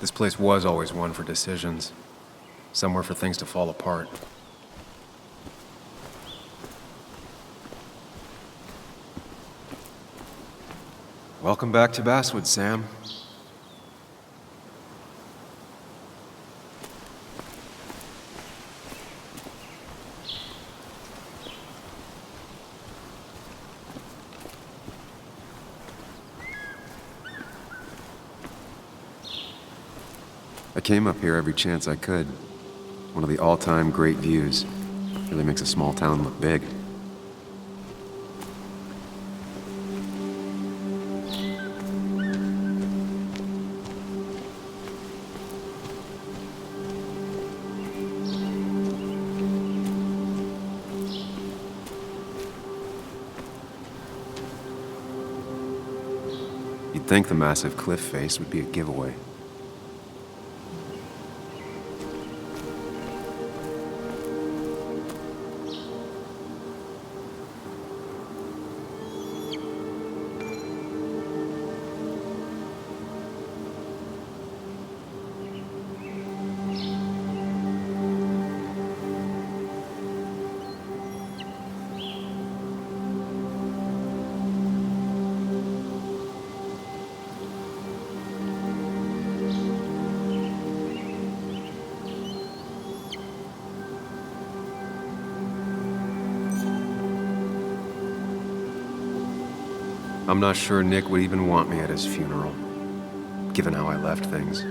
This place was always one for decisions. Somewhere for things to fall apart. Welcome back to Basswood, Sam. I came up here every chance I could. One of the all-time great views. Really makes a small town look big. You'd think the massive cliff face would be a giveaway. I'm not sure Nick would even want me at his funeral, given how I left things.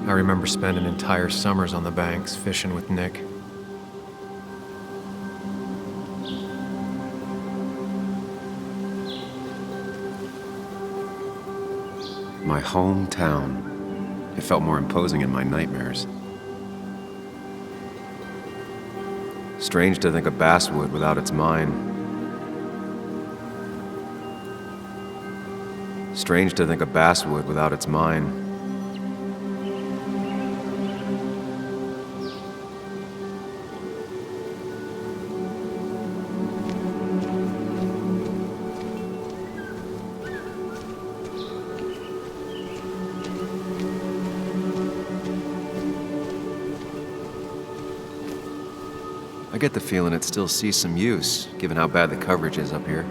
I remember spending entire summers on the banks fishing with Nick. My hometown. It felt more imposing in my nightmares. Strange to think of Basswood without its mine. Strange to think of Basswood without its mine. I get the feeling it still sees some use, given how bad the coverage is up here.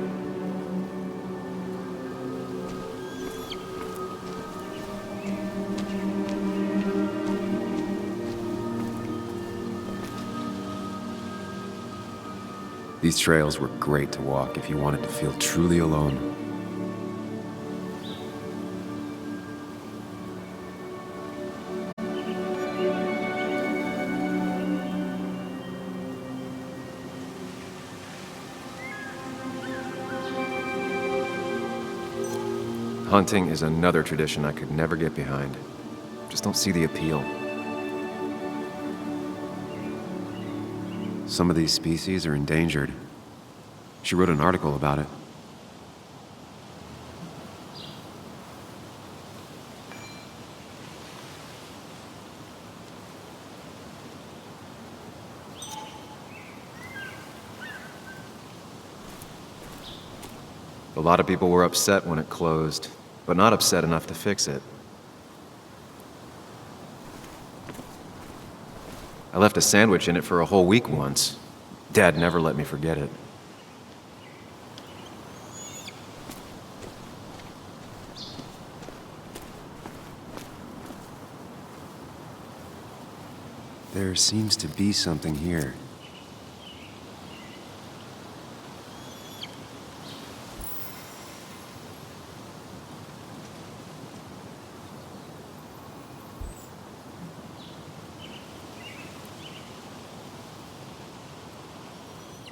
These trails were great to walk if you wanted to feel truly alone. Hunting is another tradition I could never get behind. Just don't see the appeal. Some of these species are endangered. She wrote an article about it. A lot of people were upset when it closed, but not upset enough to fix it. I left a sandwich in it for a whole week once. Dad never let me forget it. There seems to be something here.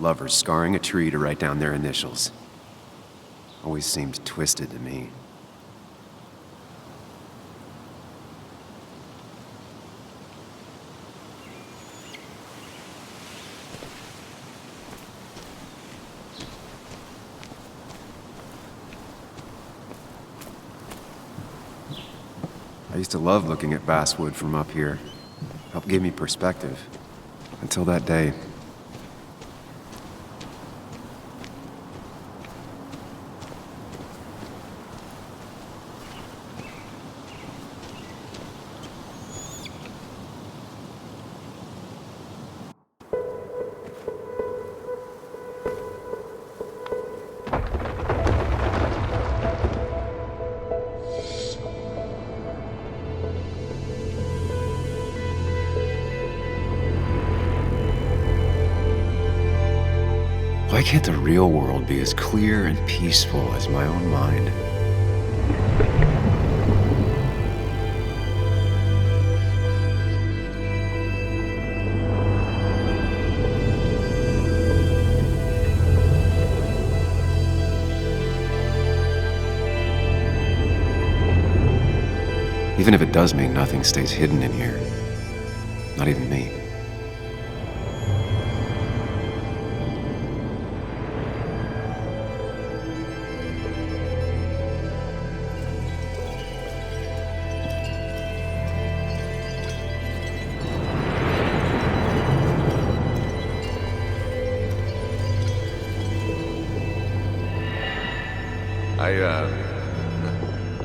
Lovers scarring a tree to write down their initials. Always seemed twisted to me. I used to love looking at Basswood from up here. Helped give me perspective. Until that day. can't the real world be as clear and peaceful as my own mind? Even if it does mean nothing stays hidden in here. Not even me.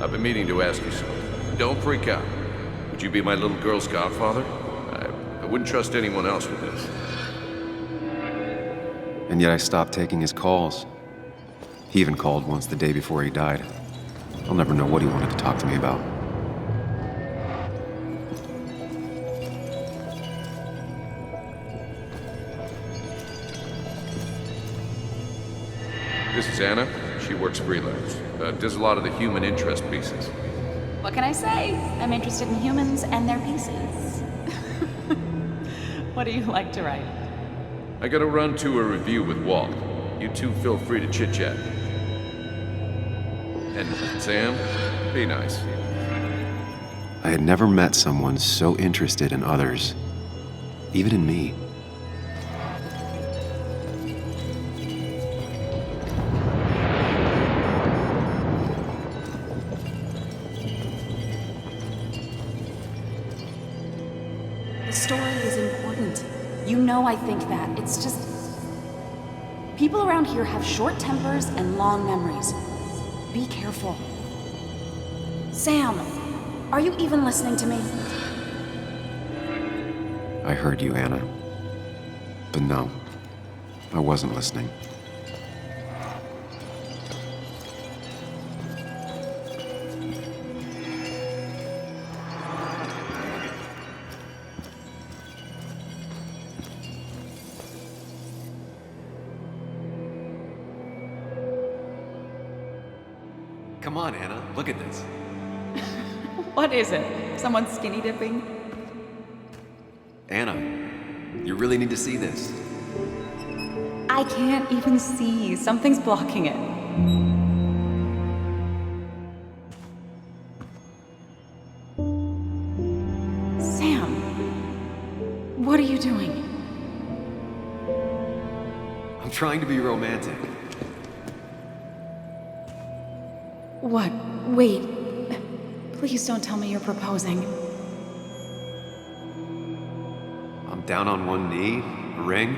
I've been meaning to ask you something. Don't freak out. Would you be my little girl's godfather? I wouldn't trust anyone else with this. And yet I stopped taking his calls. He even called once the day before he died. I'll never know what he wanted to talk to me about. This is Anna. She works freelance. Does a lot of the human interest pieces. What can I say? I'm interested in humans and their pieces. What do you like to write? I gotta run to a review with Walt. You two feel free to chit-chat. And Sam, be nice. I had never met someone so interested in others, even in me. The story is important. You know I think that. It's just... people around here have short tempers and long memories. Be careful. Sam, are you even listening to me? I heard you, Anna. But no, I wasn't listening. Come on, Anna, look at this. What is it? Someone skinny dipping? Anna, you really need to see this. I can't even see. Something's blocking it. Sam, what are you doing? I'm trying to be romantic. What? Wait. Please don't tell me you're proposing. I'm down on one knee, a ring.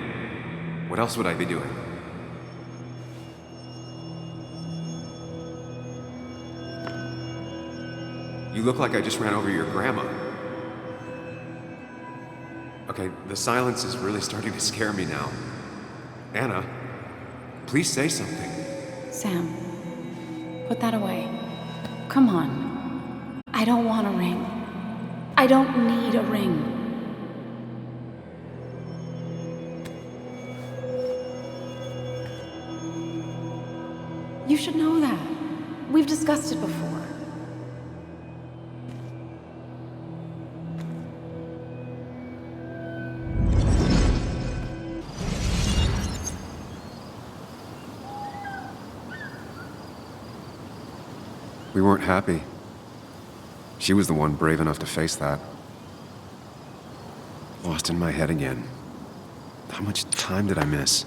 What else would I be doing? You look like I just ran over your grandma. Okay, the silence is really starting to scare me now. Anna, please say something. Sam, put that away. Come on. I don't want a ring. I don't need a ring. You should know that. We've discussed it before. We weren't happy. She was the one brave enough to face that. Lost in my head again. How much time did I miss?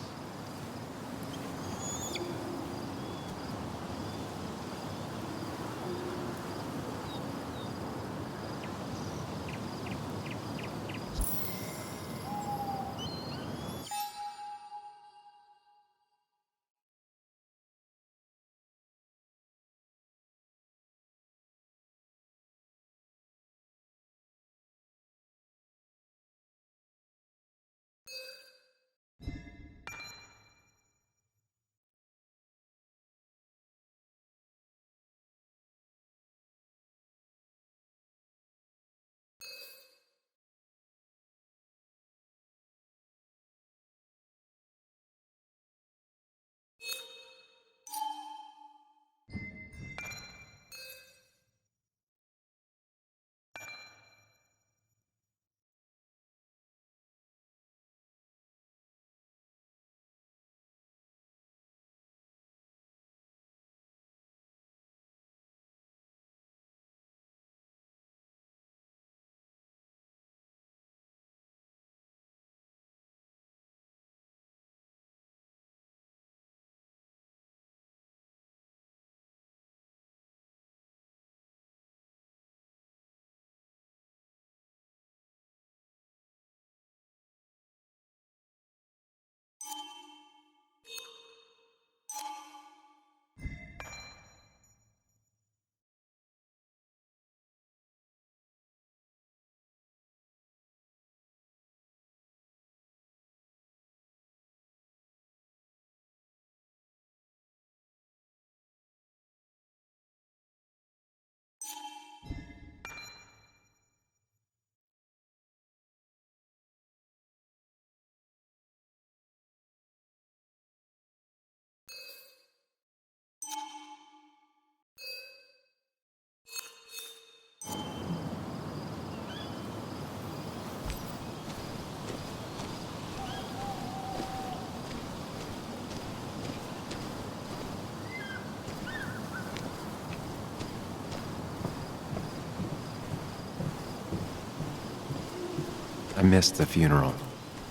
missed the funeral.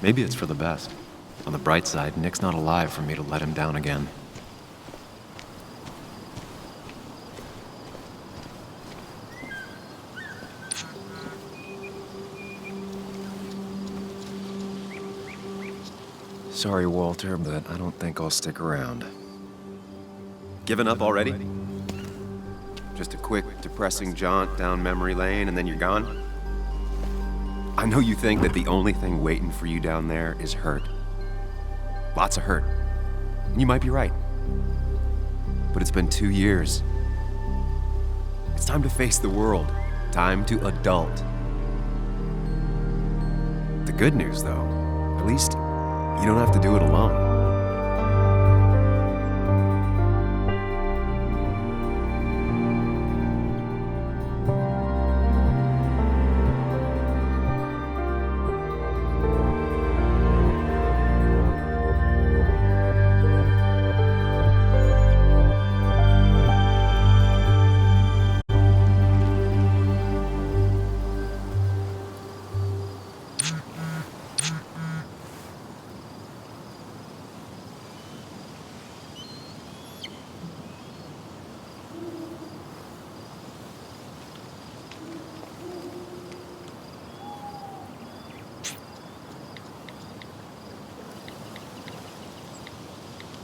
Maybe it's for the best. On the bright side, Nick's not alive for me to let him down again. Sorry, Walter, but I don't think I'll stick around. Given up already? Just a quick, depressing jaunt down memory lane and then you're gone? I know you think that the only thing waiting for you down there is hurt. Lots of hurt. And you might be right. But it's been 2 years. It's time to face the world. Time to adult. The good news, though, at least you don't have to do it alone.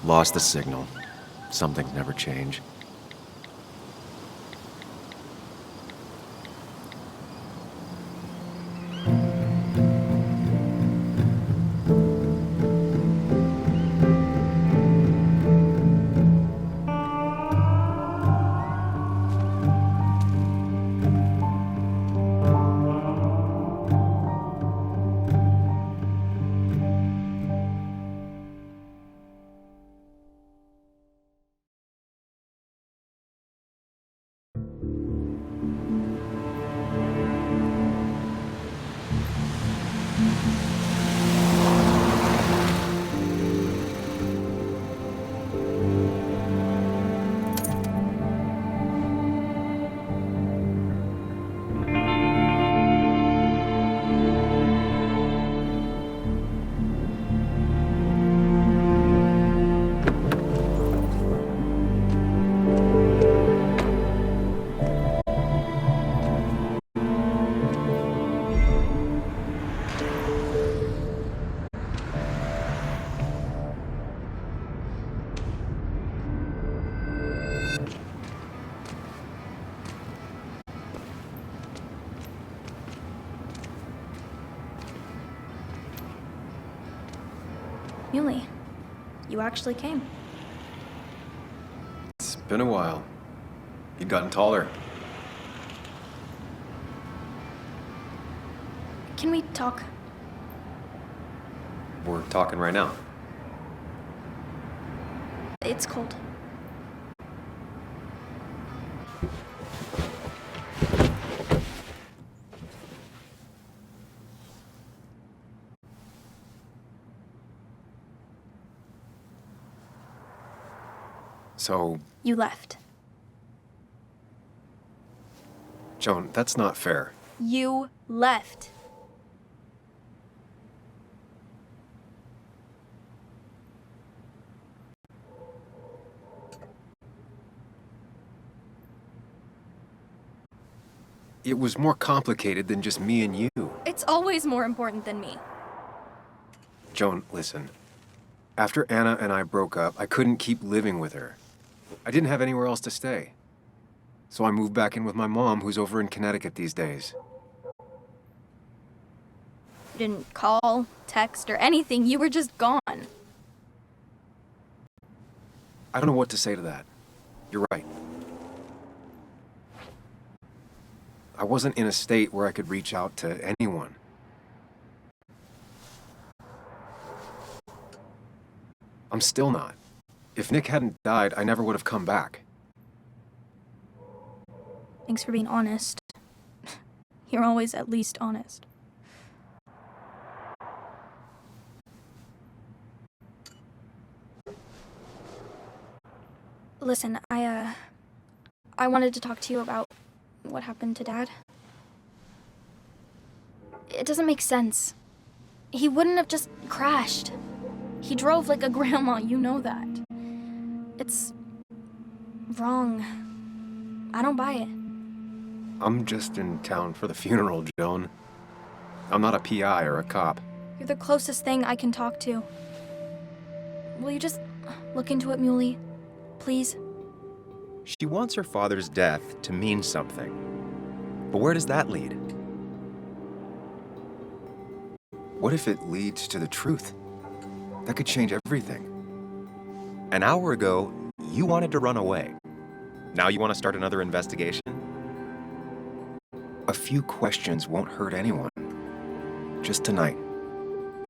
Lost the signal. Some things never change. Yuli, you actually came. It's been a while. You've gotten taller. Can we talk? We're talking right now. It's cold. So, You left. Joan, that's not fair. You left. It was more complicated than just me and you. It's always more important than me. Joan, listen. After Anna and I broke up, I couldn't keep living with her. I didn't have anywhere else to stay. So I moved back in with my mom, who's over in Connecticut these days. You didn't call, text, or anything. You were just gone. I don't know what to say to that. You're right. I wasn't in a state where I could reach out to anyone. I'm still not. If Nick hadn't died, I never would have come back. Thanks for being honest. You're always at least honest. Listen, I wanted to talk to you about what happened to Dad. It doesn't make sense. He wouldn't have just crashed. He drove like a grandma, you know that. It's wrong. I don't buy it. I'm just in town for the funeral, Joan. I'm not a PI or a cop. You're the closest thing I can talk to. Will you just look into it, Muley? Please? She wants her father's death to mean something. But where does that lead? What if it leads to the truth? That could change everything. An hour ago, you wanted to run away. Now you want to start another investigation? A few questions won't hurt anyone. Just tonight.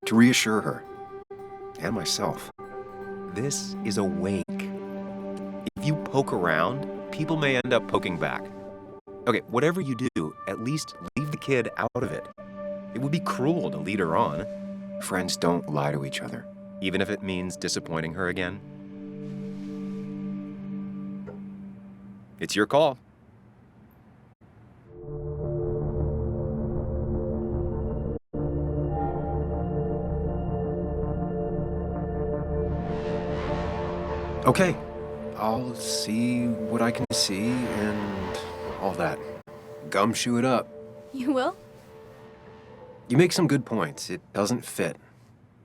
To reassure her. And myself. This is a wake. If you poke around, people may end up poking back. Okay, whatever you do, at least leave the kid out of it. It would be cruel to lead her on. Friends don't lie to each other, even if it means disappointing her again. It's your call. Okay, I'll see what I can see and all that. Gumshoe it up. You will? You make some good points. It doesn't fit.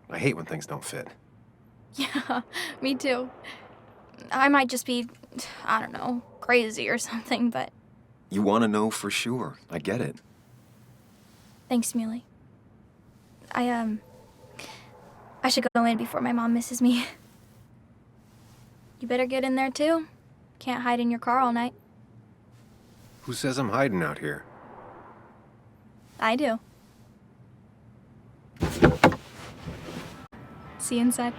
I hate when things don't fit. Yeah, me too. I might just be, I don't know, crazy or something, but You want to know for sure. I get it. thanks, Muley. I should go in before my mom misses me. You better get in there too. Can't hide in your car all night. Who says I'm hiding out here? I do. See you inside.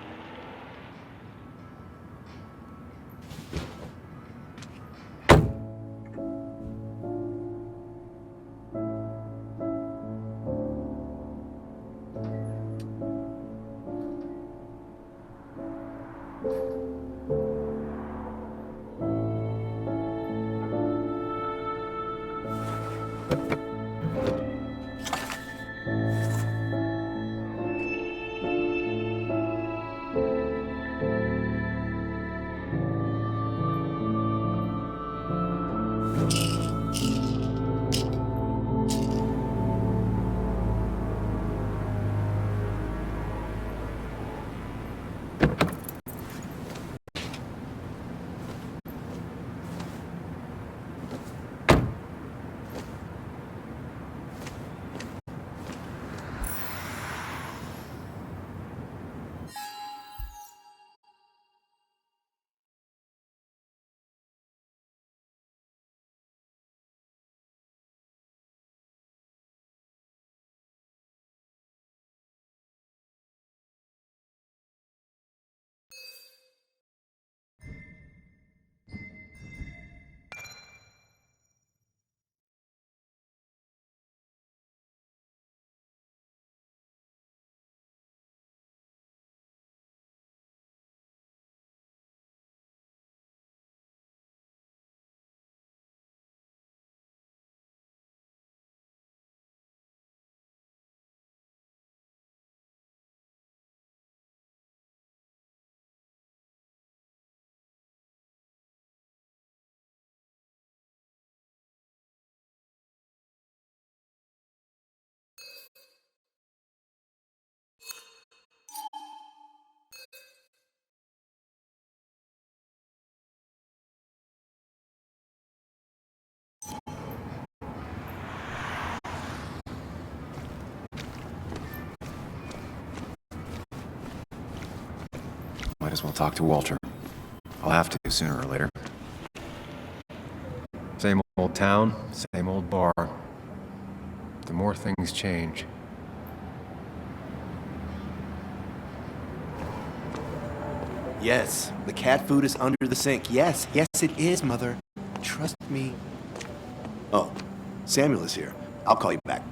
Might as well talk to Walter. I'll have to sooner or later. Same old town, same old bar. The more things change. Yes, the cat food is under the sink. Yes, yes it is, Mother. Trust me. Oh, Samuel is here. I'll call you back.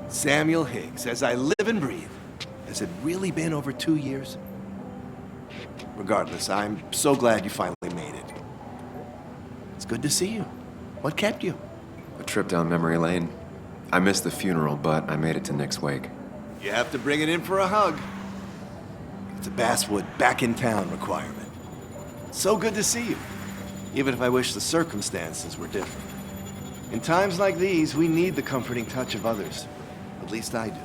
Samuel Higgs, as I live and breathe. Has it really been over 2 years? Regardless, I'm so glad you finally made it. It's good to see you. What kept you? A trip down memory lane. I missed the funeral, but I made it to Nick's wake. You have to bring it in for a hug. It's a Basswood back in town requirement. So good to see you, even if I wish the circumstances were different. In times like these, we need the comforting touch of others. At least I do.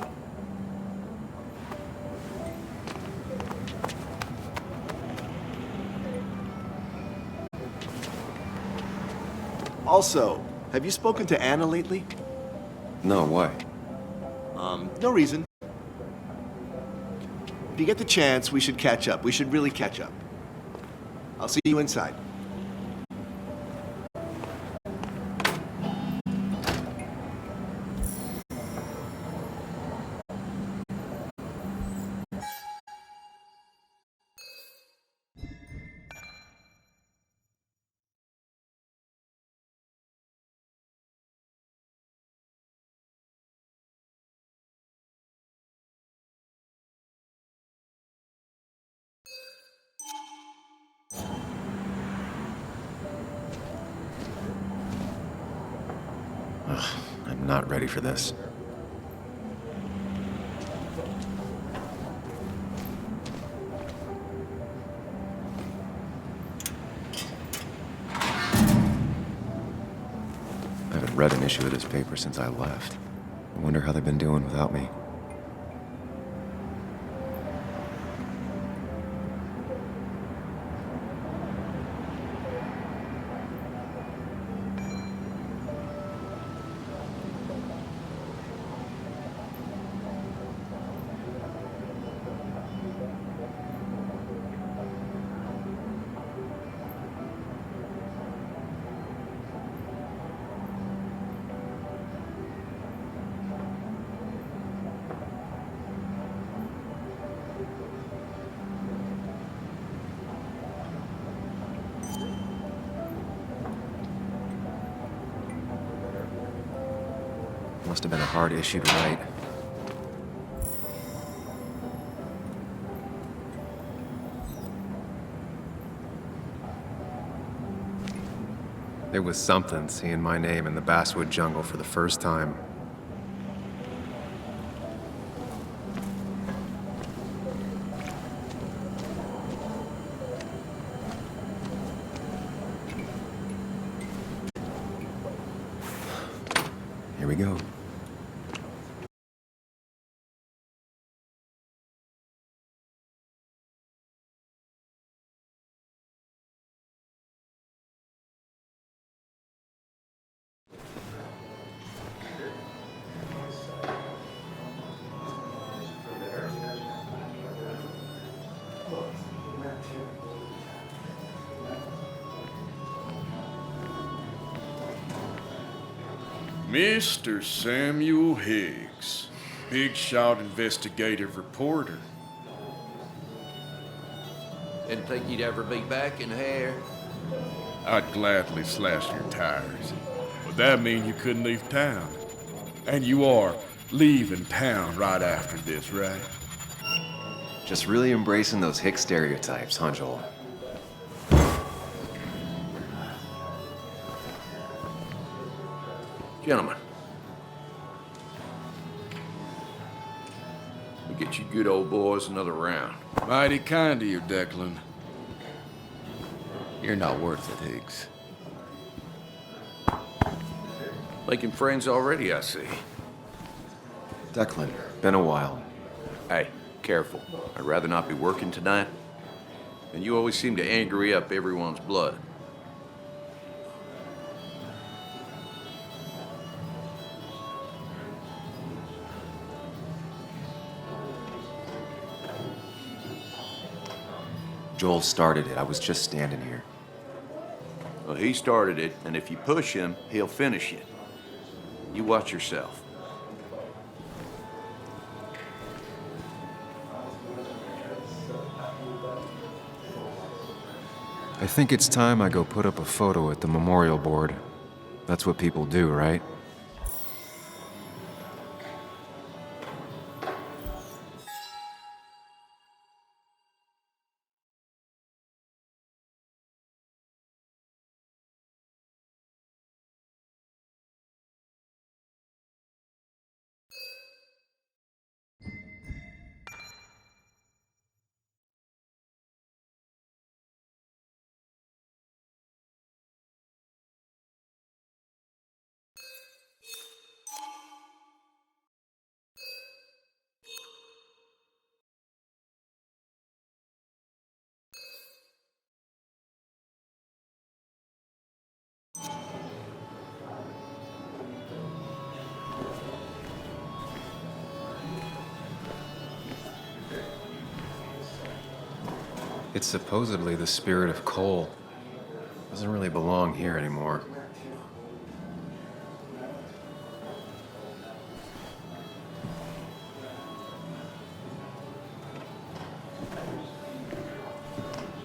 Also, have you spoken to Anna lately? No, why? No reason. If you get the chance, we should catch up. We should really catch up. I'll see you inside. I'm not ready for this. I haven't read an issue of this paper since I left. I wonder how they've been doing without me. Must have been a hard issue to write. It was something seeing my name in the Basswood jungle for the first time. Here we go. Mr. Samuel Higgs, big shot investigative reporter. Didn't think you'd ever be back in here. I'd gladly slash your tires, but that mean you couldn't leave town. And you are leaving town right after this, right? Just really embracing those hick stereotypes, huh, Joel? Gentlemen, we get you good old boys another round. Mighty kind of you, Declan. You're not worth it, Higgs. Making friends already, I see. Declan, been a while. Hey, careful. I'd rather not be working tonight. And you always seem to angry up everyone's blood. Joel started it. I was just standing here. Well, he started it, and if you push him, he'll finish it. You watch yourself. I think it's time I go put up a photo at the memorial board. That's what people do, right? It's supposedly the spirit of coal. Doesn't really belong here anymore.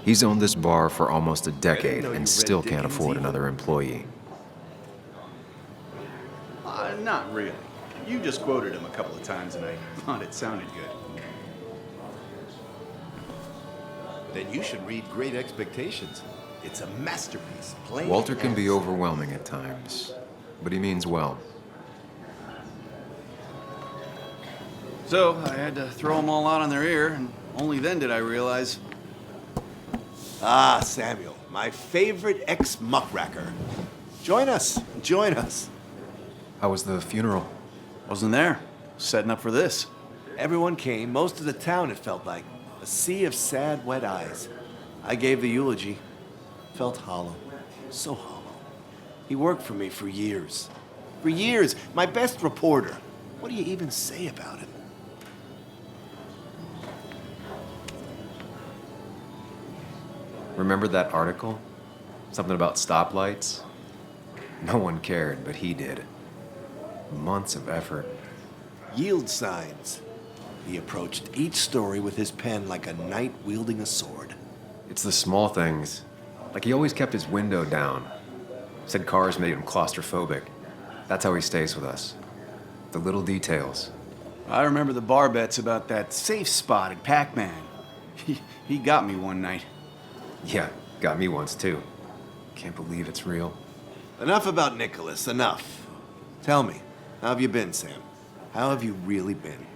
He's owned this bar for almost a decade and still can't afford another employee. Not really. You just quoted him a couple of times and I thought it sounded good. Then you should read Great Expectations. It's a masterpiece. Plain Walter can be as- overwhelming at times, but he means well. So I had to throw them all out on their ear, and only then did I realize. Ah, Samuel, my favorite ex-muckracker. Join us. Join us. How was the funeral? Wasn't there. Setting up for this. Everyone came, most of the town, it felt like. A sea of sad, wet eyes. I gave the eulogy. Felt hollow. So hollow. He worked for me for years. For years. My best reporter. What do you even say about him? Remember that article? Something about stoplights? No one cared, but he did. Months of effort. Yield signs. He approached each story with his pen like a knight wielding a sword. It's the small things. Like he always kept his window down. Said cars made him claustrophobic. That's how he stays with us. The little details. I remember the bar bets about that safe spot at Pac-Man. He got me one night. Yeah, got me once too. Can't believe it's real. Enough about Nicholas, enough. Tell me, how have you been, Sam? How have you really been?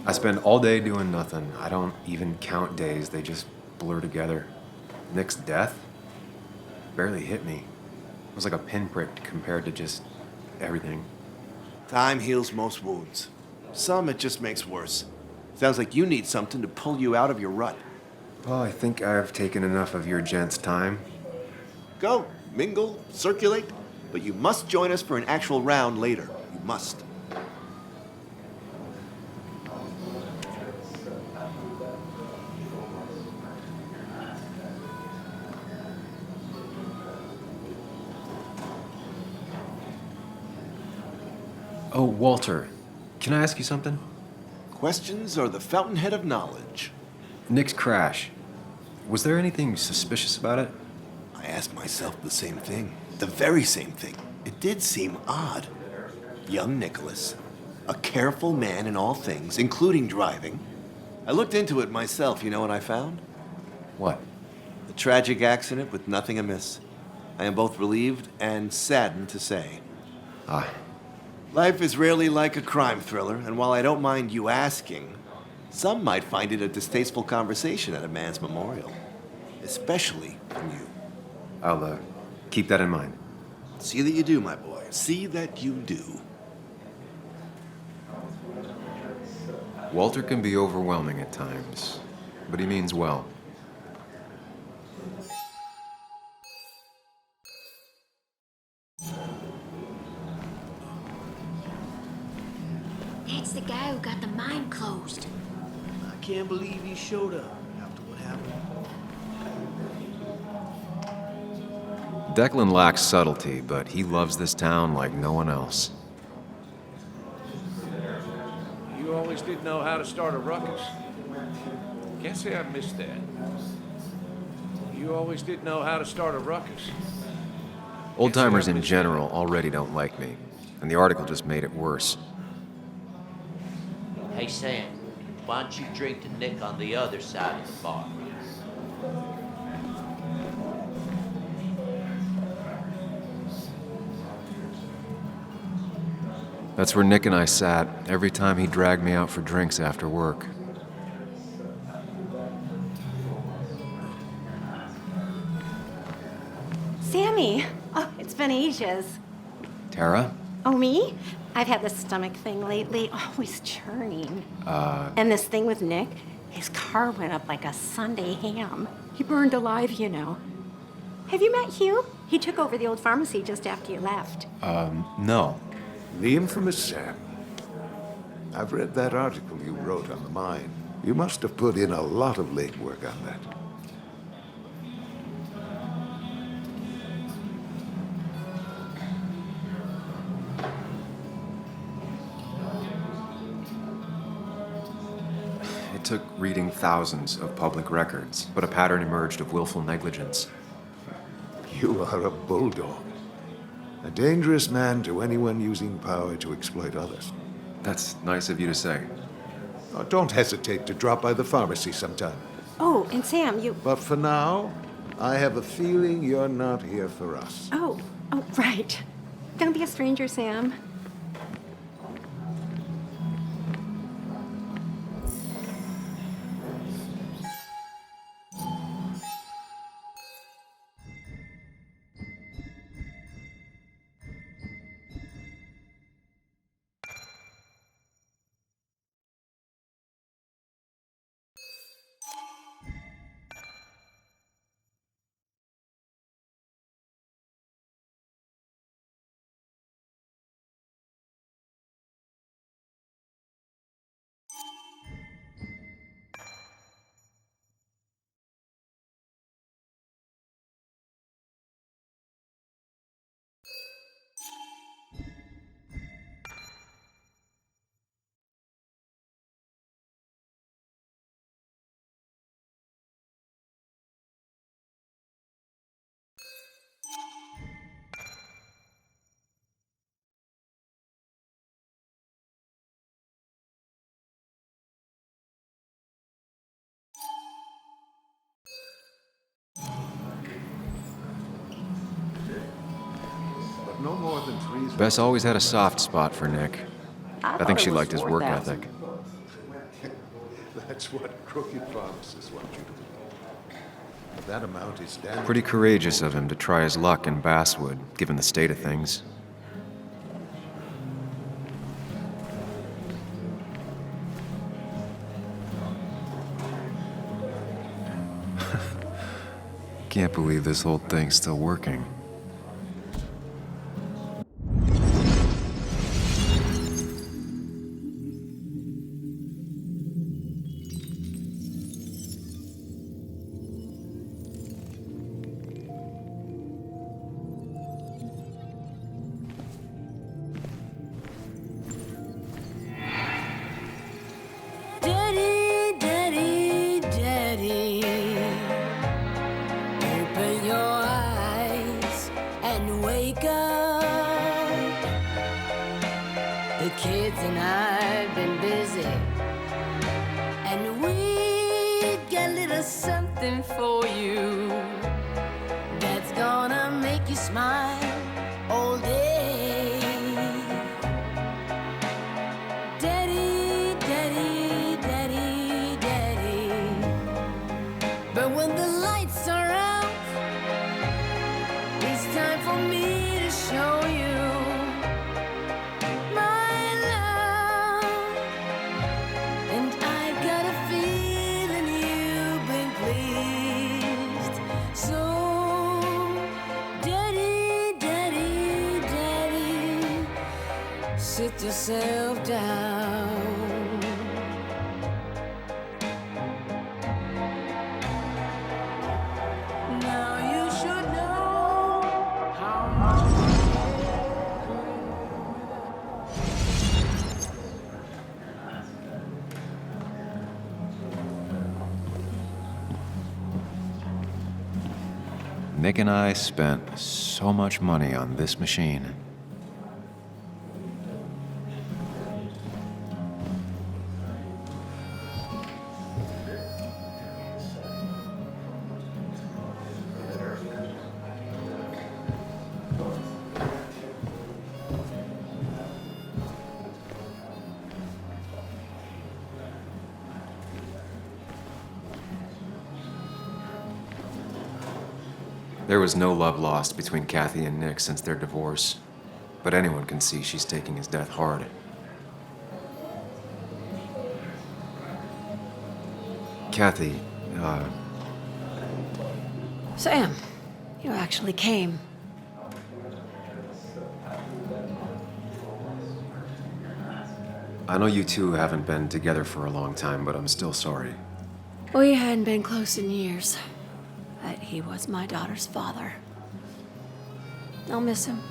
I spend all day doing nothing. I don't even count days, they just blur together. Nick's death barely hit me. It was like a pinprick compared to just everything. Time heals most wounds. Some it just makes worse. Sounds like you need something to pull you out of your rut. Well, I think I've taken enough of your gent's time. Go, mingle, circulate, but you must join us for an actual round later. You must. Oh, Walter, can I ask you something? Questions are the fountainhead of knowledge. Nick's crash. Was there anything suspicious about it? I asked myself the same thing. The very same thing. It did seem odd. Young Nicholas, a careful man in all things, including driving. I looked into it myself. You know what I found? What? A tragic accident with nothing amiss. I am both relieved and saddened to say. Ah, Life is rarely like a crime thriller, and while I don't mind you asking, some might find it a distasteful conversation at a man's memorial. Especially from you. I'll keep that in mind. See that you do, my boy. See that you do. Walter can be overwhelming at times, but he means well. That's the guy who got the mine closed. I can't believe he showed up after what happened. Declan lacks subtlety, but he loves this town like no one else. You always did know how to start a ruckus. Can't say I missed that. You always did know how to start a ruckus. Old-timers in general already don't like me, and the article just made it worse. Hey, Sam, why don't you drink to Nick on the other side of the bar? That's where Nick and I sat every time he dragged me out for drinks after work. Sammy! Oh, it's been ages. Tara? Oh, me? I've had this stomach thing lately, always churning. And this thing with Nick, his car went up like a Sunday ham. He burned alive, you know. Have you met Hugh? He took over the old pharmacy just after you left. No. The infamous Sam. I've read that article you wrote on the mine. You must have put in a lot of legwork on that. It took reading thousands of public records, but a pattern emerged of willful negligence. You are a bulldog. A dangerous man to anyone using power to exploit others. That's nice of you to say. Oh, don't hesitate to drop by the pharmacy sometime. Oh, and Sam, you... But for now, I have a feeling you're not here for us. Oh, right. Don't be a stranger, Sam. But no more than 3... Bess always had a soft spot for Nick. I think she liked his work ethic. That's what crooked pharmacists want you to do. That amount is standard. Pretty courageous of him to try his luck in Basswood, given the state of things. Can't believe this whole thing's still working. Daddy, Daddy, Daddy, open your eyes and wake up. The kids and I've been busy, and we got a little something for you that's gonna make you smile all day. Daddy, Daddy, Daddy, Daddy. But when the lights are out, it's time for me to show you my love. And I've got a feeling you've been pleased. So, Daddy, Daddy, Daddy, sit yourself down. Now you should know how much Nick and I spent so much money on this machine. There was no love lost between Kathy and Nick since their divorce, but anyone can see she's taking his death hard. Kathy, Sam, you actually came. I know you two haven't been together for a long time, but I'm still sorry. We hadn't been close in years, but he was my daughter's father. I'll miss him.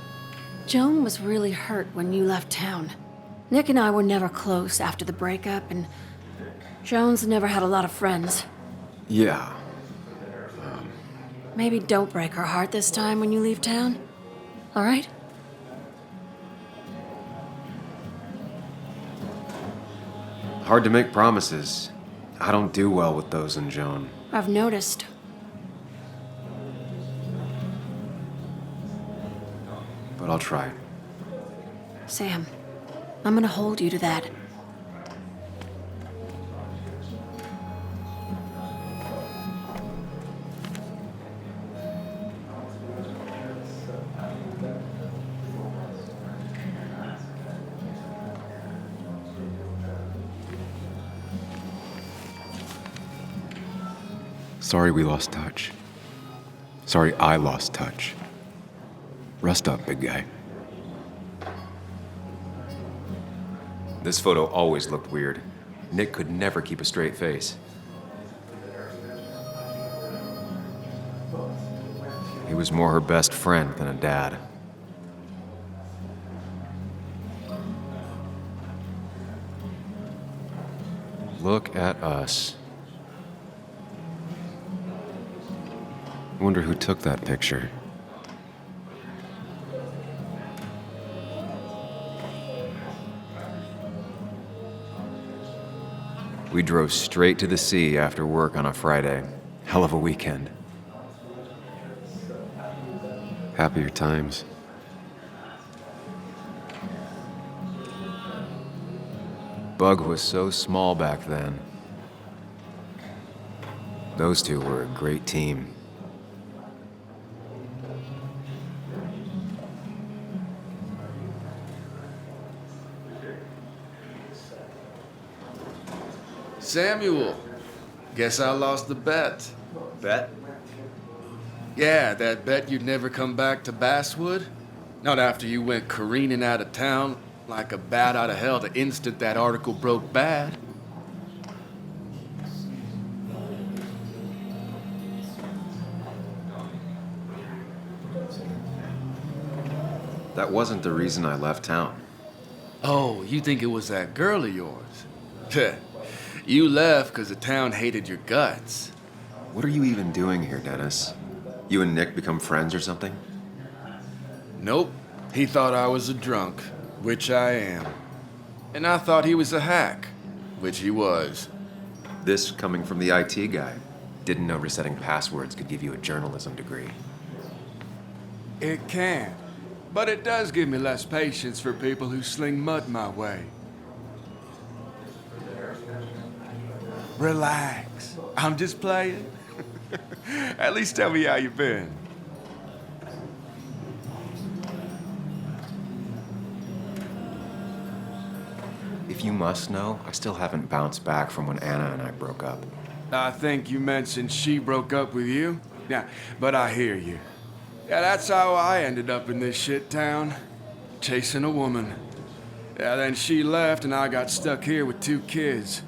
Joan was really hurt when you left town. Nick and I were never close after the breakup, and Joan's never had a lot of friends. Yeah. Maybe don't break her heart this time when you leave town, all right? Hard to make promises. I don't do well with those in Joan. I've noticed. But I'll try. Sam, I'm gonna hold you to that. Sorry we lost touch. Sorry I lost touch. Rest up, big guy. This photo always looked weird. Nick could never keep a straight face. He was more her best friend than a dad. Look at us. I wonder who took that picture. We drove straight to the sea after work on a Friday. Hell of a weekend. Happier times. Bug was so small back then. Those two were a great team. Samuel, guess I lost the bet. Bet? Yeah, that bet you'd never come back to Basswood? Not after you went careening out of town like a bat out of hell the instant that article broke bad. That wasn't the reason I left town. Oh, you think it was that girl of yours? You left because the town hated your guts. What are you even doing here, Dennis? You and Nick become friends or something? Nope. He thought I was a drunk, which I am. And I thought he was a hack, which he was. This coming from the IT guy. Didn't know resetting passwords could give you a journalism degree. It can. But it does give me less patience for people who sling mud my way. Relax. I'm just playing. At least tell me how you been. If you must know, I still haven't bounced back from when Anna and I broke up. I think you mentioned she broke up with you. Yeah, but I hear you. Yeah, that's how I ended up in this shit town. Chasing a woman. Yeah, then she left and I got stuck here with 2 kids.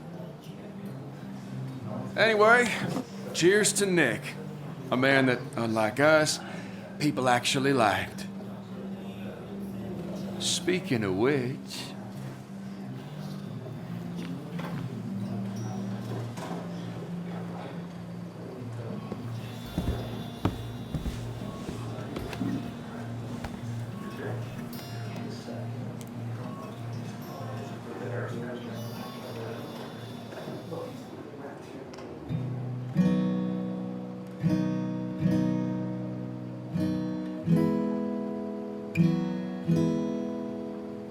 Anyway, cheers to Nick. A man that, unlike us, people actually liked. Speaking of which...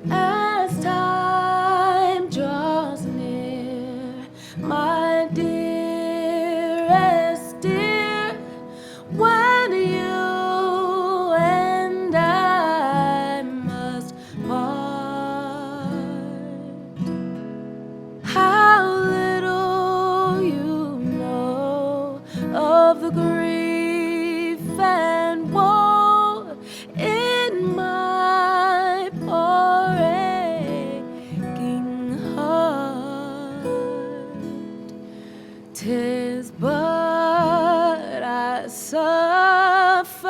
As time draws near, my dearest dear, when you and I must part, how little you know of the grief and woe in my poor aching heart. but I suffer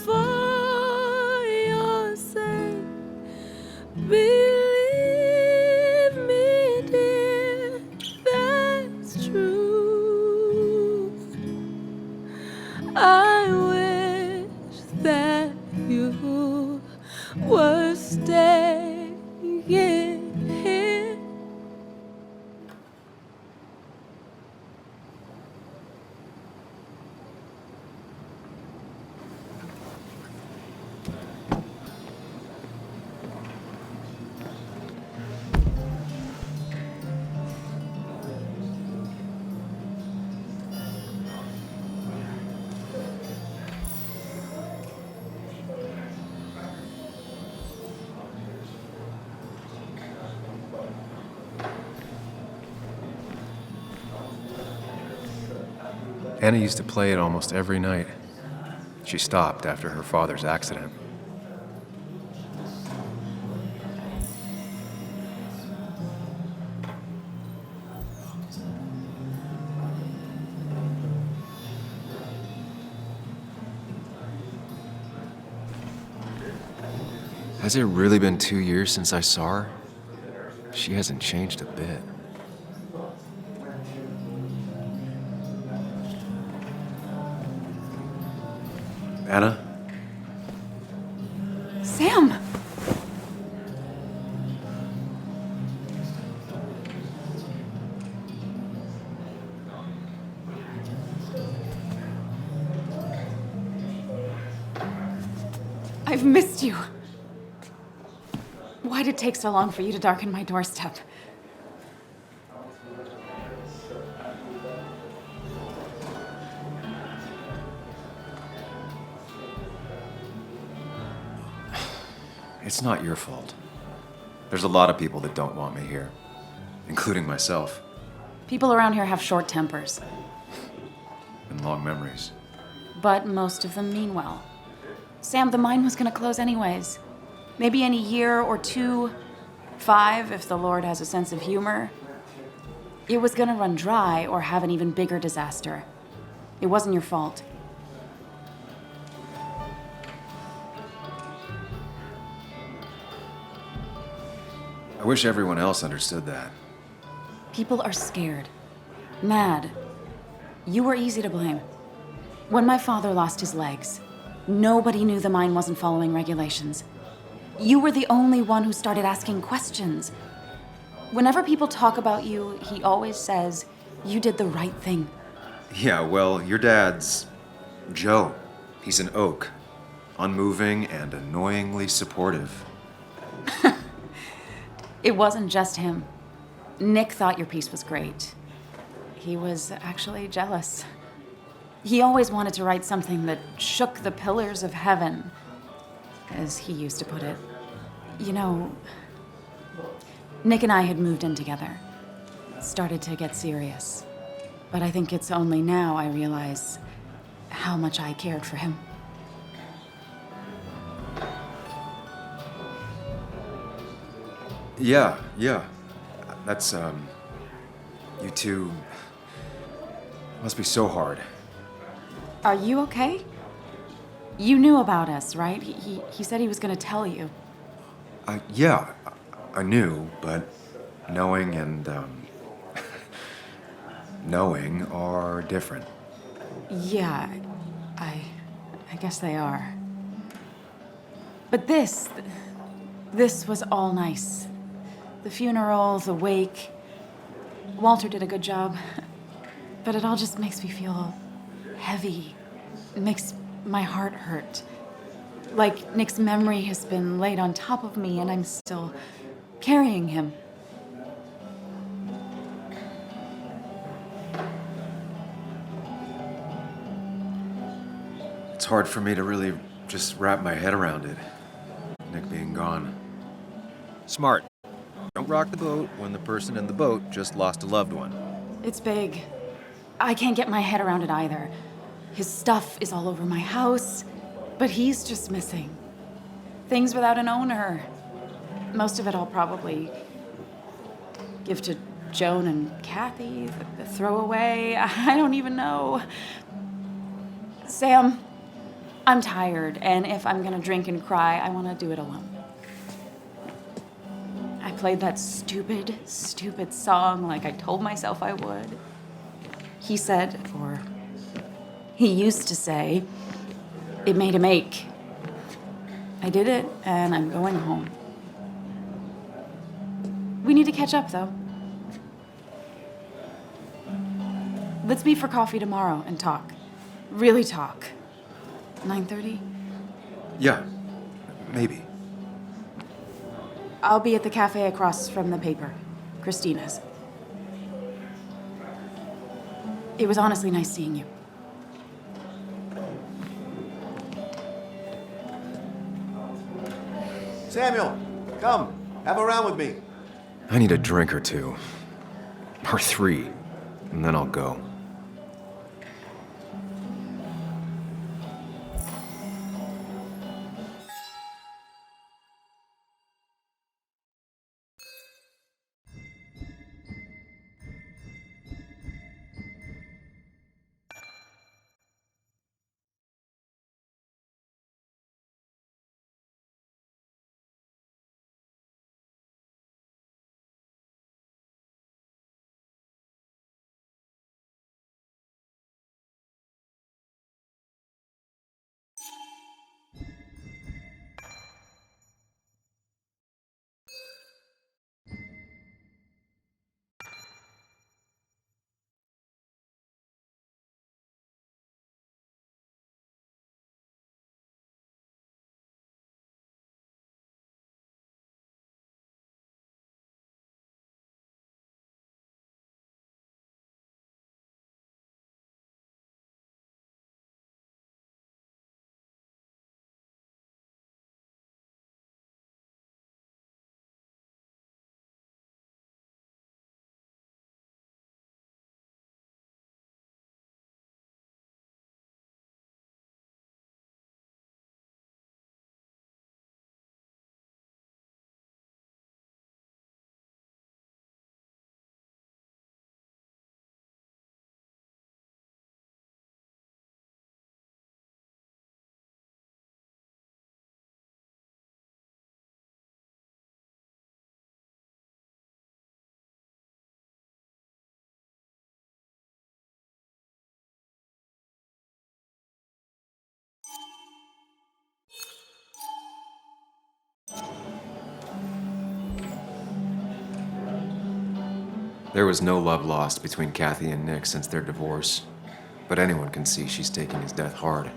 for your sake. Believe me, dear, that's true. I wish that you were staying here. Anna used to play it almost every night. She stopped after her father's accident. Has it really been 2 years since I saw her? She hasn't changed a bit. Anna? Sam! I've missed you. Why'd it take so long for you to darken my doorstep? It's not your fault. There's a lot of people that don't want me here, including myself, People around here have short tempers, and long memories. but most of them mean well. Sam, the mine was gonna close anyways. Maybe in a year or 2, 5, if the Lord has a sense of humor. It was gonna run dry or have an even bigger disaster. It wasn't your fault. I wish everyone else understood that. People are scared. Mad. You were easy to blame. When my father lost his legs, nobody knew the mine wasn't following regulations. You were the only one who started asking questions. Whenever people talk about you, he always says, you did the right thing. Yeah, well, your dad's Joe. He's an oak. Unmoving and annoyingly supportive. It wasn't just him. Nick thought your piece was great. He was actually jealous. He always wanted to write something that shook the pillars of heaven, as he used to put it. You know, Nick and I had moved in together. Started to get serious. But I think it's only now I realize how much I cared for him. Yeah. That's, you two must be so hard. Are you okay? You knew about us, right? He said he was gonna tell you. Yeah, I knew, but knowing and, knowing are different. Yeah, I guess they are. But this was all nice. The funeral, the wake. Walter did a good job. But it all just makes me feel heavy. It makes my heart hurt. Like Nick's memory has been laid on top of me and I'm still carrying him. It's hard for me to really just wrap my head around it. Nick being gone. Smart. Don't rock the boat when the person in the boat just lost a loved one. It's big. I can't get my head around it either. His stuff is all over my house, but he's just missing. Things without an owner. Most of it I'll probably give to Joan and Kathy, the throwaway. I don't even know. Sam, I'm tired, and if I'm gonna drink and cry, I wanna do it alone. I played that stupid song like I told myself I would. He said, or he used to say, it made him ache. I did it, and I'm going home. We need to catch up, though. Let's meet for coffee tomorrow and talk. Really talk. 9:30? Yeah, maybe. I'll be at the cafe across from the paper. Christina's. It was honestly nice seeing you. Samuel, come. Have a round with me. I need a drink or two. Or 3, and then I'll go. There was no love lost between Kathy and Nick since their divorce, but anyone can see she's taking his death hard.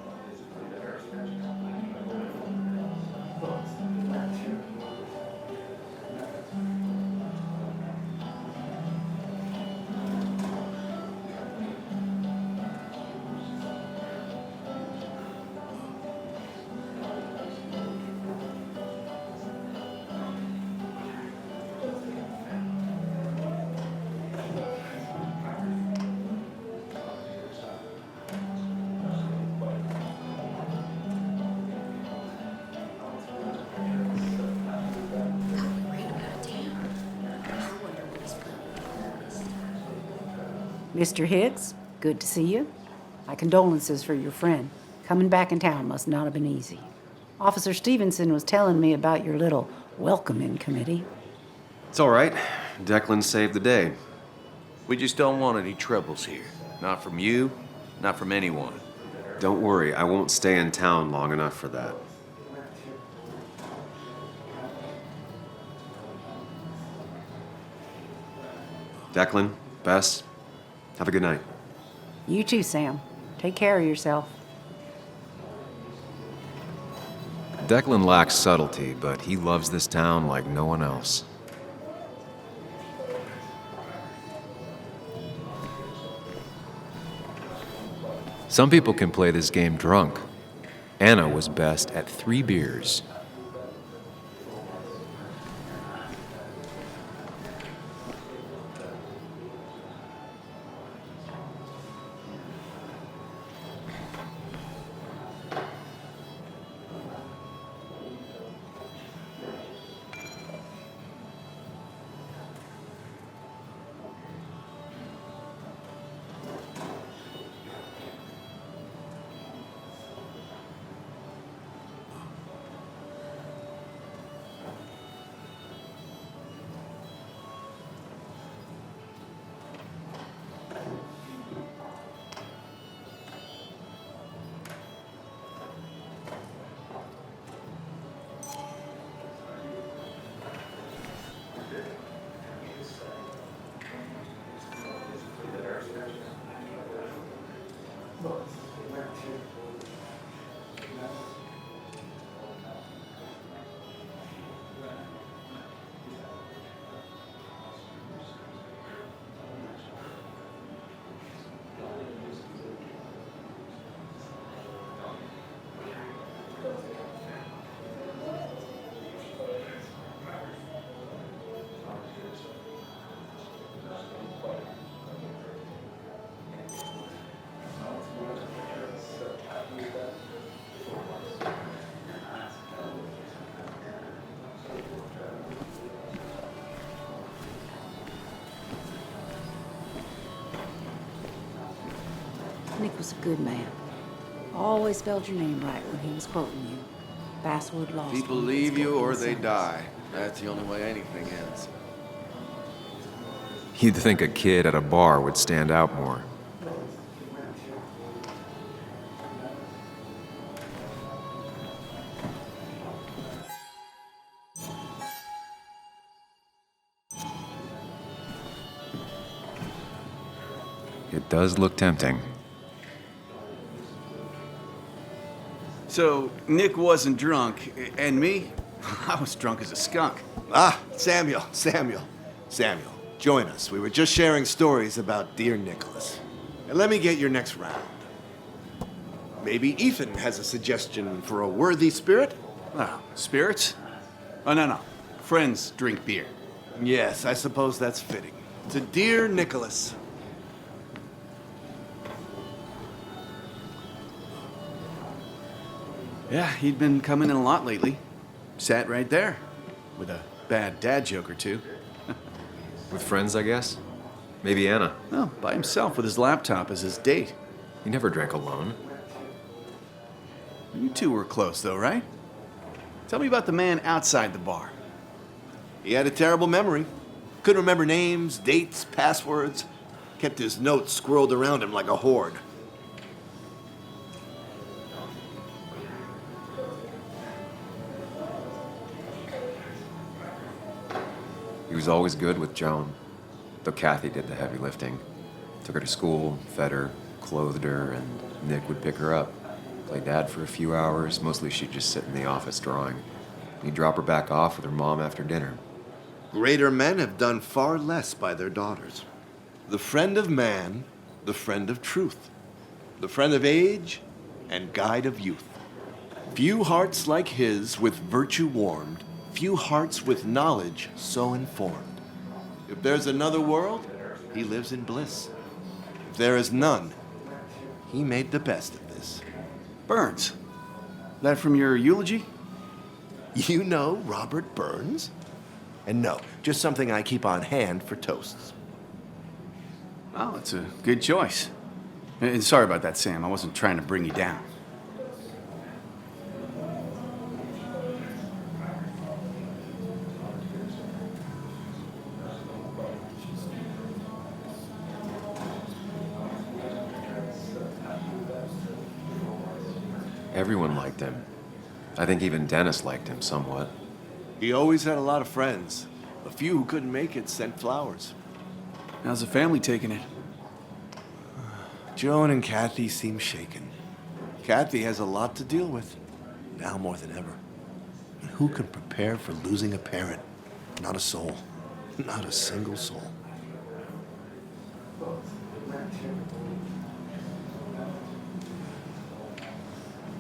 Mr. Hicks, good to see you. My condolences for your friend. Coming back in town must not have been easy. Officer Stevenson was telling me about your little welcoming committee. It's all right. Declan saved the day. We just don't want any troubles here. Not from you, not from anyone. Don't worry, I won't stay in town long enough for that. Declan, Bess, have a good night. You too, Sam. Take care of yourself. Declan lacks subtlety, but he loves this town like no one else. Some people can play this game drunk. Anna was best at 3 beers. Nick was a good man. Always spelled your name right when he was quoting you. Basswood lost. People leave you or they die. That's the only way anything ends. You'd think a kid at a bar would stand out more. It does look tempting. So, Nick wasn't drunk, and me? I was drunk as a skunk. Ah, Samuel. Join us. We were just sharing stories about dear Nicholas. And let me get your next round. Maybe Ethan has a suggestion for a worthy spirit? Oh, spirits? Oh, no. Friends drink beer. Yes, I suppose that's fitting. To dear Nicholas. Yeah, he'd been coming in a lot lately. Sat right there, with a bad dad joke or two. With friends, I guess? Maybe Anna. No, by himself with his laptop as his date. He never drank alone. You two were close, though, right? Tell me about the man outside the bar. He had a terrible memory. Couldn't remember names, dates, passwords. Kept his notes squirreled around him like a hoard. He was always good with Joan, though Kathy did the heavy lifting. Took her to school, fed her, clothed her, and Nick would pick her up. Play dad for a few hours. Mostly she'd just sit in the office drawing. He'd drop her back off with her mom after dinner. Greater men have done far less by their daughters. The friend of man, the friend of truth. The friend of age, and guide of youth. Few hearts like his with virtue warmed, few hearts with knowledge so informed. If there's another world, he lives in bliss. If there is none, he made the best of this. Burns. That from your eulogy? You know Robert Burns? And no, just something I keep on hand for toasts. Oh, it's a good choice. And sorry about that, Sam. I wasn't trying to bring you down. Everyone liked him. I think even Dennis liked him somewhat. He always had a lot of friends. A few who couldn't make it sent flowers. How's the family taking it? Joan and Kathy seem shaken. Kathy has a lot to deal with, now more than ever. And who can prepare for losing a parent? Not a soul. Not a single soul.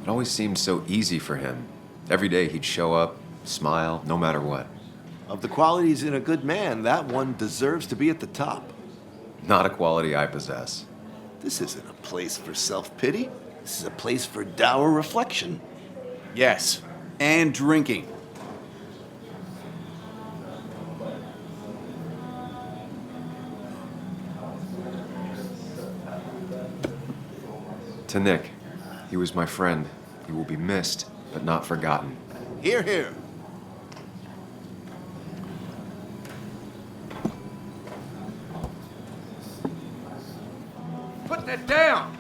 It always seemed so easy for him. Every day he'd show up, smile, no matter what. Of the qualities in a good man, that one deserves to be at the top. Not a quality I possess. This isn't a place for self-pity. This is a place for dour reflection. Yes, and drinking. To Nick, he was my friend. He will be missed, but not forgotten. Hear, hear. Put that down!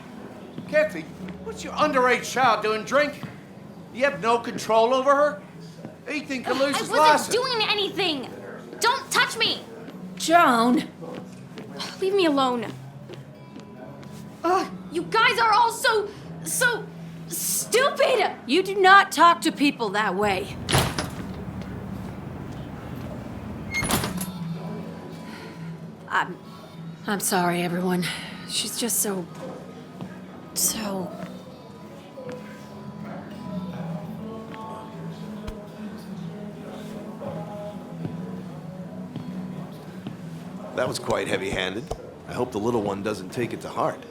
Kathy, what's your underage child doing drinking? You have no control over her? Ethan can lose his I license. wasn't doing anything! Don't touch me! Joan! Leave me alone. Ugh. You guys are all so stupid! You do not talk to people that way. I'm sorry, everyone. She's just so... That was quite heavy-handed. I hope the little one doesn't take it to heart.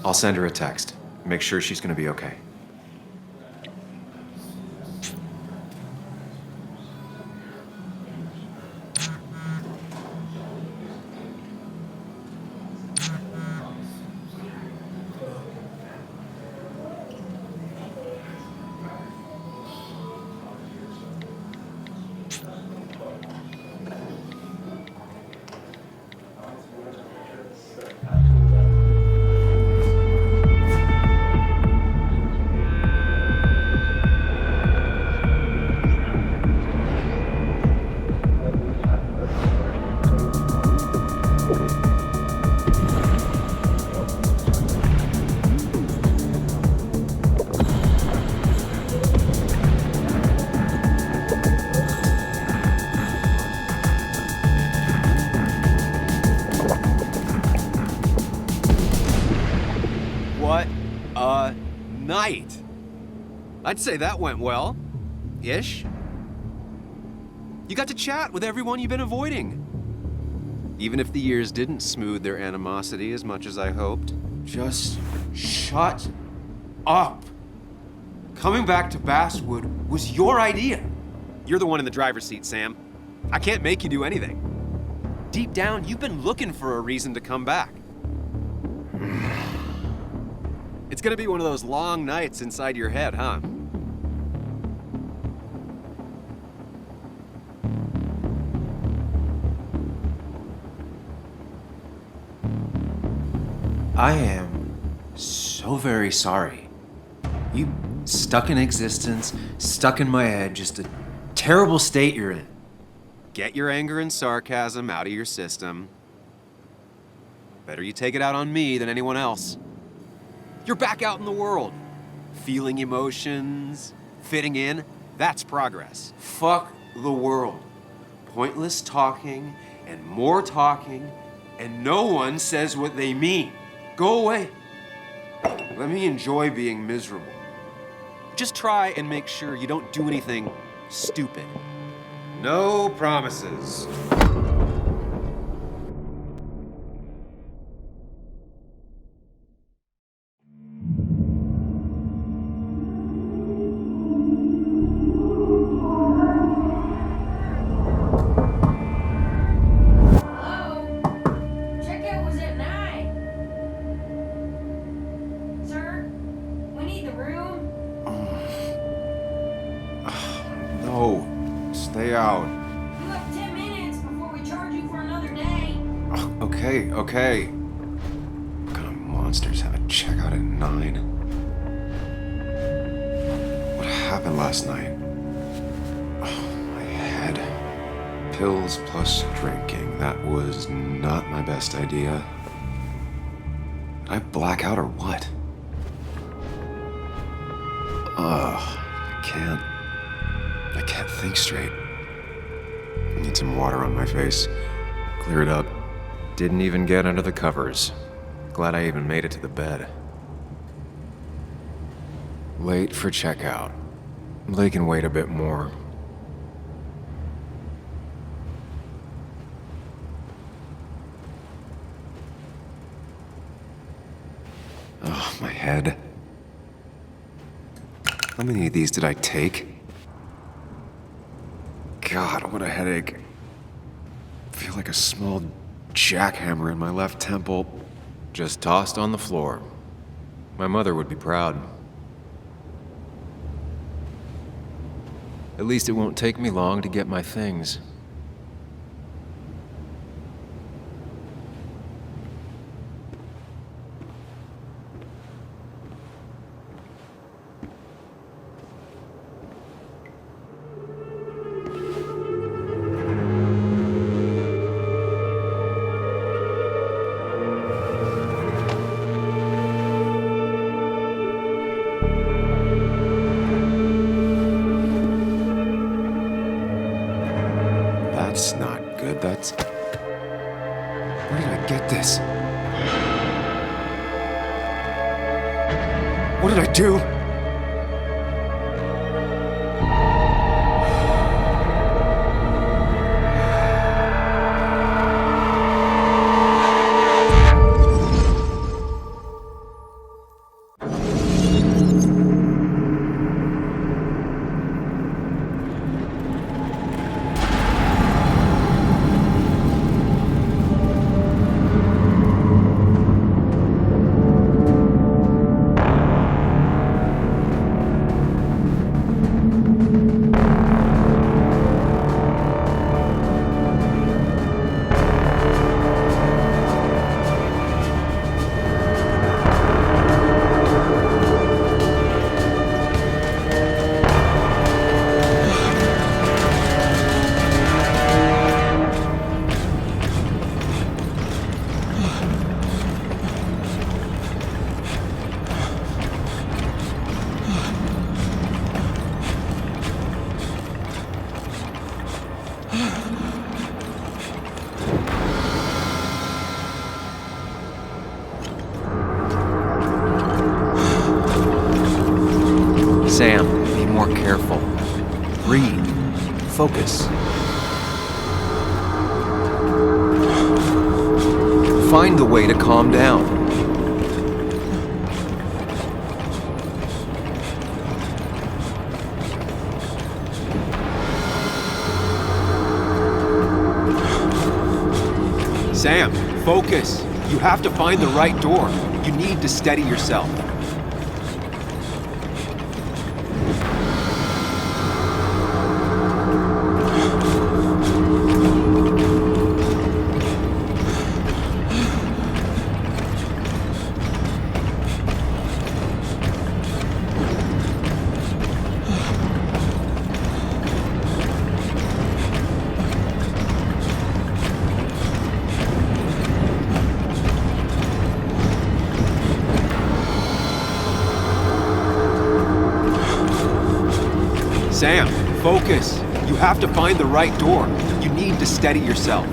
I'll send her a text. Make sure she's gonna be okay. What a night! I'd say that went well. Ish. You got to chat with everyone you've been avoiding. Even if the years didn't smooth their animosity as much as I hoped. Just shut up. Coming back to Basswood was your idea. You're the one in the driver's seat, Sam. I can't make you do anything. Deep down, you've been looking for a reason to come back. It's gonna be one of those long nights inside your head, huh? I am so very sorry. You stuck in existence, stuck in my head, just a terrible state you're in. Get your anger and sarcasm out of your system. Better you take it out on me than anyone else. You're back out in the world. Feeling emotions, fitting in, that's progress. Fuck the world. Pointless talking and more talking, and no one says what they mean. Go away. Let me enjoy being miserable. Just try and make sure you don't do anything stupid. No promises. Stay out. You have 10 minutes before we charge you for another day. Okay. What kind of monsters have a checkout at 9? What happened last night? Oh, my head. Pills plus drinking. That was not my best idea. Did I black out or what? I can't think straight. I need some water on my face. Clear it up. Didn't even get under the covers. Glad I even made it to the bed. Late for checkout. They can wait a bit more. Oh, my head. How many of these did I take? God, what a headache. I feel like a small jackhammer in my left temple, just tossed on the floor. My mother would be proud. At least it won't take me long to get my things. That's not good. That's... Where did I get this? What did I do? Sam, be more careful. Breathe. Focus. Find the way to calm down. Sam, focus. You have to find the right door. You need to steady yourself. Sam, focus. You have to find the right door. You need to steady yourself.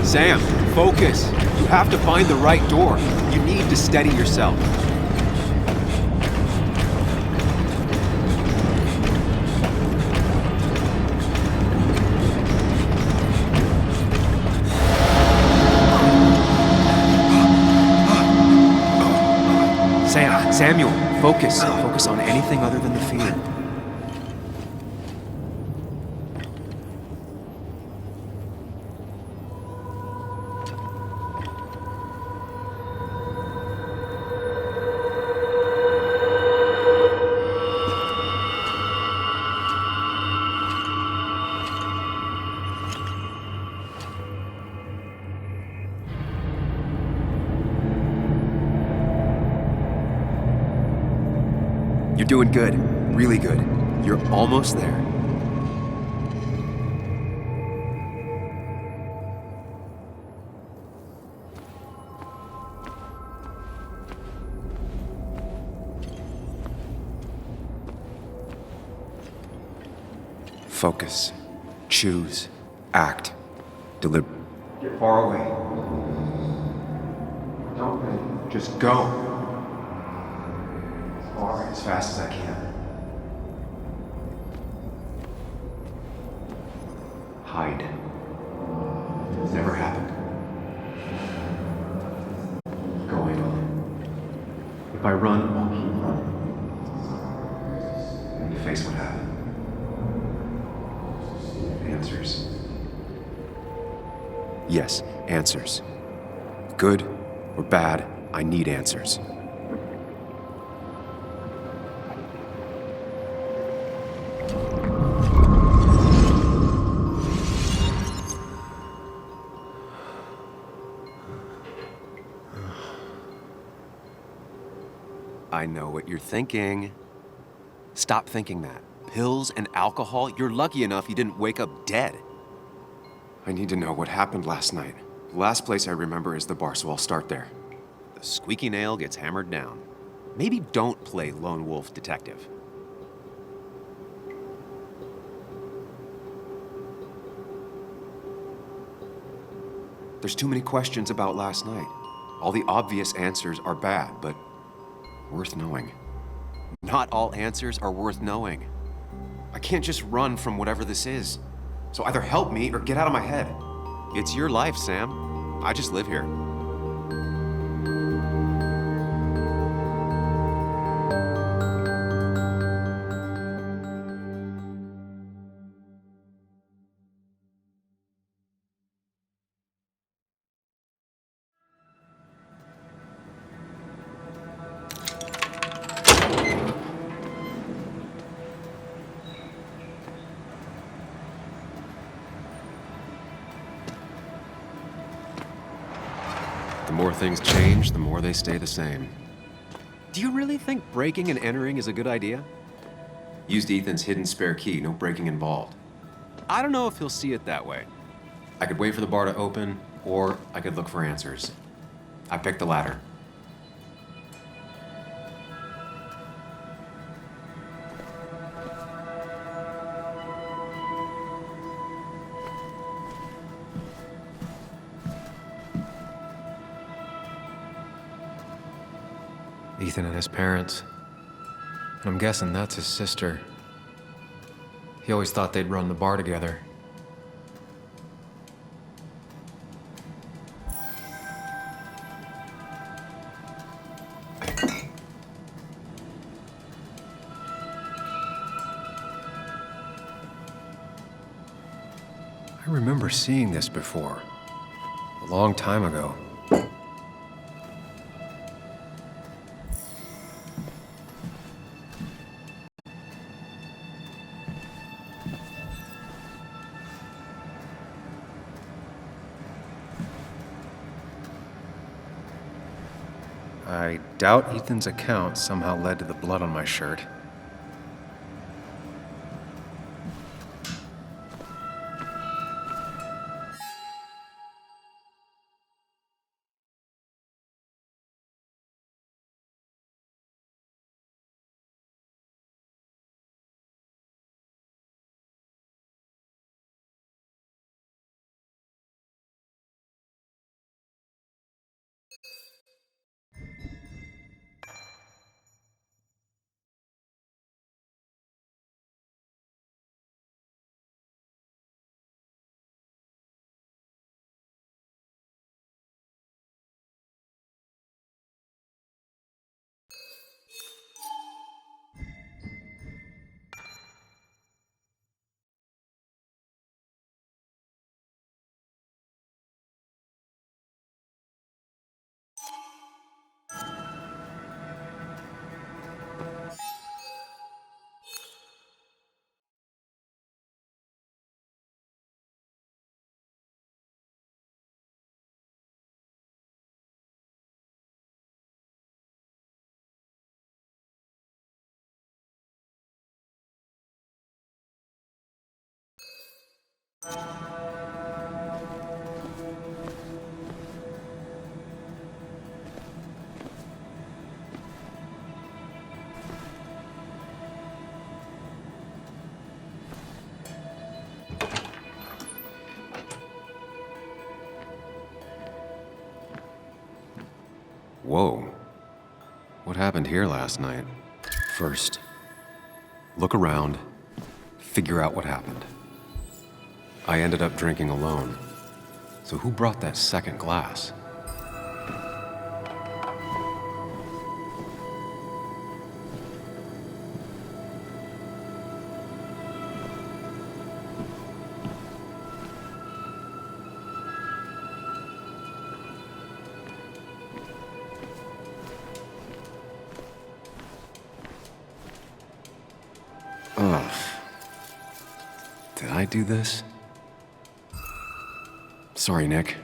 Sam, focus. You have to find the right door. You need to steady yourself. Samuel, focus. Focus on anything other than the fear. You're doing good. Really good. You're almost there. Focus. Choose. Act. Deliver. Get far away. Don't think. Just go. As fast as I can. Hide. It's never happened. If I run, I'll keep running. And you face what happened. Answers. Yes, answers. Good or bad, I need answers. I know what you're thinking. Stop thinking that. Pills and alcohol, you're lucky enough you didn't wake up dead. I need to know what happened last night. The last place I remember is the bar, so I'll start there. The squeaky nail gets hammered down. Maybe don't play lone wolf detective. There's too many questions about last night. All the obvious answers are bad, but worth knowing. Not all answers are worth knowing. I can't just run from whatever this is. So either help me or get out of my head. It's your life, Sam. I just live here. The more things change, the more they stay the same. Do you really think breaking and entering is a good idea? Used Ethan's hidden spare key, no breaking involved. I don't know if he'll see it that way. I could wait for the bar to open, or I could look for answers. I picked the latter. Ethan and his parents. And I'm guessing that's his sister. He always thought they'd run the bar together. I remember seeing this before, a long time ago. I doubt Ethan's account somehow led to the blood on my shirt. Whoa. What happened here last night? First, look around, figure out what happened. I ended up drinking alone. So who brought that second glass? I do this? Sorry, Nick.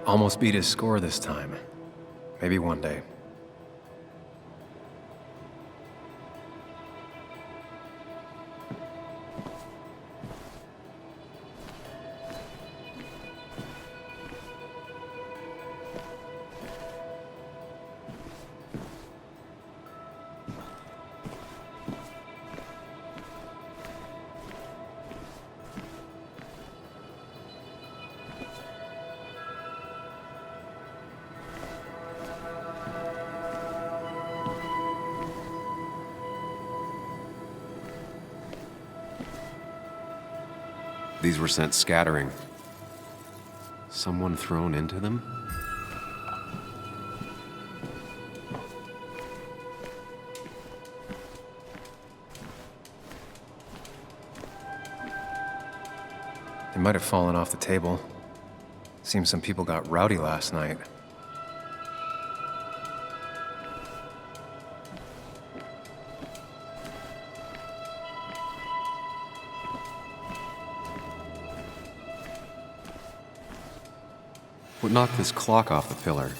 Almost beat his score this time. Maybe one day. These were sent scattering. Someone thrown into them? They might have fallen off the table. Seems some people got rowdy last night. What knocked this clock off the pillar?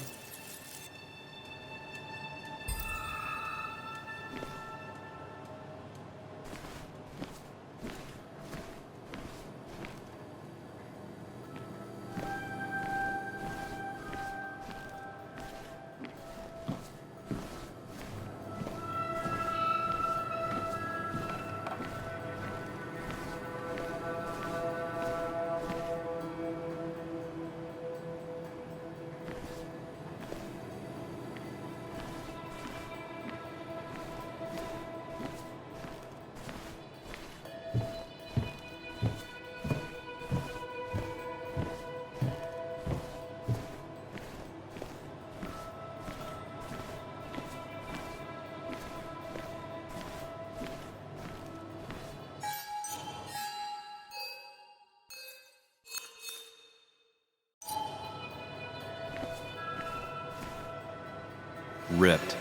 Ripped.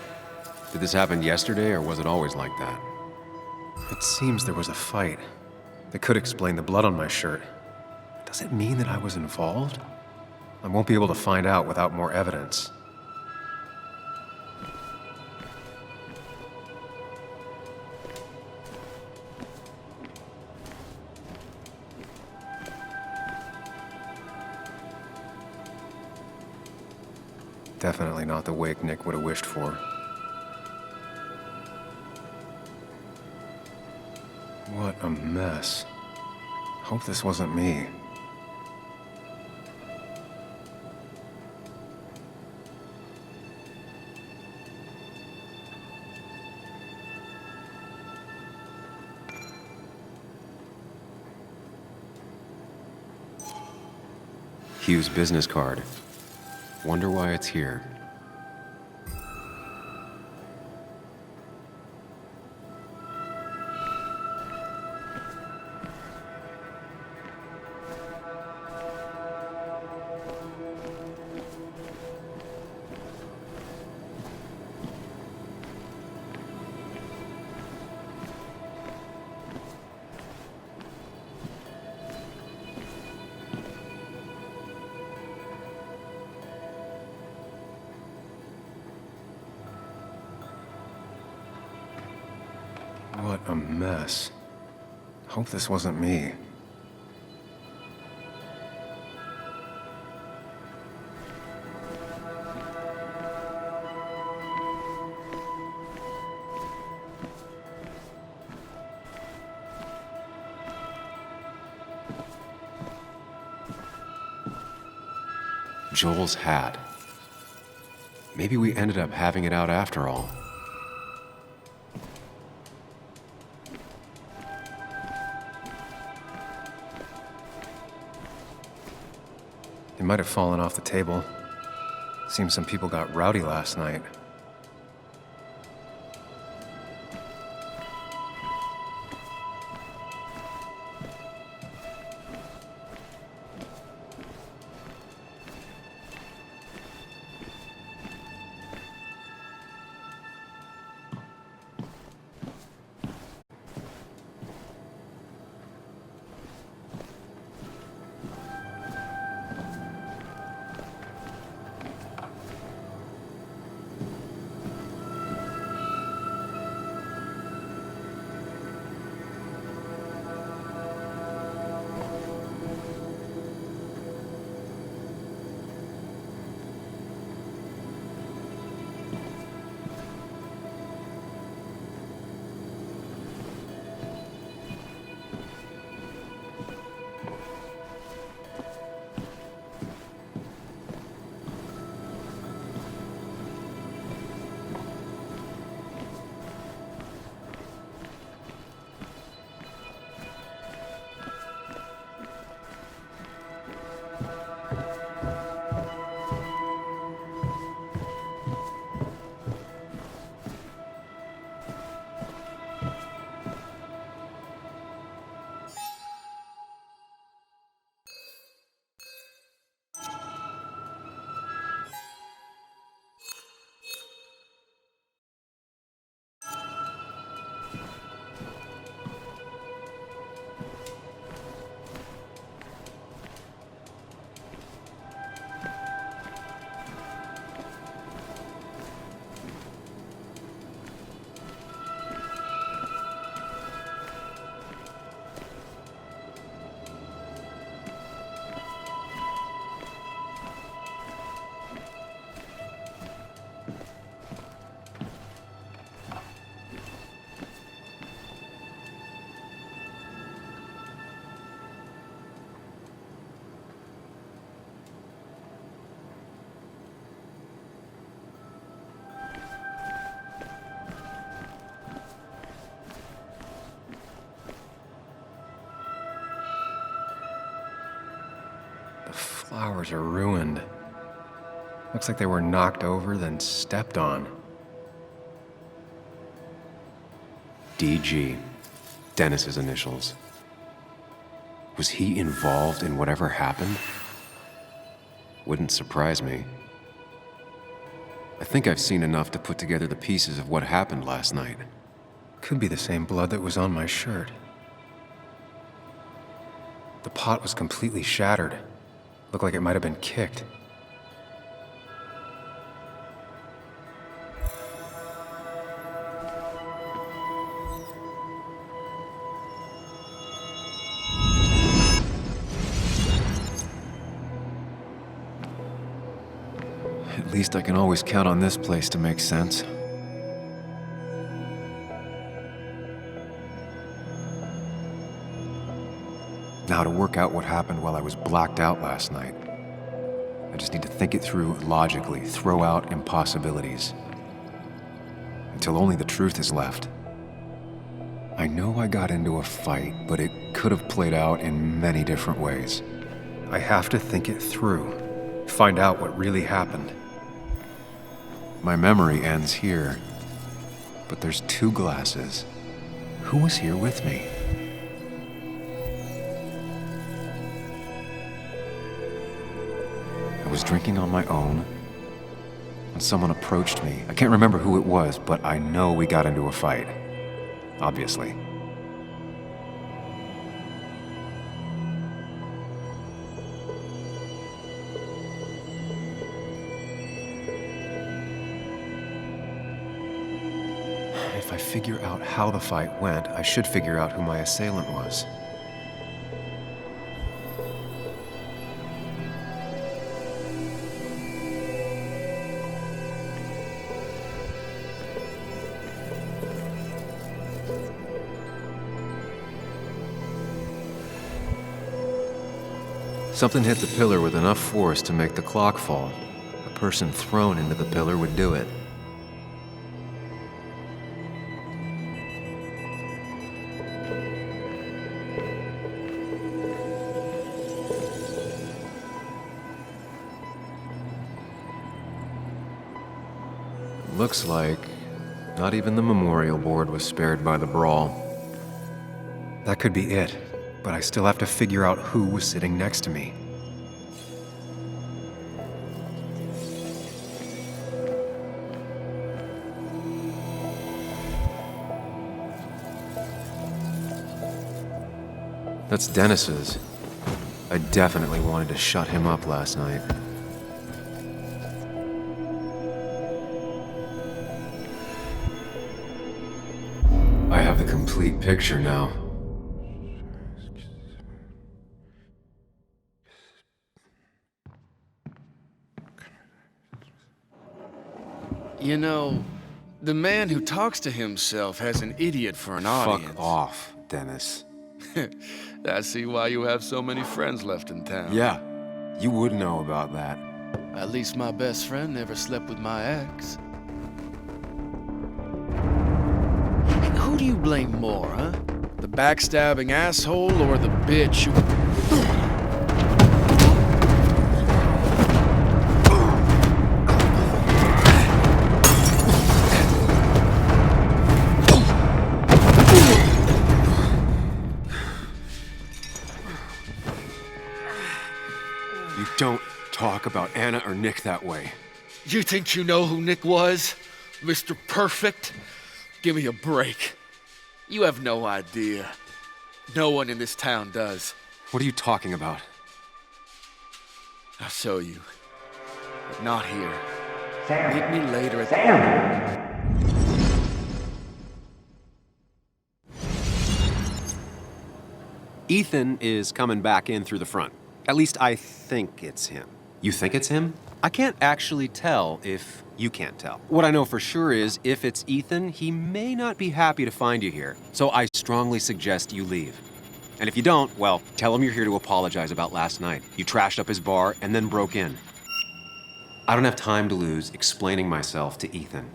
Did this happen yesterday, or was it always like that? It seems there was a fight. That could explain the blood on my shirt. Does it mean that I was involved? I won't be able to find out without more evidence. Definitely not the wake Nick would have wished for. What a mess. Hope this wasn't me. Hugh's business card. Wonder why it's here. What a mess. Hope this wasn't me. Joel's hat. Maybe we ended up having it out after all. It might have fallen off the table. Seems some people got rowdy last night. Flowers are ruined. Looks like they were knocked over, then stepped on. DG. Dennis's initials. Was he involved in whatever happened? Wouldn't surprise me. I think I've seen enough to put together the pieces of what happened last night. Could be the same blood that was on my shirt. The pot was completely shattered. Looked like it might have been kicked. It least I can always count on this place to make sense. Now, to work out what happened while I was blacked out last night, I just need to think it through logically, throw out impossibilities, until only the truth is left. I know I got into a fight, but it could have played out in many different ways. I have to think it through, find out what really happened. My memory ends here, but there's 2 glasses. Who was here with me? I was drinking on my own, and someone approached me. I can't remember who it was, but I know we got into a fight. Obviously. If I figure out how the fight went, I should figure out who my assailant was. Something hit the pillar with enough force to make the clock fall. A person thrown into the pillar would do it. Looks like not even the memorial board was spared by the brawl. That could be it, but I still have to figure out who was sitting next to me. That's Dennis's. I definitely wanted to shut him up last night. I have the complete picture now. You know, the man who talks to himself has an idiot for an audience. Fuck off, Dennis. I see why you have so many friends left in town. Yeah, you would know about that. At least my best friend never slept with my ex. Who do you blame more, huh? The backstabbing asshole or the bitch who... You don't talk about Anna or Nick that way. You think you know who Nick was? Mr. Perfect? Give me a break. You have no idea. No one in this town does. What are you talking about? I'll show you. But not here. Sam. Meet me later at Sam. Ethan is coming back in through the front. At least I think it's him. You think it's him? I can't actually tell if you can't tell. What I know for sure is if it's Ethan, he may not be happy to find you here. So I strongly suggest you leave. And if you don't, well, tell him you're here to apologize about last night. You trashed up his bar and then broke in. I don't have time to lose explaining myself to Ethan.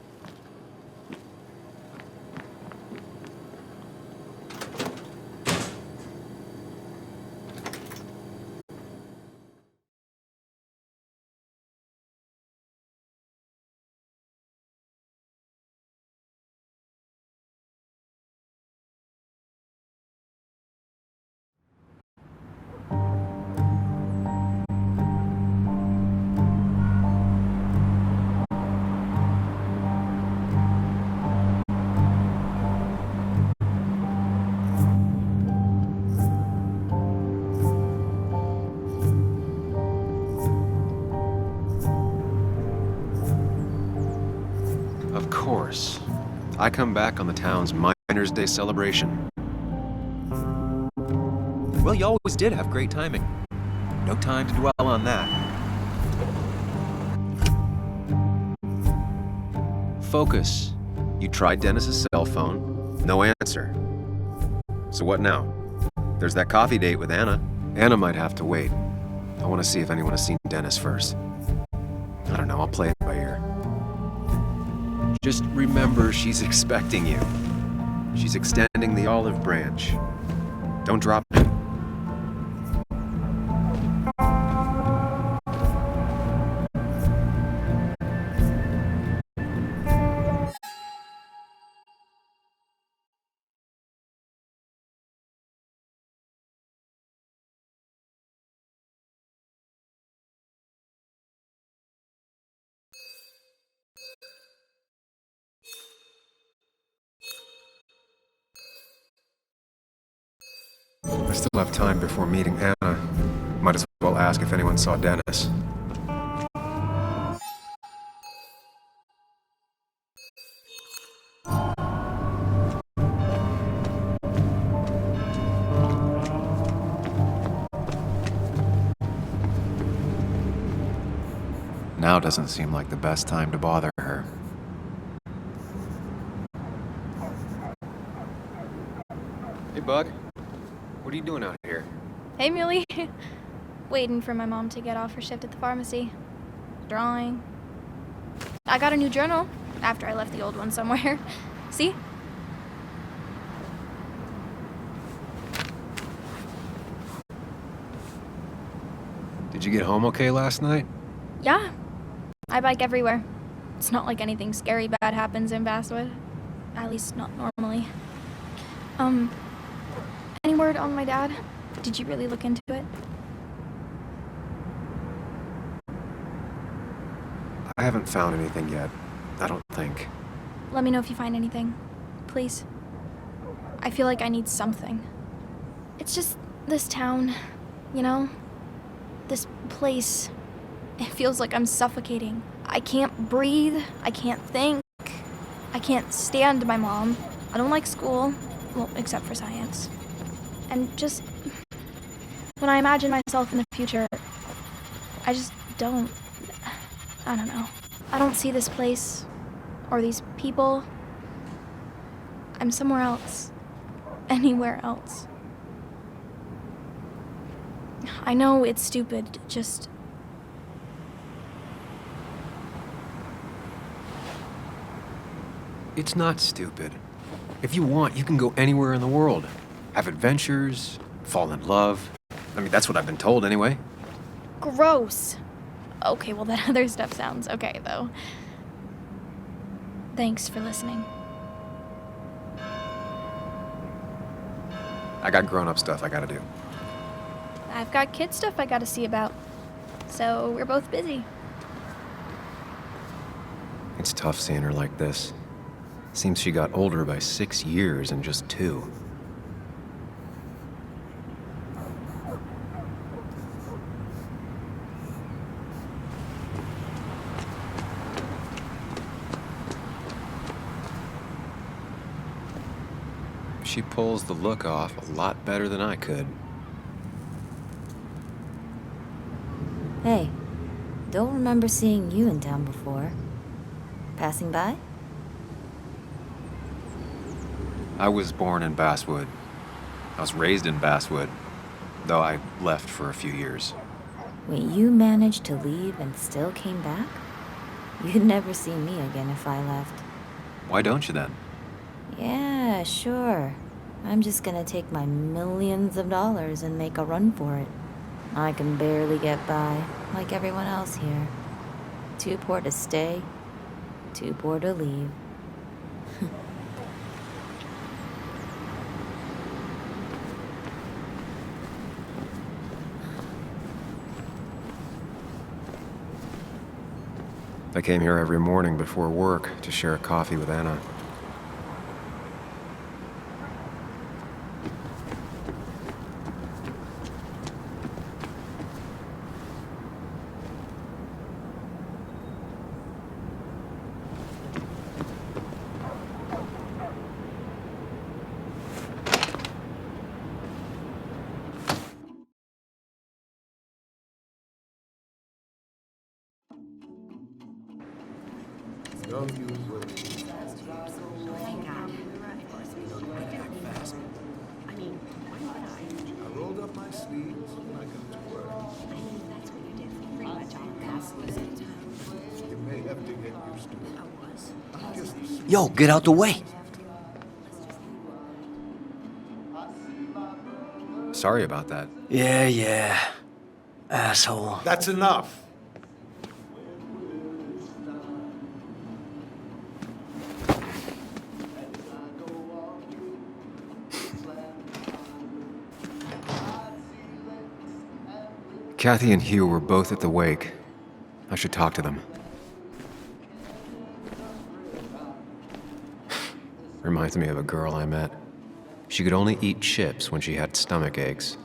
Of course. I come back on the town's Miners' Day celebration. Well, you always did have great timing. No time to dwell on that. focus. You tried Dennis's cell phone, no answer. So what now? There's that coffee date with Anna. Anna might have to wait. I want to see if anyone has seen Dennis first. I don't know, I'll play it by ear. Just remember she's expecting you. She's extending the olive branch. Don't drop it. I still have time before meeting Anna. Might as well ask if anyone saw Dennis. Now doesn't seem like the best time to bother her. Hey, Bug. What are you doing out here? Hey, Muley. Waiting for my mom to get off her shift at the pharmacy. Drawing. I got a new journal after I left the old one somewhere. See? Did you get home okay last night? Yeah. I bike everywhere. It's not like anything scary bad happens in Basswood. At least not normally. Any word on my dad? Did you really look into it? I haven't found anything yet. I don't think. Let me know if you find anything. Please. I feel like I need something. It's just this town, you know? This place. It feels like I'm suffocating. I can't breathe. I can't think. I can't stand my mom. I don't like school. Well, except for science. And just when I imagine myself in the future, I just don't. I don't know. I don't see this place or these people. I'm somewhere else. Anywhere else. I know it's stupid, just. It's not stupid. If you want, you can go anywhere in the world. Have adventures, fall in love. I mean, that's what I've been told anyway. Gross. Okay, well, that other stuff sounds okay, though. Thanks for listening. I got grown-up stuff I gotta do. I've got kid stuff I gotta see about. So we're both busy. It's tough seeing her like this. Seems she got older by 6 years in just 2. She pulls the look off a lot better than I could. Hey, don't remember seeing you in town before. Passing by? I was born in Basswood. I was raised in Basswood, though I left for a few years. Wait, you managed to leave and still came back? You'd never see me again if I left. Why don't you then? Yeah, sure. I'm just gonna take my millions of dollars and make a run for it. I can barely get by, like everyone else here. Too poor to stay, too poor to leave. I came here every morning before work to share a coffee with Anna. Don't use women. Yo, get out the way. Sorry about that. Yeah. Asshole. That's enough. Kathy and Hugh were both at the wake. I should talk to them. Reminds me of a girl I met. She could only eat chips when she had stomach aches.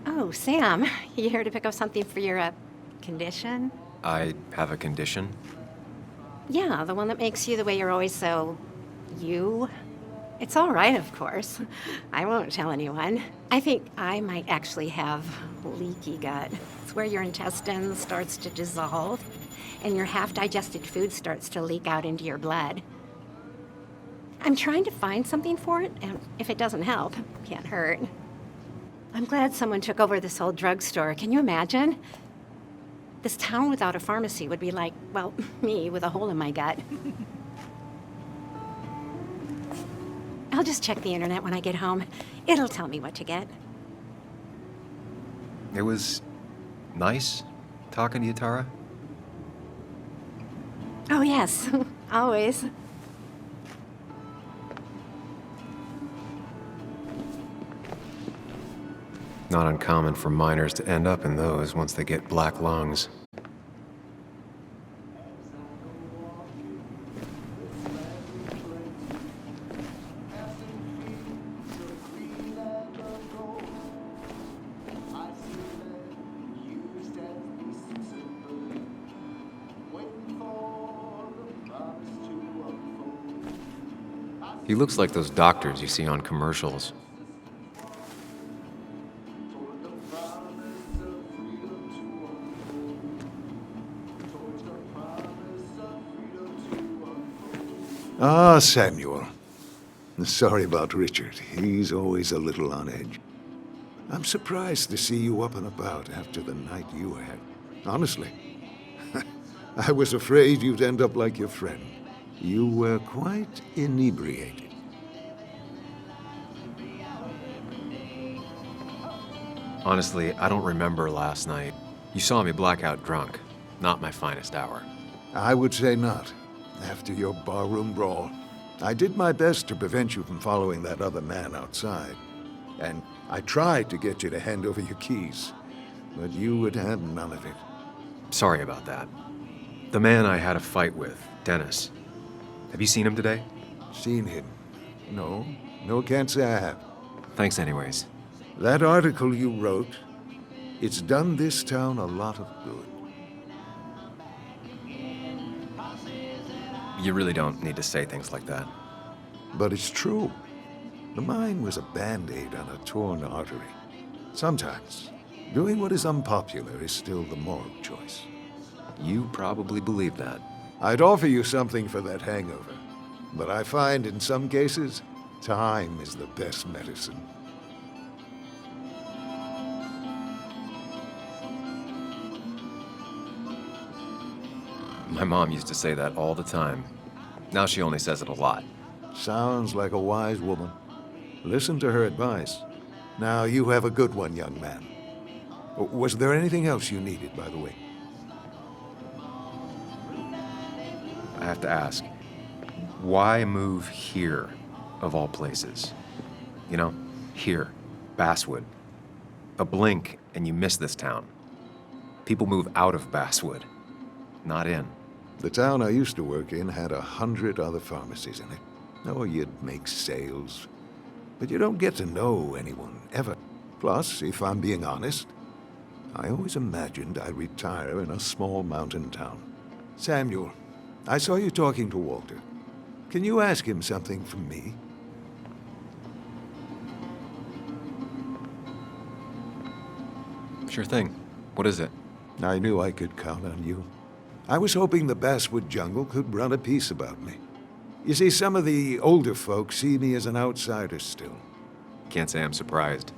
Oh, Sam, you here to pick up something for your, condition? I have a condition? Yeah, the one that makes you the way you're always so... you? It's all right, of course. I won't tell anyone. I think I might actually have leaky gut. It's where your intestine starts to dissolve, and your half-digested food starts to leak out into your blood. I'm trying to find something for it, and if it doesn't help, it can't hurt. I'm glad someone took over this old drugstore. Can you imagine? This town without a pharmacy would be like, well, me with a hole in my gut. I'll just check the internet when I get home. It'll tell me what to get. It was nice talking to you, Tara. Oh, yes. Always. Not uncommon for miners to end up in those once they get black lungs. He looks like those doctors you see on commercials. Ah, Samuel. Sorry about Richard. He's always a little on edge. I'm surprised to see you up and about after the night you had. Honestly. I was afraid you'd end up like your friend. You were quite inebriated. Honestly, I don't remember last night. You saw me blackout drunk. Not my finest hour. I would say not. After your barroom brawl, I did my best to prevent you from following that other man outside. And I tried to get you to hand over your keys, but you would have none of it. Sorry about that. The man I had a fight with, Dennis. Have you seen him today? Seen him? No, can't say I have. Thanks anyways. That article you wrote, it's done this town a lot of good. You really don't need to say things like that. But it's true. The mine was a band-aid on a torn artery. Sometimes, doing what is unpopular is still the moral choice. You probably believe that. I'd offer you something for that hangover, but I find in some cases, time is the best medicine. My mom used to say that all the time. Now she only says it a lot. Sounds like a wise woman. Listen to her advice. Now you have a good one, young man. Was there anything else you needed, by the way? I have to ask, why move here, of all places? You know, here, Basswood. A blink and you miss this town. People move out of Basswood, not in. The town I used to work in had 100 other pharmacies in it. Oh, you'd make sales. But you don't get to know anyone, ever. Plus, if I'm being honest, I always imagined I'd retire in a small mountain town. Samuel, I saw you talking to Walter. Can you ask him something from me? Sure thing. What is it? I knew I could count on you. I was hoping the Basswood jungle could run a piece about me. You see, some of the older folks see me as an outsider still. Can't say I'm surprised.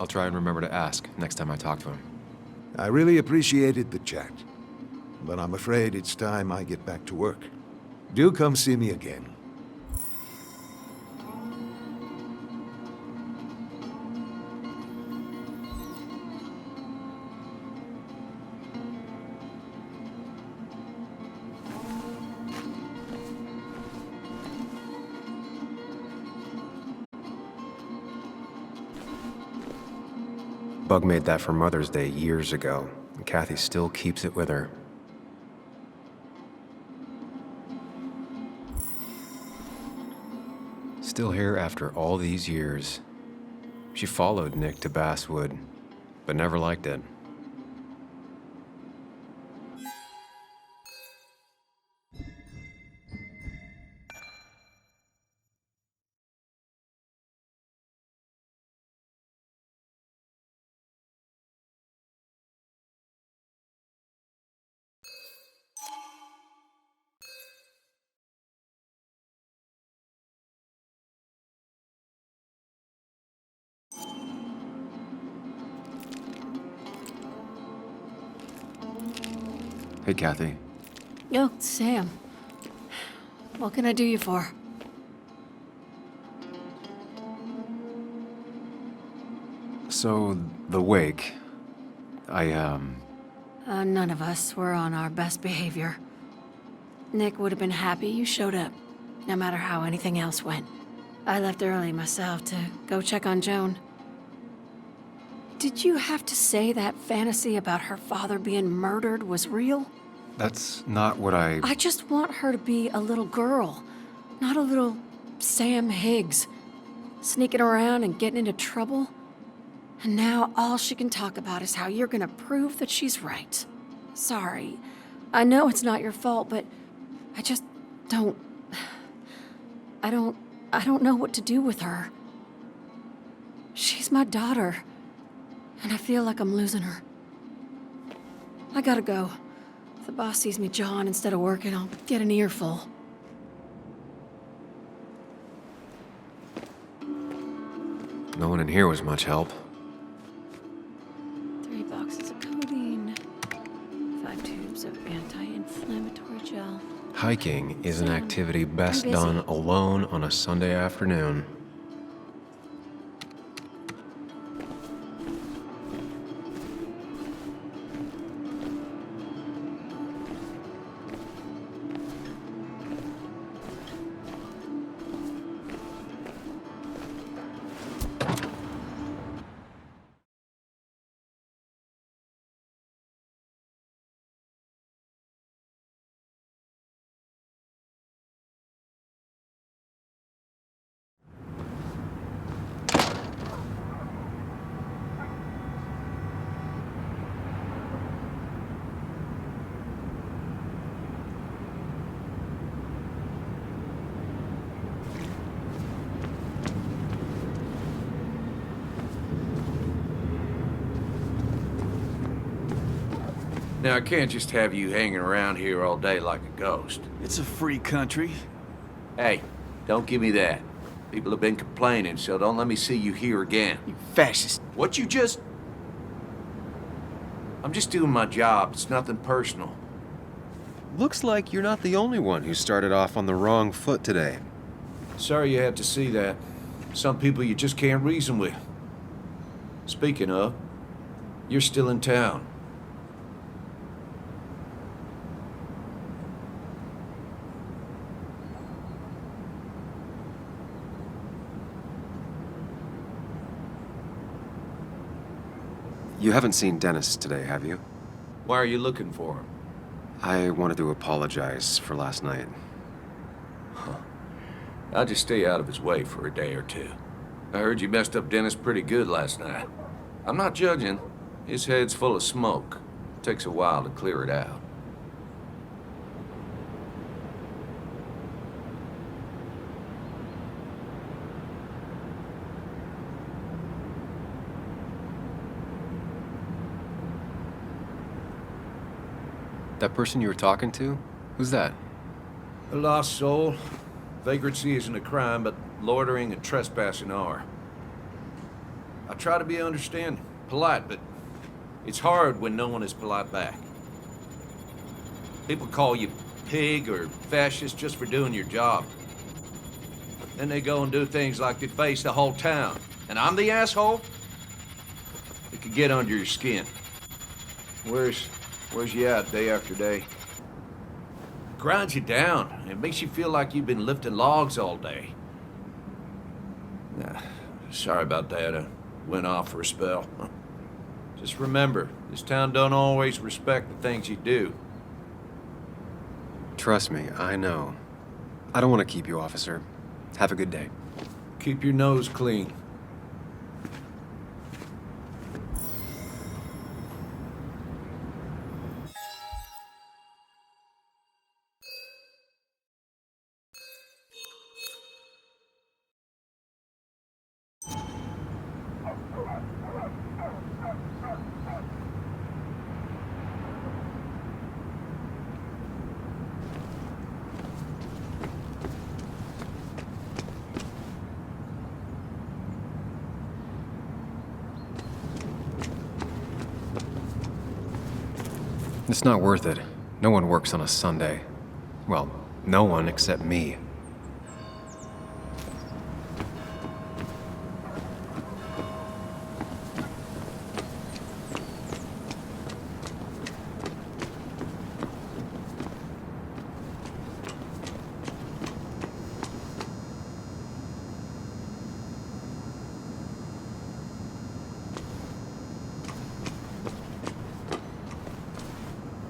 I'll try and remember to ask next time I talk to him. I really appreciated the chat, but I'm afraid it's time I get back to work. Do come see me again. Bug made that for Mother's Day years ago, and Kathy still keeps it with her. Still here after all these years. She followed Nick to Basswood, but never liked it. Hey, Kathy. Oh, Sam. What can I do you for? So, the wake. None of us were on our best behavior. Nick would have been happy you showed up, no matter how anything else went. I left early myself to go check on Joan. Did you have to say that fantasy about her father being murdered was real? That's not what I just want her to be a little girl, not a little Sam Higgs, sneaking around and getting into trouble. And now all she can talk about is how you're gonna prove that she's right. Sorry. I know it's not your fault, but I just don't... I don't know what to do with her. She's my daughter, and I feel like I'm losing her. I gotta go. If the boss sees me jawing instead of working, I'll get an earful. No one in here was much help. 3 boxes of codeine. 5 tubes of anti-inflammatory gel. Hiking is an activity best I'm busy. done alone on a Sunday afternoon. Now, I can't just have you hanging around here all day like a ghost. It's a free country. Hey, don't give me that. People have been complaining, so don't let me see you here again. You fascist. What you just... I'm just doing my job. It's nothing personal. Looks like you're not the only one who started off on the wrong foot today. Sorry you had to see that. Some people you just can't reason with. Speaking of, you're still in town. You haven't seen Dennis today, have you? Why are you looking for him? I wanted to apologize for last night. I'll just stay out of his way for a day or two. I heard you messed up Dennis pretty good last night. I'm not judging. His head's full of smoke. Takes a while to clear it out. That person you were talking to? Who's that? A lost soul. Vagrancy isn't a crime, but loitering and trespassing are. I try to be understanding, polite, but it's hard when no one is polite back. People call you pig or fascist just for doing your job. Then they go and do things like they face the whole town. And I'm the asshole? It could get under your skin. Where's you at day after day? It grinds you down. It makes you feel like you've been lifting logs all day. Nah, sorry about that. I went off for a spell. Just remember, this town don't always respect the things you do. Trust me, I know. I don't want to keep you, officer. Have a good day. Keep your nose clean. It's not worth it. No one works on a Sunday. Well, no one except me.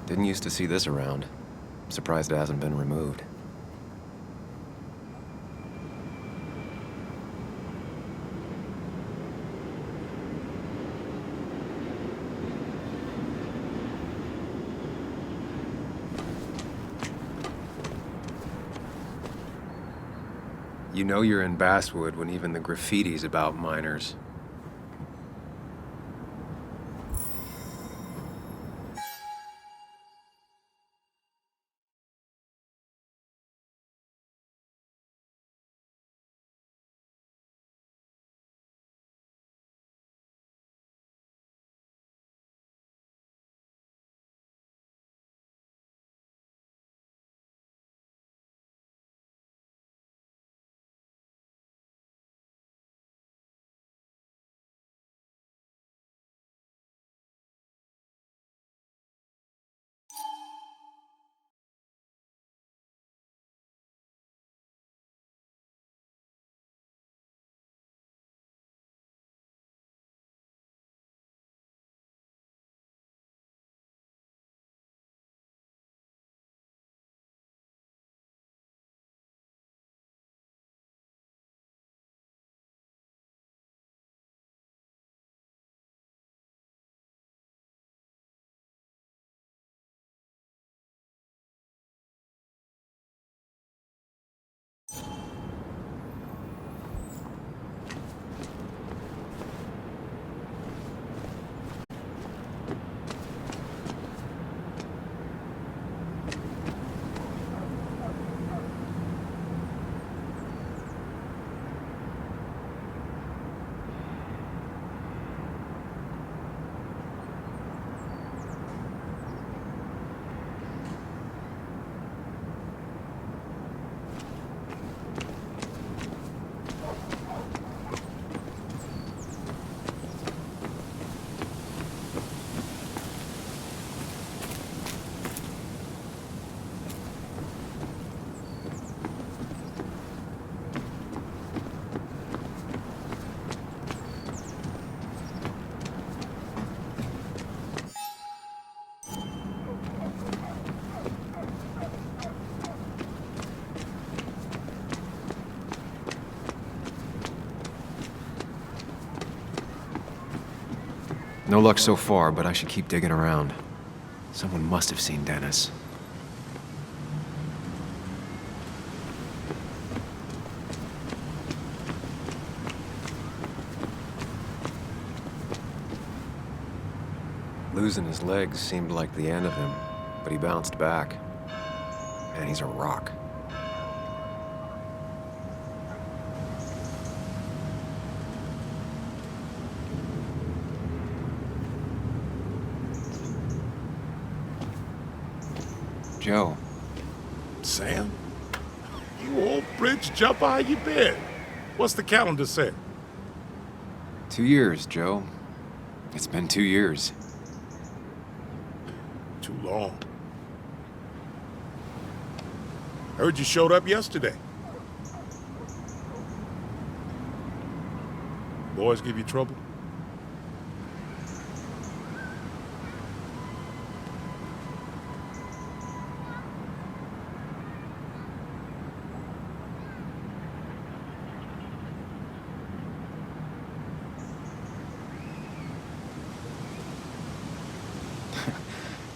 Didn't used to see this around. Surprised it hasn't been removed. You know you're in Basswood when even the graffiti's about minors. No luck so far, but I should keep digging around. Someone must have seen Dennis. Losing his legs seemed like the end of him, but he bounced back. Man, he's a rock. Joe. Sam? You old bridge jumper, how you been? What's the calendar say? 2 years, Joe. It's been 2 years. Too long. Heard you showed up yesterday. Boys give you trouble?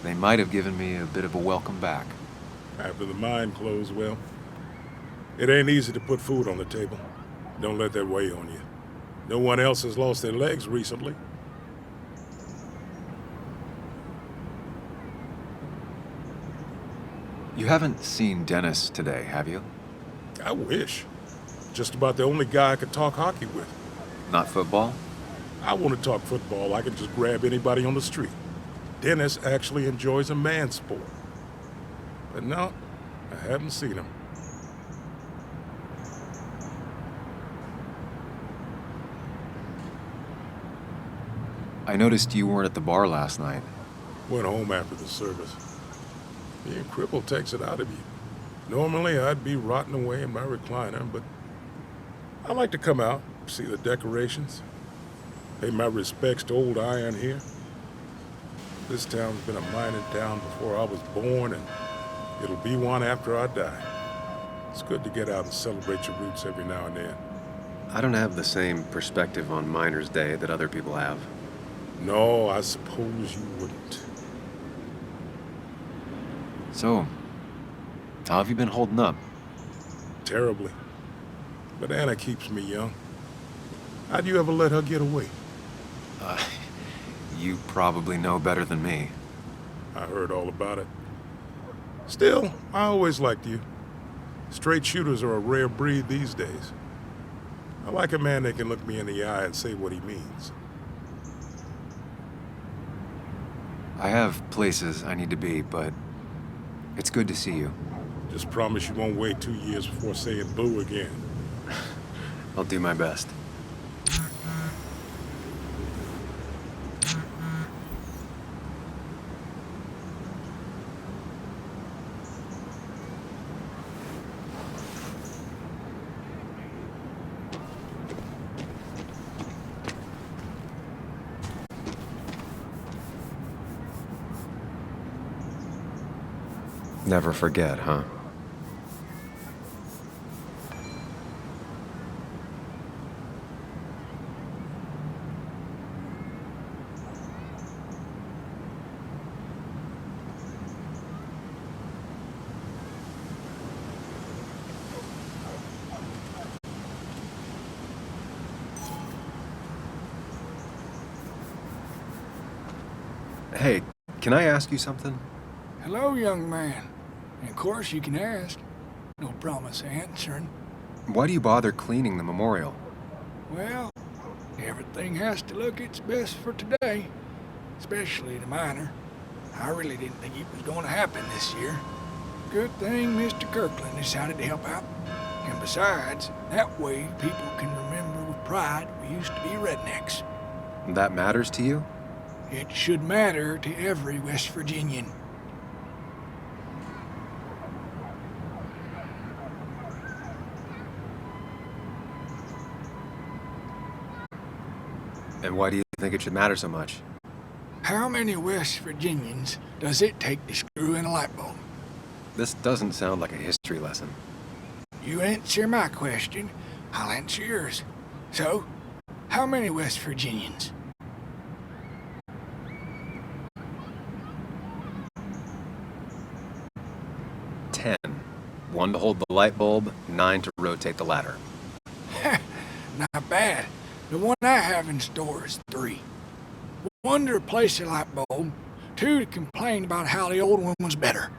They might have given me a bit of a welcome back. After the mine closed, well, it ain't easy to put food on the table. Don't let that weigh on you. No one else has lost their legs recently. You haven't seen Dennis today, have you? I wish. Just about the only guy I could talk hockey with. Not football? I want to talk football. I can just grab anybody on the street. Dennis actually enjoys a man's sport. But no, I haven't seen him. I noticed you weren't at the bar last night. Went home after the service. Being crippled takes it out of you. Normally, I'd be rotting away in my recliner, but I like to come out, see the decorations, pay my respects to old Iron here. This town's been a mining town before I was born, and it'll be one after I die. It's good to get out and celebrate your roots every now and then. I don't have the same perspective on Miners' Day that other people have. No, I suppose you wouldn't. So, how have you been holding up? Terribly. But Anna keeps me young. How'd you ever let her get away? You probably know better than me. I heard all about it. Still, I always liked you. Straight shooters are a rare breed these days. I like a man that can look me in the eye and say what he means. I have places I need to be, but it's good to see you. Just promise you won't wait 2 years before saying boo again. I'll do my best. Never forget, huh? Hey, can I ask you something? Hello, young man. And of course you can ask. No promise answering. Why do you bother cleaning the memorial? Well, everything has to look its best for today. Especially the miner. I really didn't think it was going to happen this year. Good thing Mr. Kirkland decided to help out. And besides, that way people can remember with pride we used to be rednecks. That matters to you? It should matter to every West Virginian. And why do you think it should matter so much? How many West Virginians does it take to screw in a light bulb? This doesn't sound like a history lesson. You answer my question, I'll answer yours. So, how many West Virginians? 10. 1 to hold the light bulb, 9 to rotate the ladder. Not bad. The one I have in store is 3. 1 to replace the light bulb, 2 to complain about how the old one was better.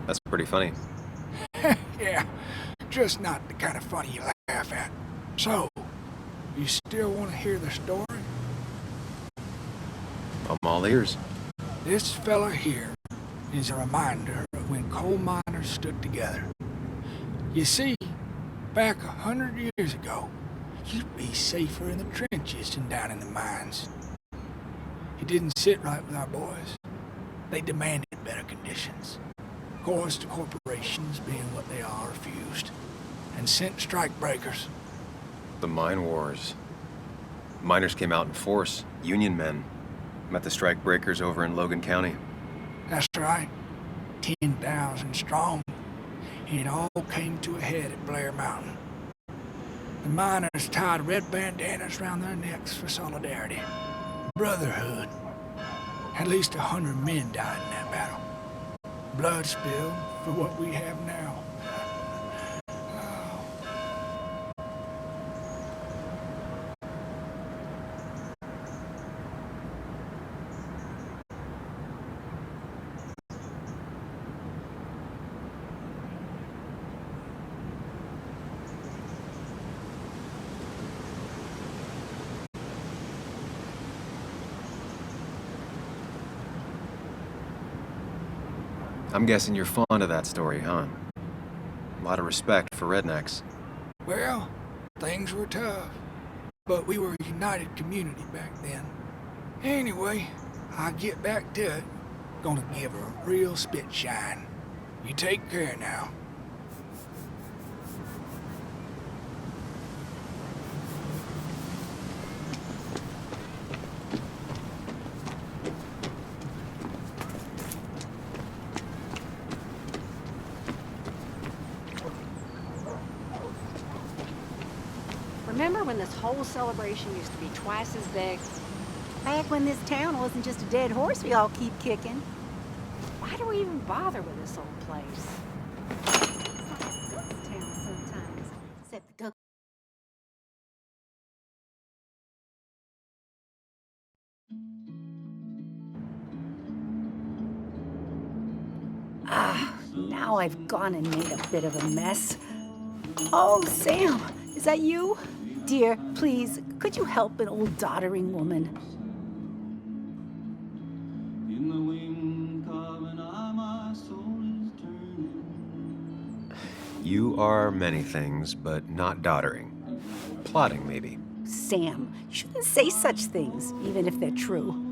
That's pretty funny. Yeah, just not the kind of funny you laugh at. So, You still want to hear the story? I'm all ears. This fella here is a reminder of when coal miners stood together. You see, back 100 years ago, you'd be safer in the trenches than down in the mines. It didn't sit right with our boys. They demanded better conditions. Of course, the corporations, being what they are, refused and sent strike breakers. The mine wars. Miners came out in force, Union men. Met the strike breakers over in Logan County. That's right. 10,000 strong. And it all came to a head at Blair Mountain. The miners tied red bandanas around their necks for solidarity. Brotherhood. At least 100 men died in that battle. Blood spilled for what we have now. I'm guessing you're fond of that story, huh? A lot of respect for rednecks. Well, things were tough, but we were a united community back then. Anyway, I get back to it. Gonna give her a real spit shine. You take care now. Remember when this whole celebration used to be twice as big? Back when this town wasn't just a dead horse we all keep kicking. Why do we even bother with this old place? It's like a ghost town sometimes, except the ghost. Now I've gone and made a bit of a mess. Oh, Sam, is that you? Dear, please, could you help an old doddering woman? You are many things, but not doddering. Plotting, maybe. Sam, you shouldn't say such things, even if they're true.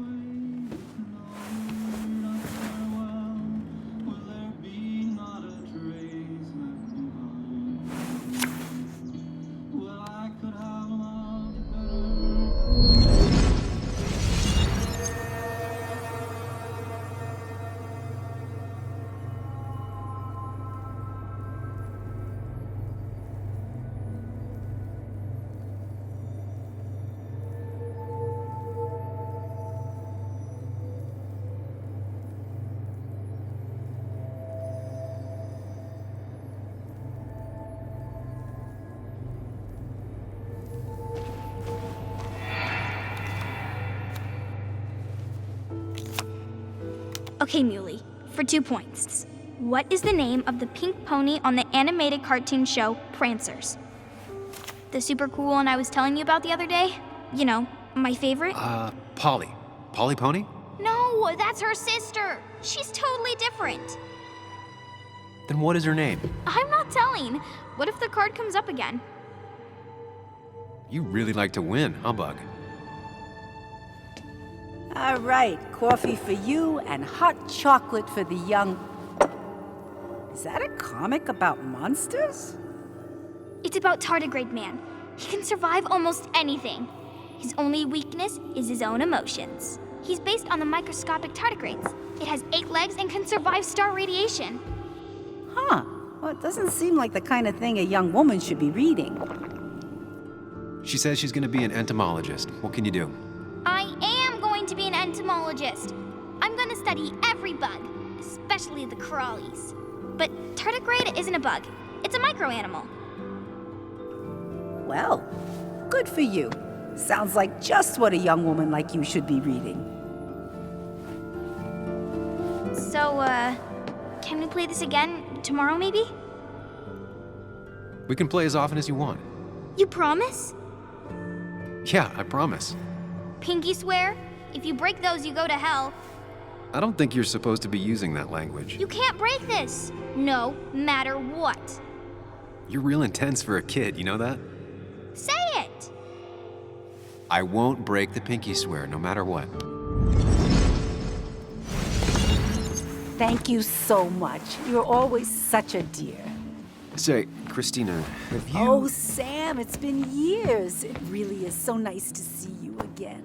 Okay, Muley, for 2 points. What is the name of the pink pony on the animated cartoon show Prancers? The super cool one I was telling you about the other day? You know, my favorite? Polly. Polly Pony? No, that's her sister. She's totally different. Then what is her name? I'm not telling. What if the card comes up again? You really like to win, huh, Bug? All right, coffee for you and hot chocolate for the young... Is that a comic about monsters? It's about Tardigrade Man. He can survive almost anything. His only weakness is his own emotions. He's based on the microscopic tardigrades. It has 8 legs and can survive star radiation. Huh. Well, it doesn't seem like the kind of thing a young woman should be reading. She says she's gonna be an entomologist. What can you do? I am going to be an entomologist. I'm going to study every bug, especially the crawlies. But tardigrade isn't a bug. It's a microanimal. Well, good for you. Sounds like just what a young woman like you should be reading. So, can we play this again tomorrow, maybe? We can play as often as you want. You promise? Yeah, I promise. Pinky swear? If you break those, you go to hell. I don't think you're supposed to be using that language. You can't break this! No matter what. You're real intense for a kid, you know that? Say it! I won't break the pinky swear, no matter what. Thank you so much. You're always such a dear. Say, Christina, have you... Oh, Sam, it's been years. It really is so nice to see you again.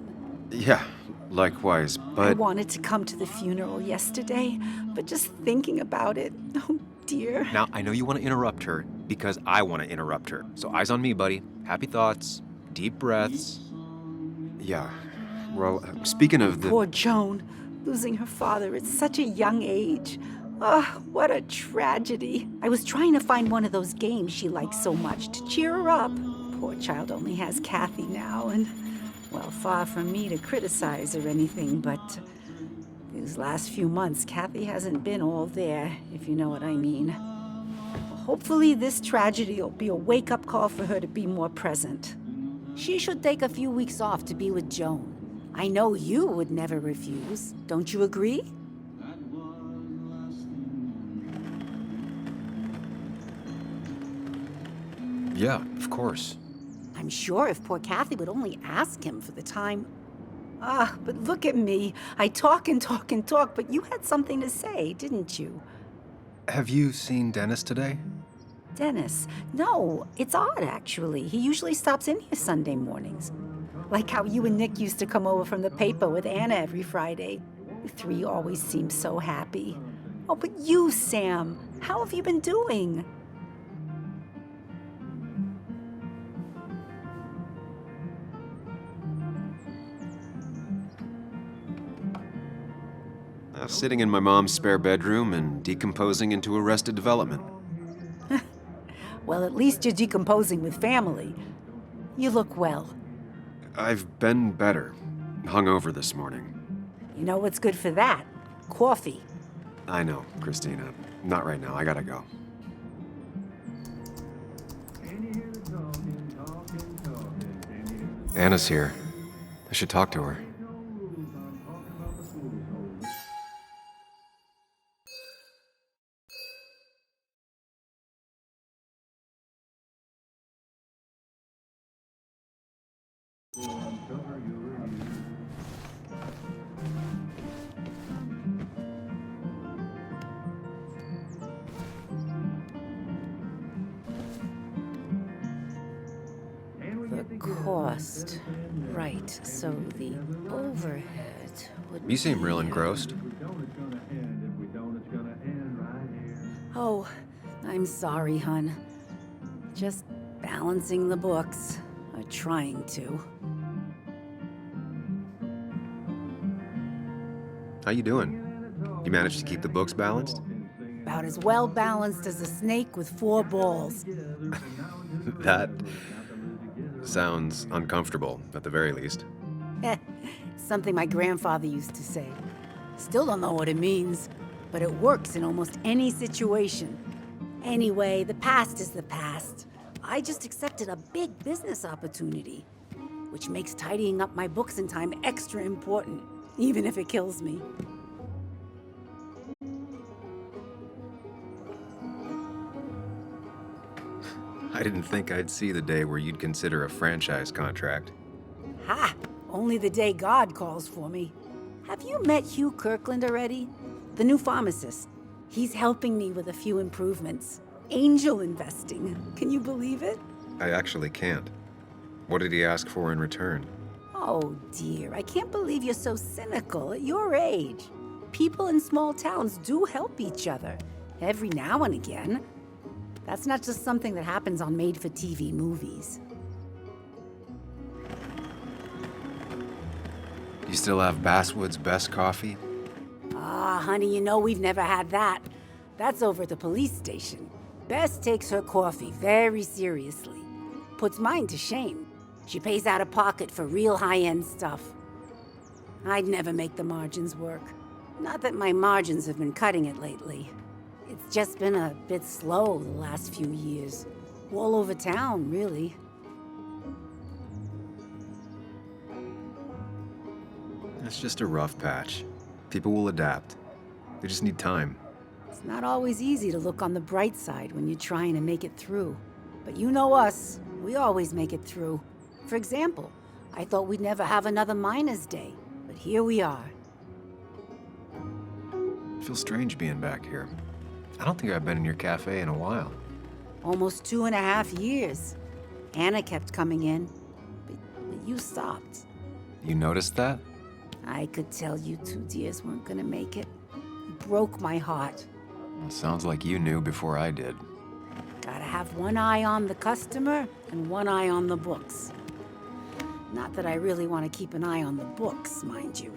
Yeah, likewise, I but... wanted to come to the funeral yesterday, but just thinking about it, oh dear. Now, I know you want to interrupt her because I want to interrupt her. So eyes on me, buddy. Happy thoughts, deep breaths. Yeah, well, speaking of the... Poor Joan, losing her father at such a young age. Oh, what a tragedy. I was trying to find one of those games she likes so much to cheer her up. Poor child only has Kathy now, and, well, far from me to criticize or anything, but these last few months, Kathy hasn't been all there, if you know what I mean. Hopefully this tragedy will be a wake-up call for her to be more present. She should take a few weeks off to be with Joan. I know you would never refuse. Don't you agree? Yeah, of course. I'm sure if poor Kathy would only ask him for the time. But look at me. I talk and talk and talk, but you had something to say, didn't you? Have you seen Dennis today? Dennis? No, it's odd, actually. He usually stops in here Sunday mornings. Like how you and Nick used to come over from the paper with Anna every Friday. You three always seem so happy. Oh, but you, Sam, how have you been doing? Sitting in my mom's spare bedroom and decomposing into Arrested Development. Well, at least you're decomposing with family. You look well. I've been better. Hungover this morning. You know what's good for that? Coffee. I know, Christina. Not right now. I gotta go. Anna's here. I should talk to her. The cost. Right, so the overhead would You seem real be- engrossed. Oh, I'm sorry, hun. Just balancing the books. Or trying to. How you doing? You managed to keep the books balanced? About as well balanced as a snake with 4 balls. That sounds uncomfortable, at the very least. Something my grandfather used to say. Still don't know what it means, but it works in almost any situation. Anyway, the past is the past. I just accepted a big business opportunity, which makes tidying up my books in time extra important, even if it kills me. I didn't think I'd see the day where you'd consider a franchise contract. Ha! Only the day God calls for me. Have you met Hugh Kirkland already? The new pharmacist. He's helping me with a few improvements. Angel investing. Can you believe it? I actually can't. What did he ask for in return? Oh dear, I can't believe you're so cynical at your age. People in small towns do help each other, every now and again. That's not just something that happens on made-for-TV movies. You still have Basswood's best coffee? Ah, honey, you know we've never had that. That's over at the police station. Bess takes her coffee very seriously. Puts mine to shame. She pays out of pocket for real high-end stuff. I'd never make the margins work. Not that my margins have been cutting it lately. It's just been a bit slow the last few years. All over town, really. It's just a rough patch. People will adapt. They just need time. It's not always easy to look on the bright side when you're trying to make it through. But you know us, we always make it through. For example, I thought we'd never have another Miners' Day, but here we are. It feels strange being back here. I don't think I've been in your cafe in a while. Almost 2.5 years. Anna kept coming in, but you stopped. You noticed that? I could tell you two dears weren't gonna make it. It broke my heart. Well, sounds like you knew before I did. Gotta have one eye on the customer and one eye on the books. Not that I really want to keep an eye on the books, mind you.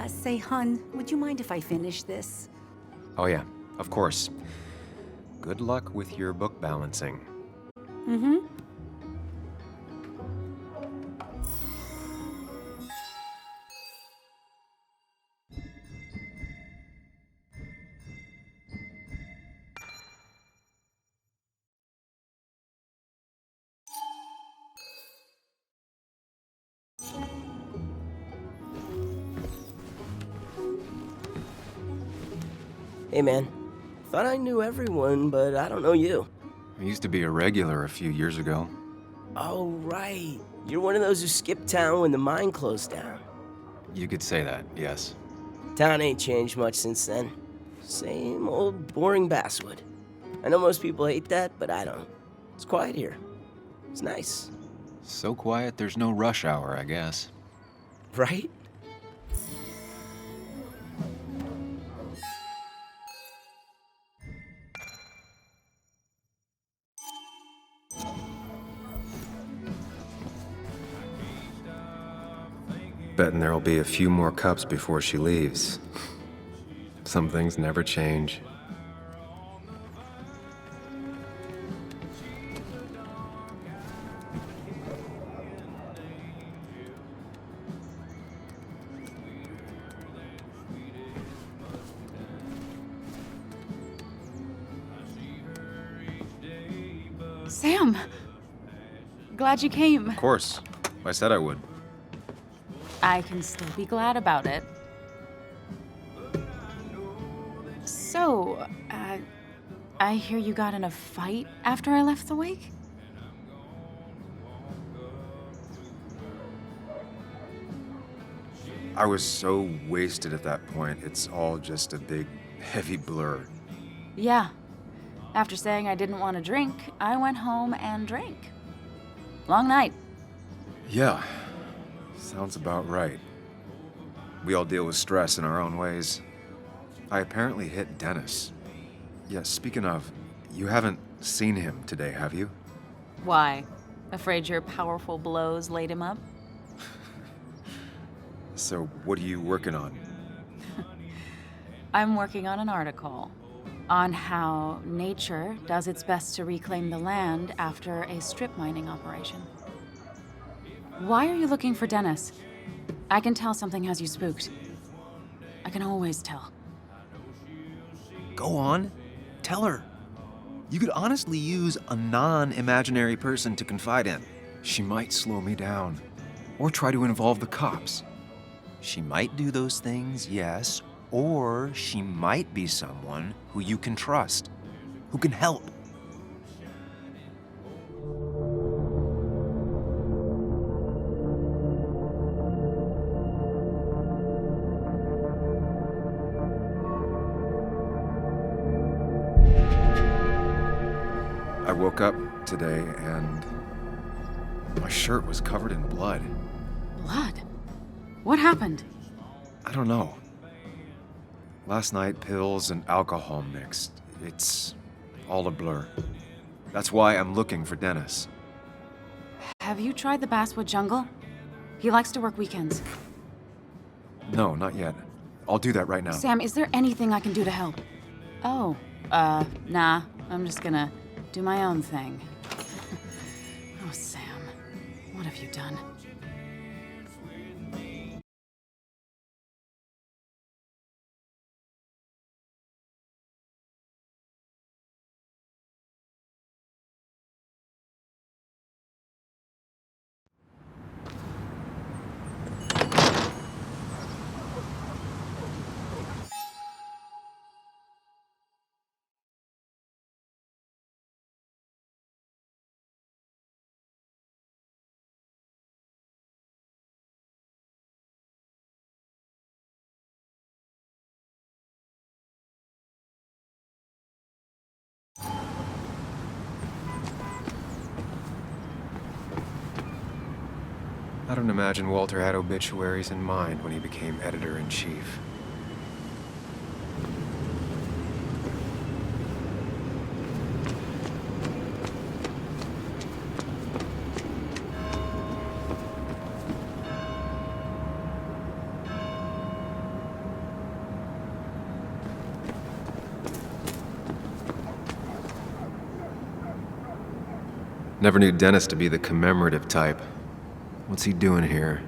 Say, hun, would you mind if I finish this? Oh yeah, of course. Good luck with your book balancing. Mm-hmm. Hey man, thought I knew everyone, but I don't know you. I used to be a regular a few years ago. Oh right, you're one of those who skipped town when the mine closed down. You could say that, yes. Town ain't changed much since then. Same old boring basswood. I know most people hate that, but I don't. It's quiet here. It's nice. So quiet there's no rush hour, I guess. Right? Betting there'll be a few more cups before she leaves. Some things never change. Sam! Glad you came. Of course. I said I would. I can still be glad about it. So, I hear you got in a fight after I left the wake? I was so wasted at that point, it's all just a big, heavy blur. Yeah. After saying I didn't want to drink, I went home and drank. Long night. Yeah, sounds about right. We all deal with stress in our own ways. I apparently hit Dennis. Yeah, speaking of, you haven't seen him today, have you? Why? Afraid your powerful blows laid him up? So, what are you working on? I'm working on an article on how nature does its best to reclaim the land after a strip mining operation. Why are you looking for Dennis? I can tell something has you spooked. I can always tell. Go on. Tell her. You could honestly use a non-imaginary person to confide in. She might slow me down, or try to involve the cops. She might do those things, yes, or she might be someone who you can trust, who can help. I woke up today and my shirt was covered in blood. Blood? What happened? I don't know. Last night, pills and alcohol mixed. It's all a blur. That's why I'm looking for Dennis. Have you tried the Basswood Jungle? He likes to work weekends. No, not yet. I'll do that right now. Sam, is there anything I can do to help? Oh, nah. I'm just gonna do my own thing. Oh, Sam. What have you done? I don't imagine Walter had obituaries in mind when he became editor-in-chief. Never knew Dennis to be the commemorative type. What's he doing here?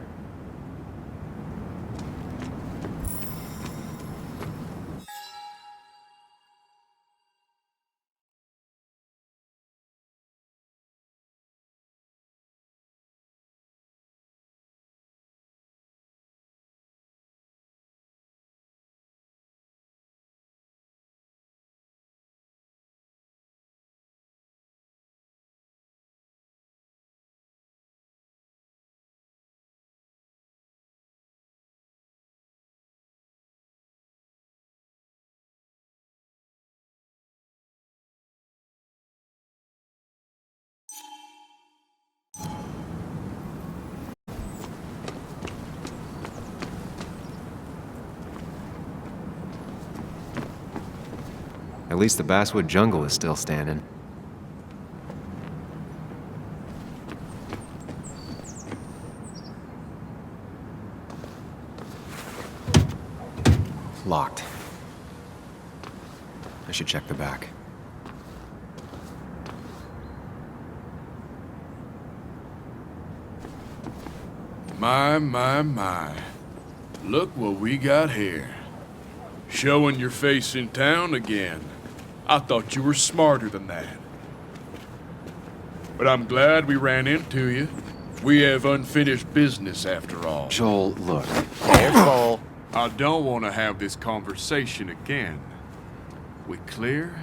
At least the basswood jungle is still standing. Locked. I should check the back. My. Look what we got here. Showing your face in town again. I thought you were smarter than that. But I'm glad we ran into you. We have unfinished business after all. Joel, look. Careful. I don't want to have this conversation again. We clear?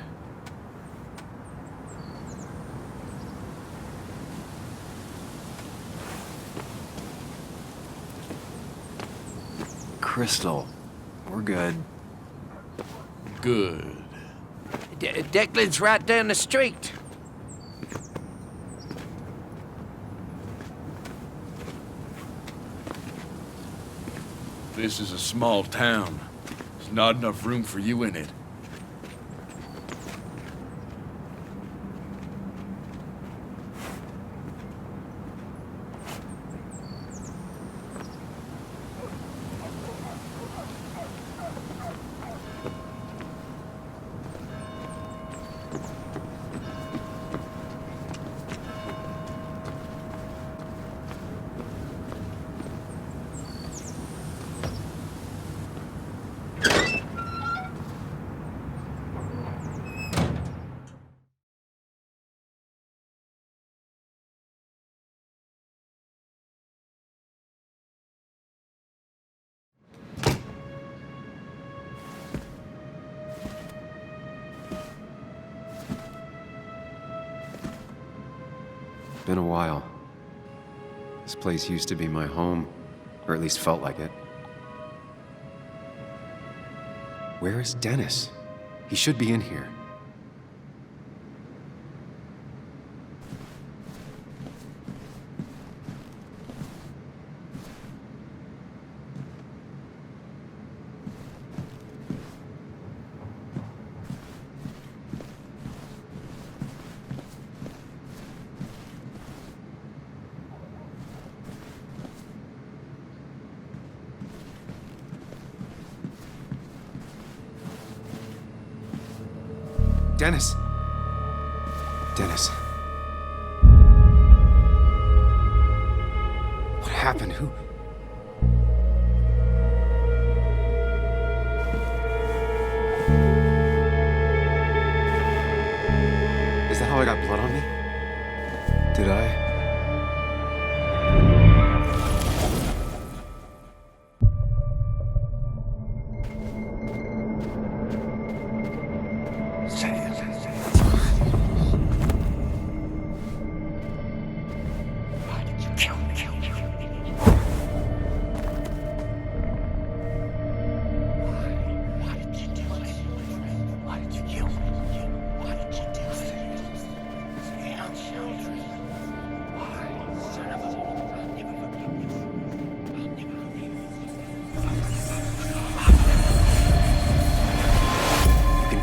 Crystal, we're good. Good. Declan's right down the street. This is a small town. There's not enough room for you in it. Been a while. This place used to be my home, or at least felt like it. Where is Dennis? He should be in here. Dennis! Dennis. What happened? Who? Is that how I got blood on me? Did I?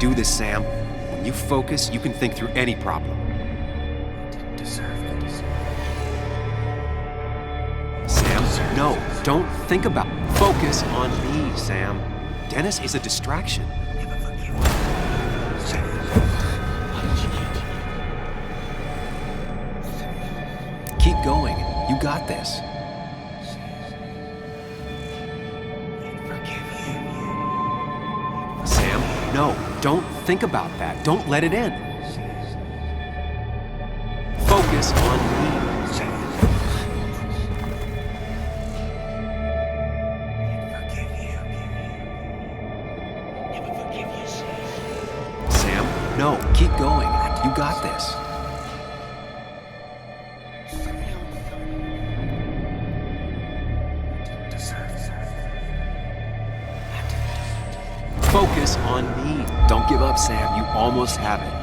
do this, Sam. When you focus, you can think through any problem. Sam, no, don't think about it. Focus on me, Sam. Dennis is a distraction. Keep going. You got this. Sam, no, don't think about that. Don't let it in. Focus on me. Sam, no, keep going. You got this. Focus on me. Don't give up, Sam. You almost have it.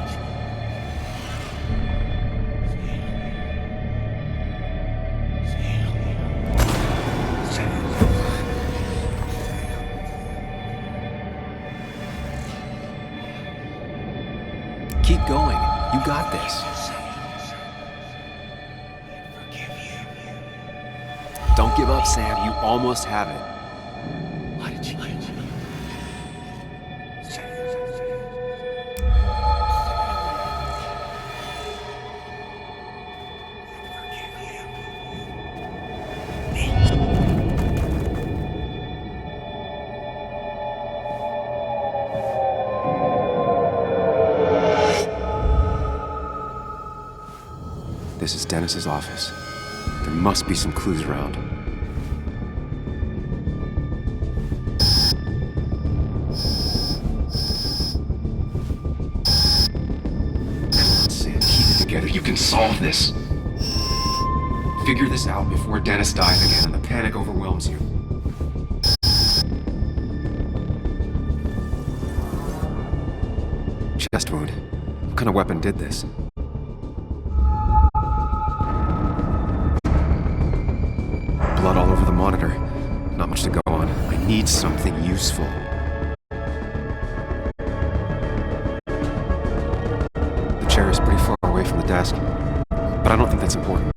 Keep going. You got this. Don't give up, Sam. You almost have it. This is Dennis's office. There must be some clues around. Sam, keep it together. You can solve this. Figure this out before Dennis dies again and the panic overwhelms you. Chest wound. What kind of weapon did this? Blood all over the monitor. Not much to go on. I need something useful. The chair is pretty far away from the desk, but I don't think that's important.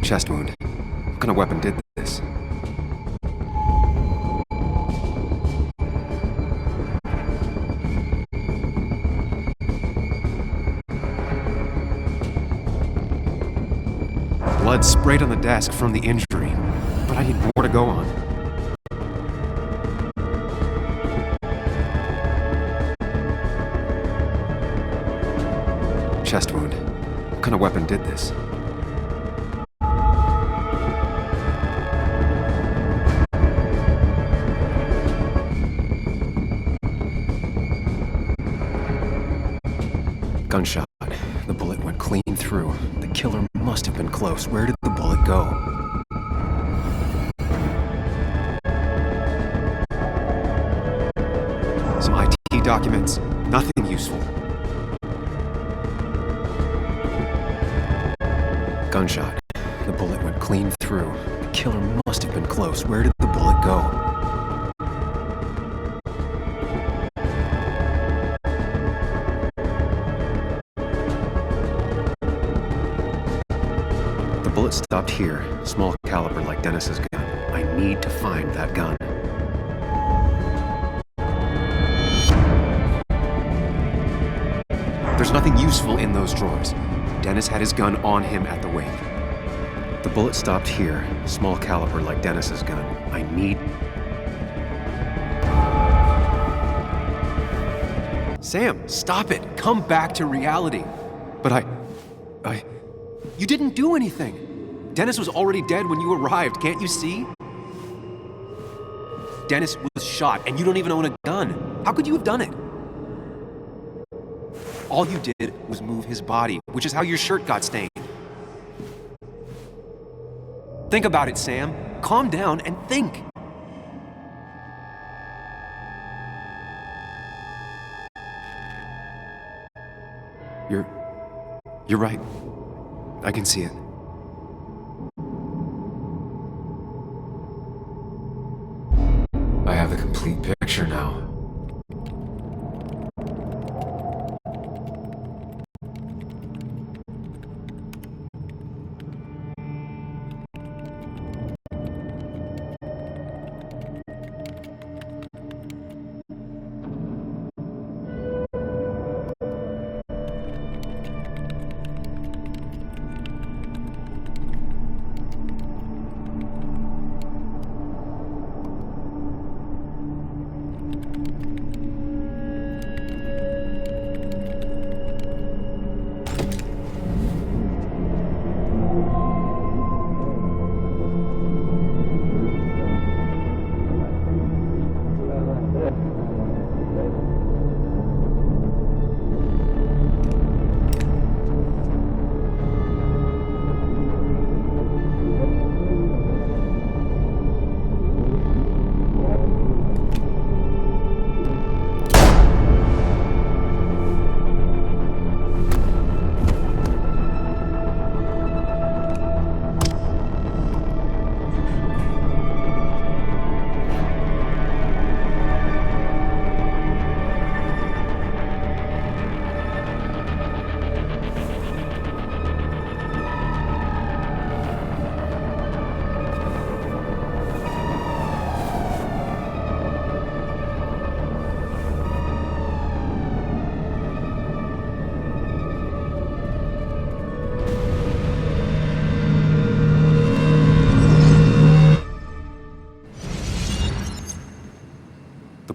Chest wound. What kind of weapon did this? Blood sprayed on the desk from the injury, but I need more to go on. Chest wound. What kind of weapon did this? Gunshot. The bullet went clean through. The killer must have been close. Where did the bullet go? Some IT documents. Nothing useful. Gunshot. The bullet went clean through. The killer must have been close. Where did the bullet go? The bullet stopped here. Small caliber like Dennis's gun. I need to find that gun. There's nothing useful in those drawers. Dennis had his gun on him at the wake. The bullet stopped here. Small caliber like Dennis's gun. I need... Sam, stop it! Come back to reality! But You didn't do anything! Dennis was already dead when you arrived, can't you see? Dennis was shot, and you don't even own a gun. How could you have done it? All you did was move his body, which is how your shirt got stained. Think about it, Sam. Calm down and think. You're right. I can see it. I have the complete picture now.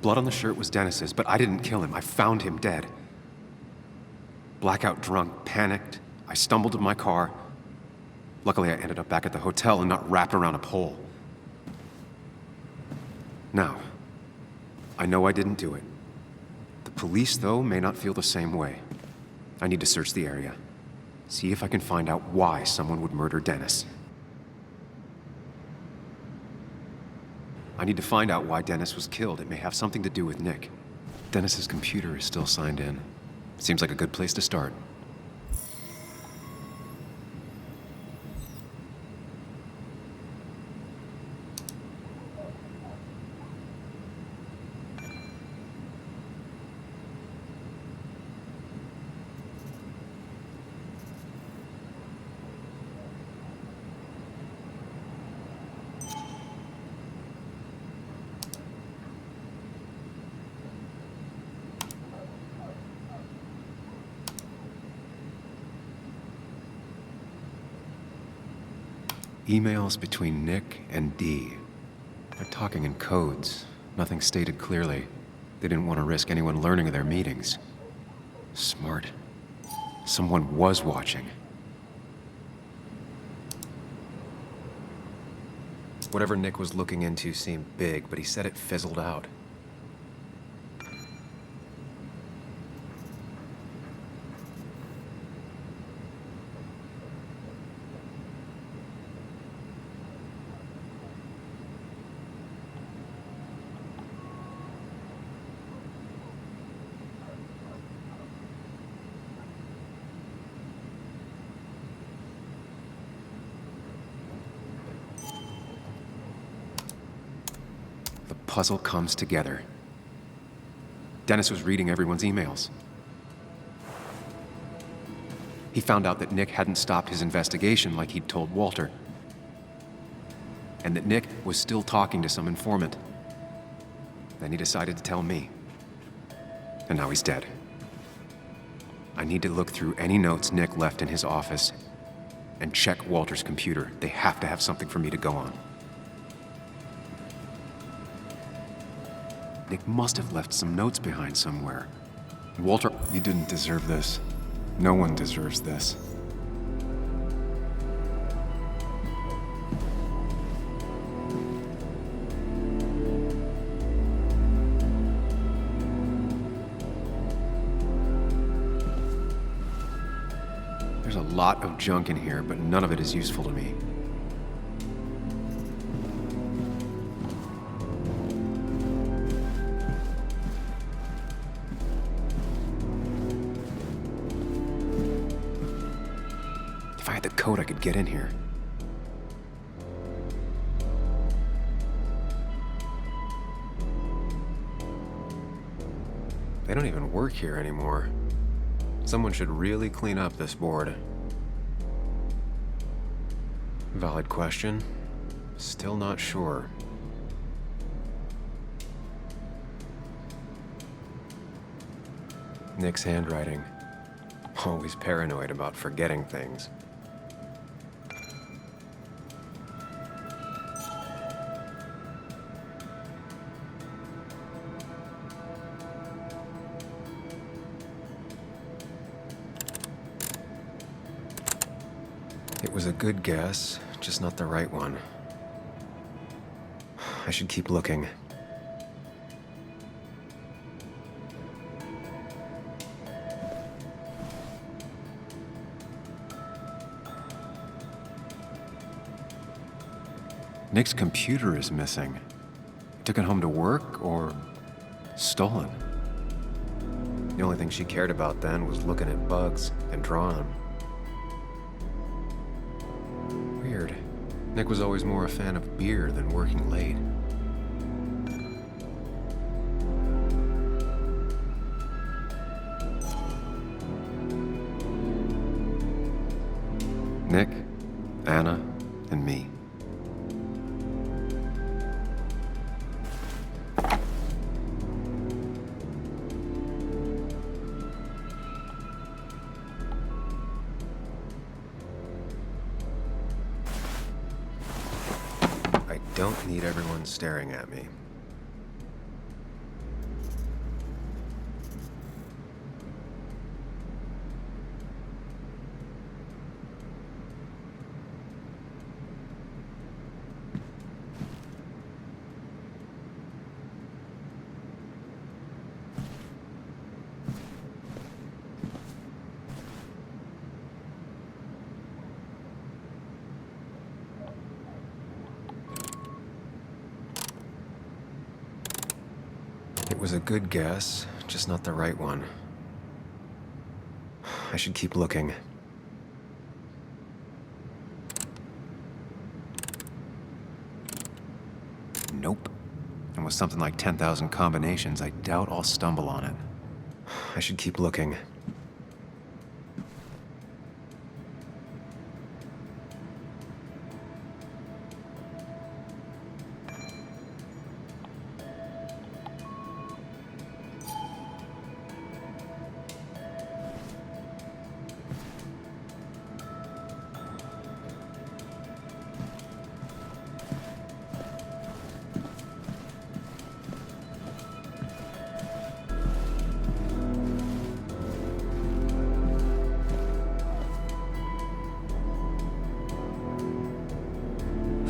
blood on the shirt was Dennis's, but I didn't kill him. I found him dead. Blackout drunk, panicked. I stumbled to my car. Luckily, I ended up back at the hotel and not wrapped around a pole. Now, I know I didn't do it. The police, though, may not feel the same way. I need to search the area. See if I can find out why someone would murder Dennis. I need to find out why Dennis was killed. It may have something to do with Nick. Dennis's computer is still signed in. Seems like a good place to start. Emails between Nick and Dee. They're talking in codes. Nothing stated clearly. They didn't want to risk anyone learning of their meetings. Smart. Someone was watching. Whatever Nick was looking into seemed big, but he said it fizzled out. Puzzle comes together. Dennis was reading everyone's emails. He found out that Nick hadn't stopped his investigation like he'd told Walter. And that Nick was still talking to some informant. Then he decided to tell me. And now he's dead. I need to look through any notes Nick left in his office and check Walter's computer. They have to have something for me to go on. Nick must have left some notes behind somewhere. Walter, you didn't deserve this. No one deserves this. There's a lot of junk in here, but none of it is useful to me. If I had the code, I could get in here. They don't even work here anymore. Someone should really clean up this board. Valid question. Still not sure. Nick's handwriting. Always paranoid about forgetting things. It was a good guess, just not the right one. I should keep looking. Nick's computer is missing. He took it home to work or stolen. The only thing she cared about then was looking at bugs and drawing them. Weird. Nick was always more a fan of beer than working late. Nick, Anna, and me. I don't need everyone staring at me. was a good guess, just not the right one. I should keep looking. Nope. And with something like 10,000 combinations, I doubt I'll stumble on it. I should keep looking.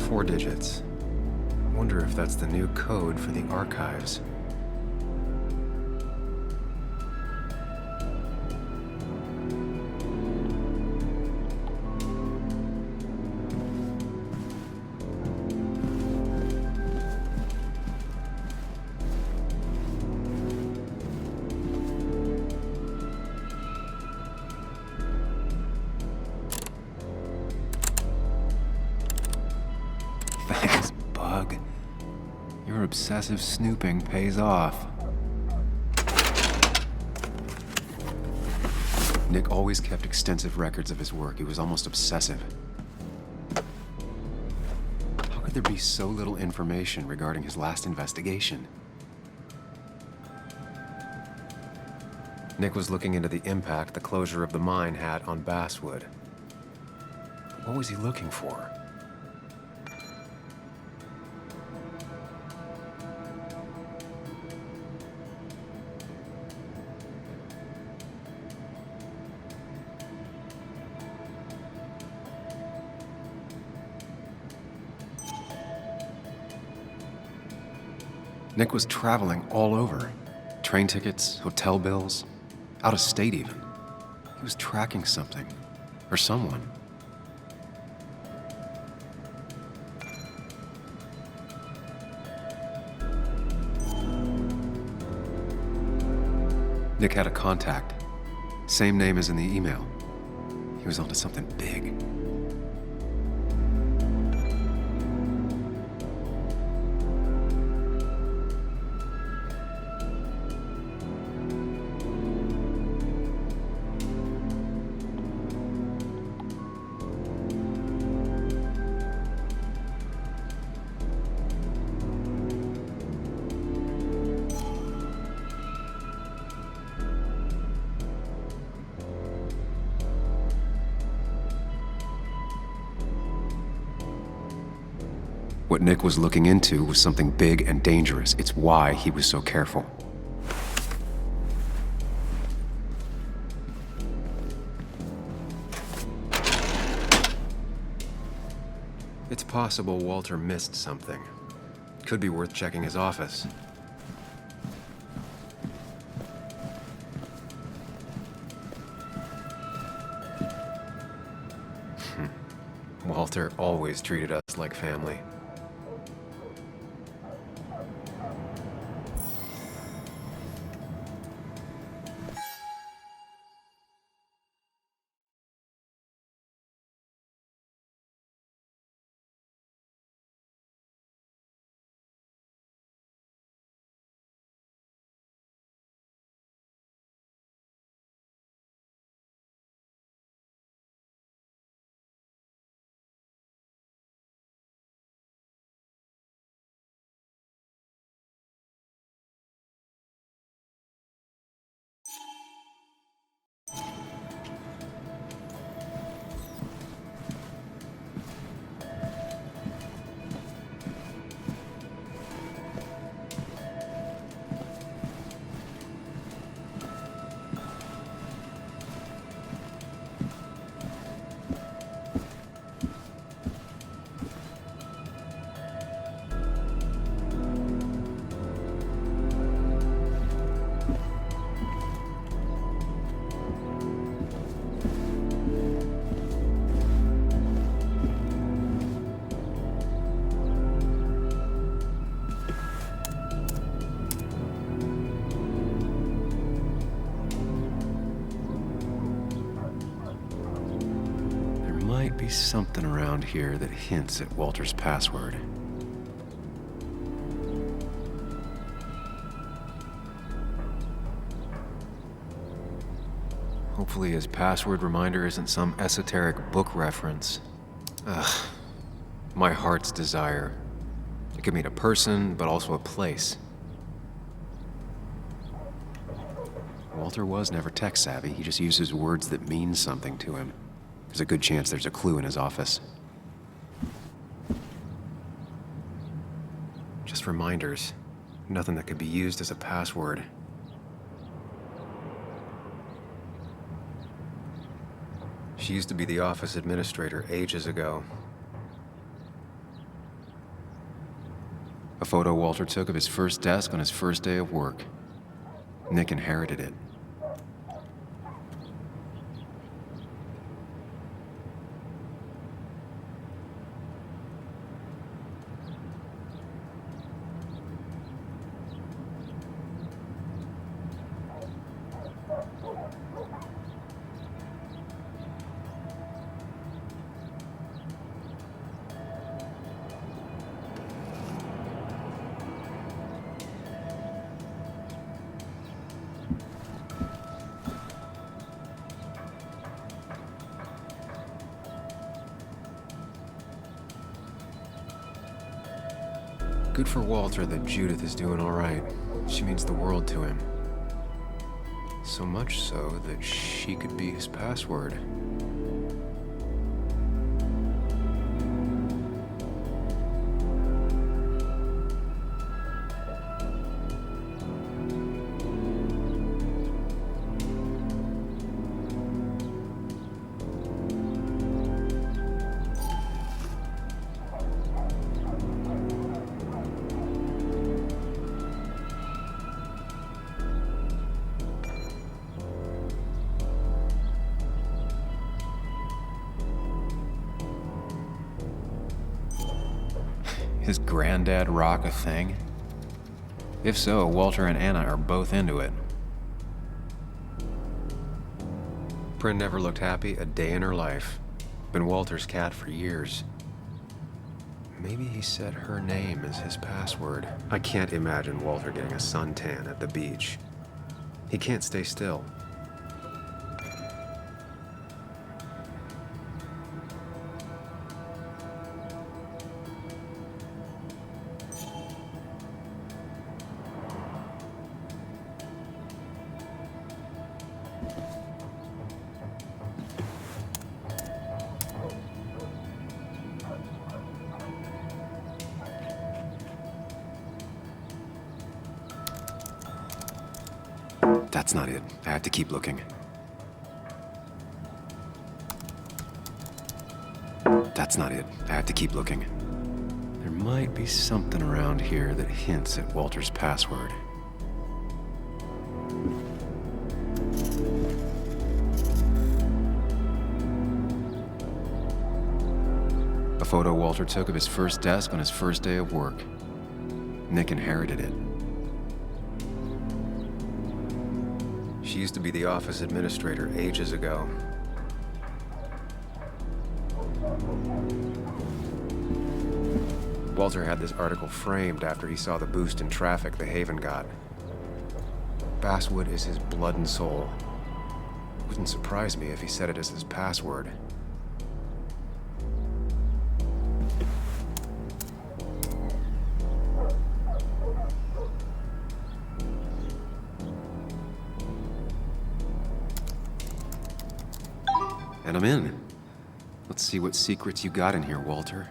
Four digits. Wonder if that's the new code for the archives. Thanks, Bug. Your obsessive snooping pays off. Nick always kept extensive records of his work. He was almost obsessive. How could there be so little information regarding his last investigation? Nick was looking into the impact the closure of the mine had on Basswood. What was he looking for? Nick was traveling all over. Train tickets, hotel bills, out of state even. He was tracking something, or someone. Nick had a contact. Same name as in the email. He was onto something big. What Nick was looking into was something big and dangerous. It's why he was so careful. It's possible Walter missed something. Could be worth checking his office. Walter always treated us like family. might be something around here that hints at Walter's password. Hopefully his password reminder isn't some esoteric book reference. Ugh. My heart's desire. It could mean a person, but also a place. Walter was never tech-savvy. He just uses words that mean something to him. There's a good chance there's a clue in his office. Just reminders. Nothing that could be used as a password. She used to be the office administrator ages ago. A photo Walter took of his first desk on his first day of work. Nick inherited it. Good for Walter that Judith is doing all right. She means the world to him. So much so that she could be his password. His granddad rock a thing? If so, Walter and Anna are both into it. Bryn never looked happy a day in her life. Been Walter's cat for years. Maybe he set her name as his password. I can't imagine Walter getting a suntan at the beach. He can't stay still. That's not it. I have to keep looking. That's not it. I have to keep looking. There might be something around here that hints at Walter's password. A photo Walter took of his first desk on his first day of work. Nick inherited it. She used to be the office administrator ages ago. Walter had this article framed after he saw the boost in traffic the Haven got. Basswood is his blood and soul. Wouldn't surprise me if he set it as his password. And I'm in. Let's see what secrets you got in here, Walter.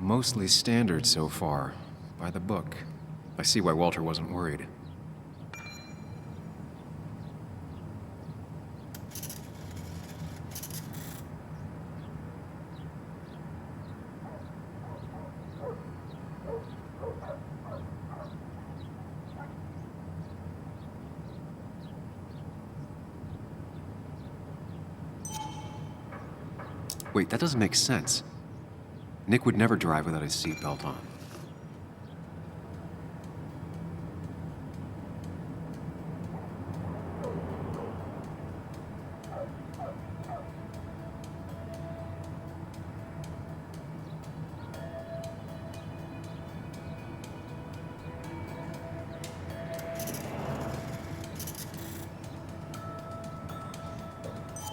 Mostly standard so far. By the book. I see why Walter wasn't worried. Wait, that doesn't make sense. Nick would never drive without his seatbelt on.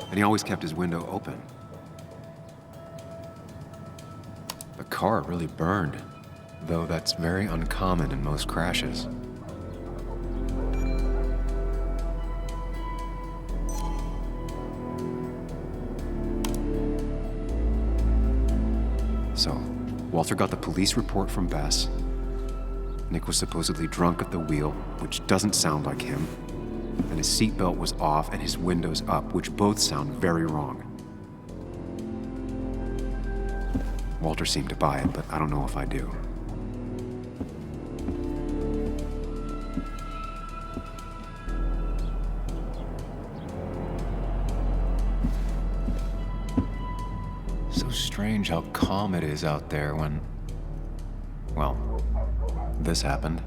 And he always kept his window open. The car really burned, though that's very uncommon in most crashes. So, Walter got the police report from Bess. Nick was supposedly drunk at the wheel, which doesn't sound like him. And his seatbelt was off and his windows up, which both sound very wrong. Walter seemed to buy it, but I don't know if I do. So strange how calm it is out there when, well, this happened.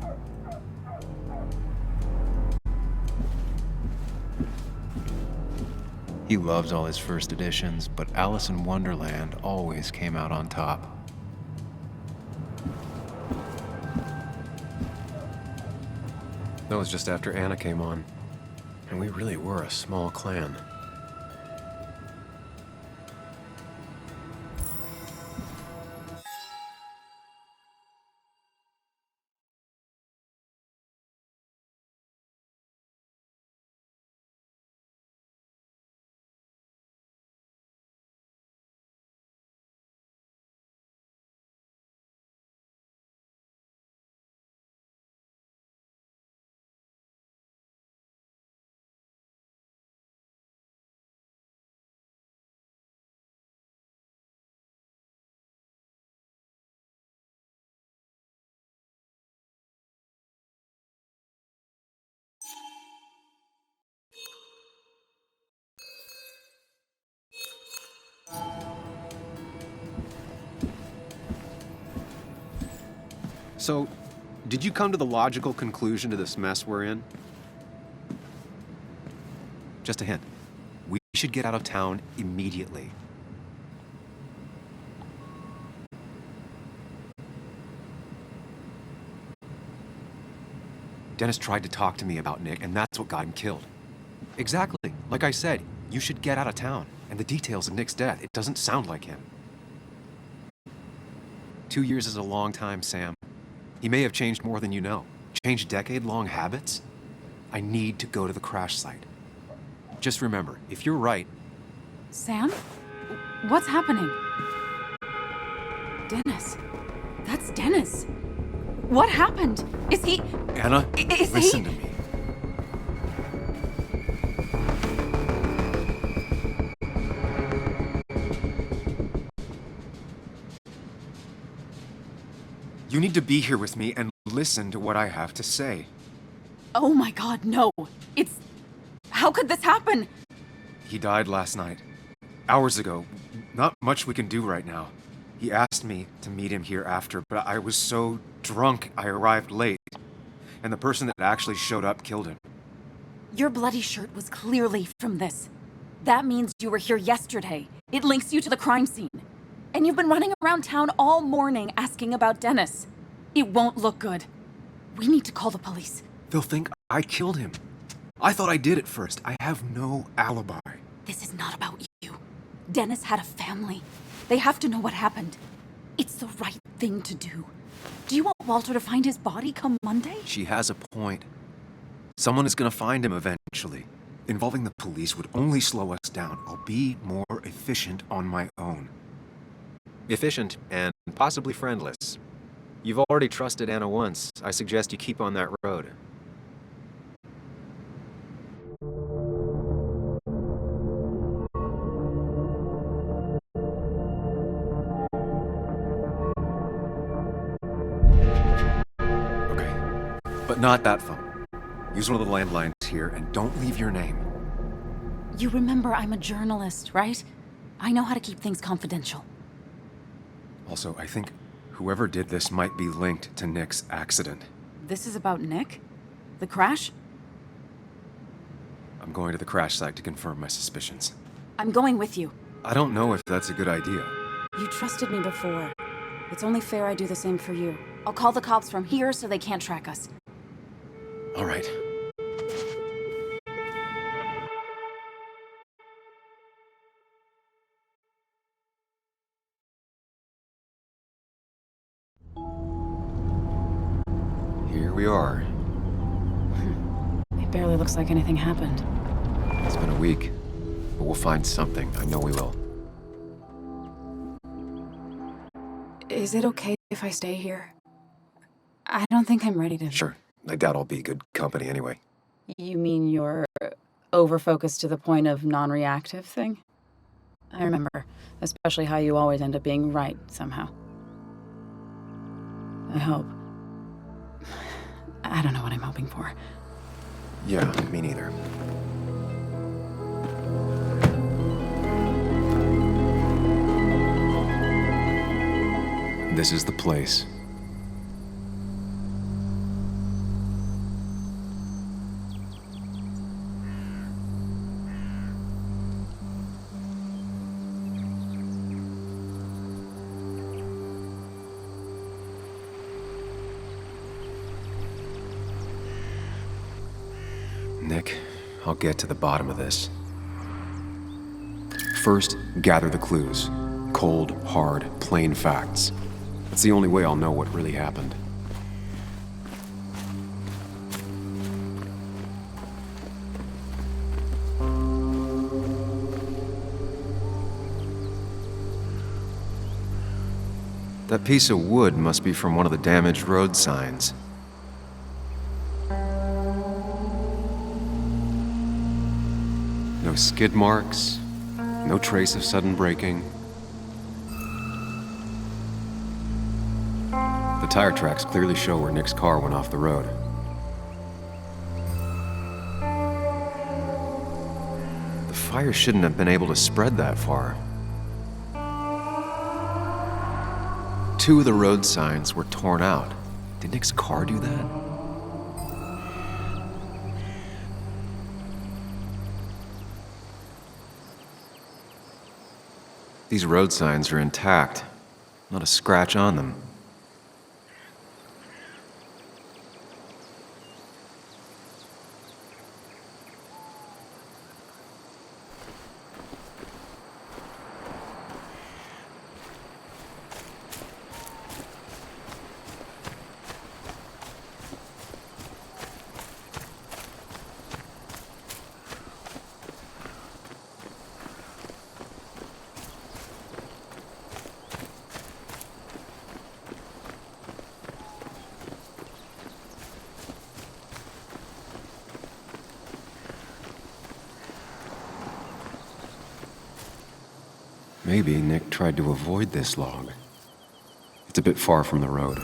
He loves all his first editions, but Alice in Wonderland always came out on top. That was just after Anna came on, and we really were a small clan. So, did you come to the logical conclusion to this mess we're in? Just a hint. We should get out of town immediately. Dennis tried to talk to me about Nick, and that's what got him killed. Exactly. Like I said, you should get out of town. And the details of Nick's death, it doesn't sound like him. 2 years is a long time, Sam. He may have changed more than you know. Changed decade-long habits? I need to go to the crash site. Just remember, if you're right... Sam? What's happening? Dennis. That's Dennis. What happened? Is he... Anna, listen to me. You need to be here with me and listen to what I have to say. Oh my God, no. It's... How could this happen? He died last night. Hours ago. Not much we can do right now. He asked me to meet him here after, but I was so drunk I arrived late. And the person that actually showed up killed him. Your bloody shirt was clearly from this. That means you were here yesterday. It links you to the crime scene. And you've been running around town all morning asking about Dennis. It won't look good. We need to call the police. They'll think I killed him. I thought I did at first. I have no alibi. This is not about you. Dennis had a family. They have to know what happened. It's the right thing to do. Do you want Walter to find his body come Monday? She has a point. Someone is gonna find him eventually. Involving the police would only slow us down. I'll be more efficient on my own. Efficient and possibly friendless. You've already trusted Anna once. I suggest you keep on that road. Okay, but not that phone. Use one of the landlines here and don't leave your name. You remember I'm a journalist, right? I know how to keep things confidential. Also, I think whoever did this might be linked to Nick's accident. This is about Nick? The crash? I'm going to the crash site to confirm my suspicions. I'm going with you. I don't know if that's a good idea. You trusted me before. It's only fair I do the same for you. I'll call the cops from here so they can't track us. All right. Here we are. It barely looks like anything happened. It's been a week, but we'll find something. I know we will. Is it okay if I stay here? I don't think I'm ready to... Sure. I doubt I'll be good company anyway. You mean you're over-focused to the point of non-reactive thing? I remember, especially how you always end up being right somehow. I hope. I don't know what I'm hoping for. Yeah, me neither. This is the place. Nick, I'll get to the bottom of this. First, gather the clues. Cold, hard, plain facts. It's the only way I'll know what really happened. That piece of wood must be from one of the damaged road signs. No skid marks, no trace of sudden braking. The tire tracks clearly show where Nick's car went off the road. The fire shouldn't have been able to spread that far. Two of the road signs were torn out. Did Nick's car do that? These road signs are intact. Not a scratch on them. Maybe Nick tried to avoid this log. It's a bit far from the road.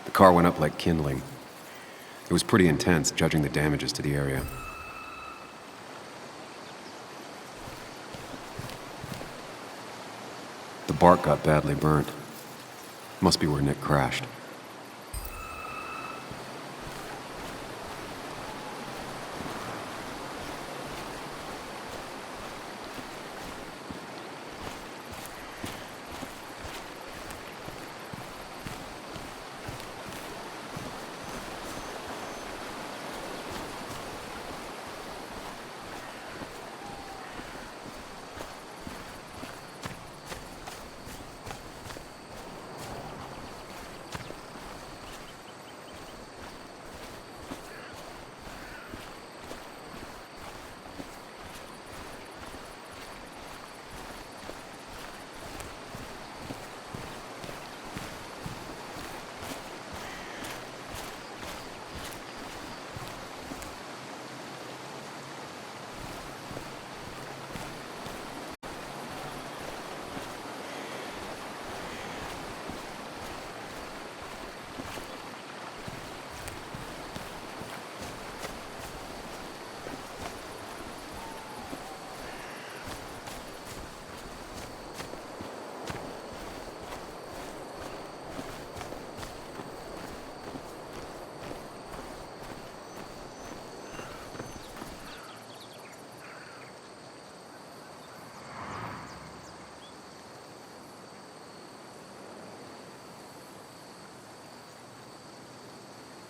The car went up like kindling. It was pretty intense, judging the damages to the area. The bark got badly burnt. Must be where Nick crashed.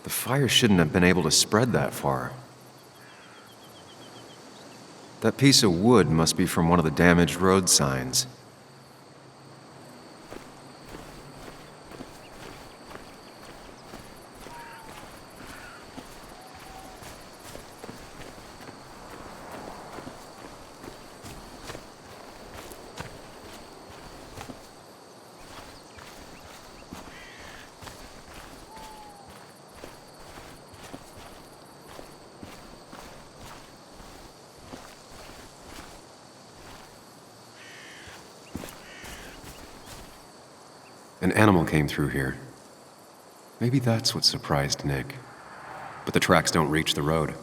The fire shouldn't have been able to spread that far. That piece of wood must be from one of the damaged road signs. An animal came through here. Maybe that's what surprised Nick. But the tracks don't reach the road.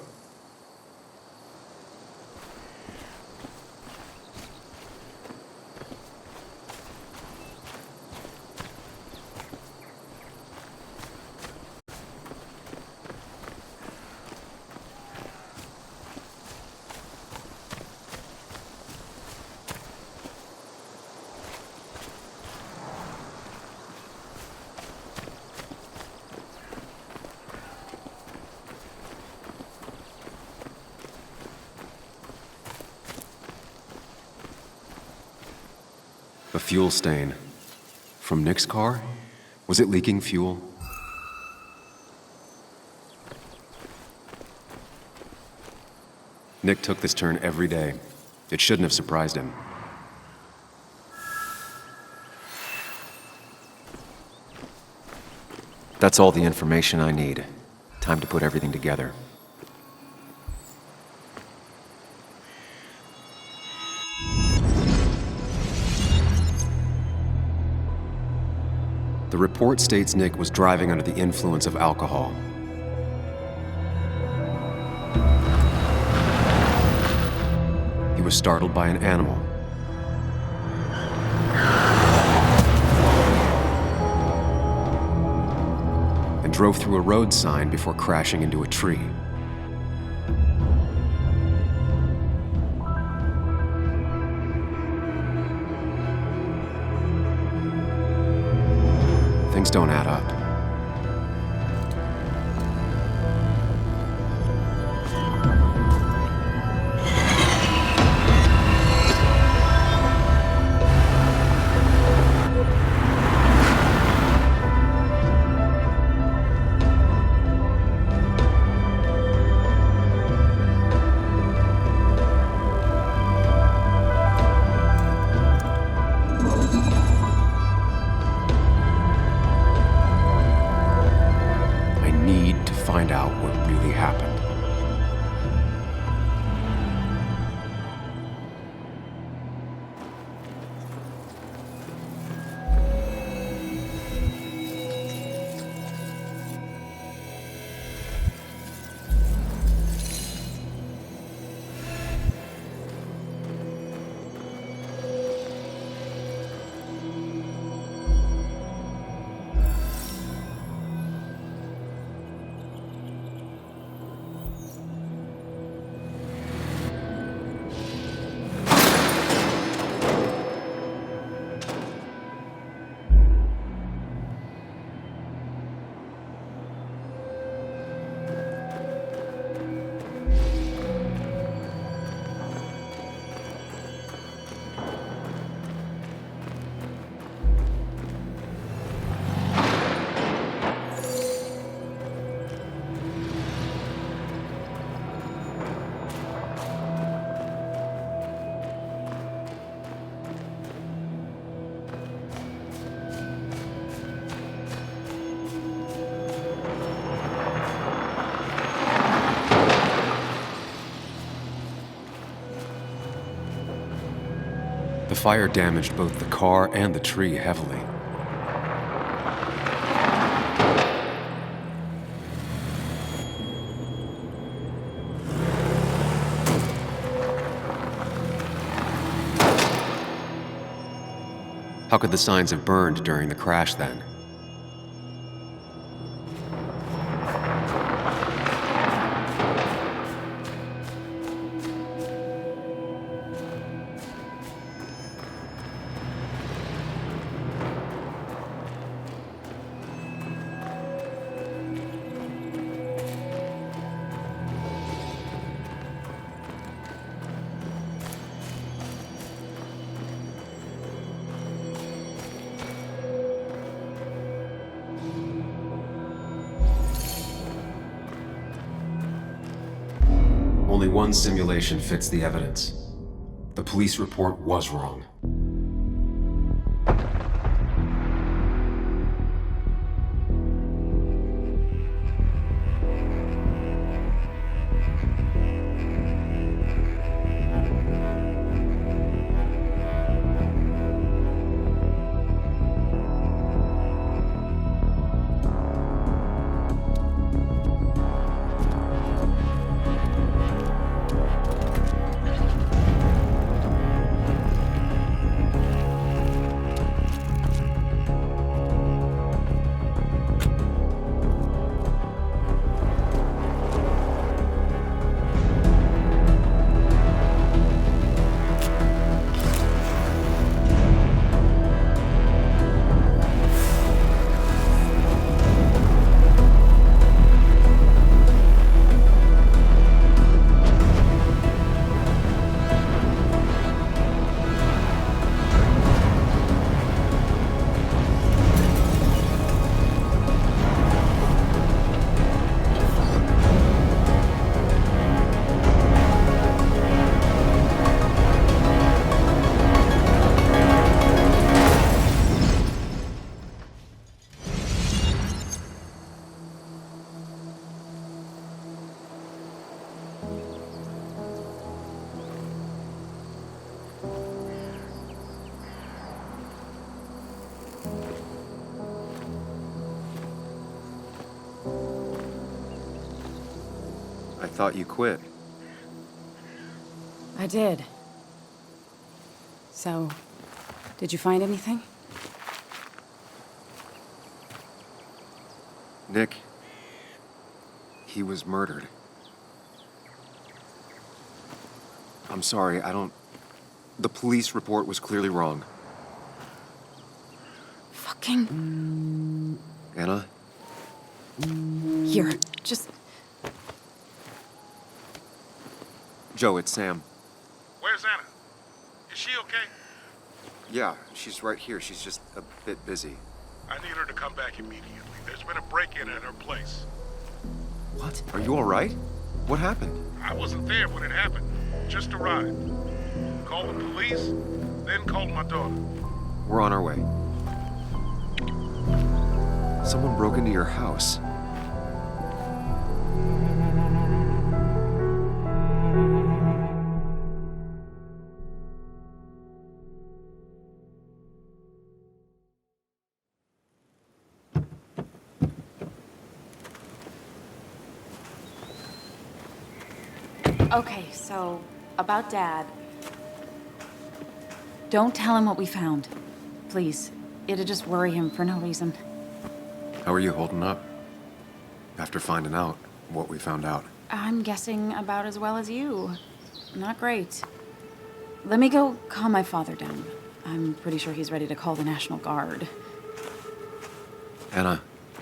A fuel stain. From Nick's car? Was it leaking fuel? Nick took this turn every day. It shouldn't have surprised him. That's all the information I need. Time to put everything together. The report states Nick was driving under the influence of alcohol. He was startled by an animal. And drove through a road sign before crashing into a tree. Things don't add up. Find out what really happened. The fire damaged both the car and the tree heavily. How could the signs have burned during the crash then? one simulation fits the evidence. The police report was wrong. I thought you quit. I did. So, did you find anything? Nick, he was murdered. I'm sorry, the police report was clearly wrong. Fucking... Anna? Here, just... Joe, it's Sam. Where's Anna? Is she okay? Yeah, she's right here. She's just a bit busy. I need her to come back immediately. There's been a break-in at her place. What? Are you all right? What happened? I wasn't there when it happened. Just arrived. Called the police, then called my daughter. We're on our way. Someone broke into your house. Okay, so, about Dad. Don't tell him what we found. Please. It'd just worry him for no reason. How are you holding up? After finding out what we found out. I'm guessing about as well as you. Not great. Let me go calm my father down. I'm pretty sure he's ready to call the National Guard. Anna,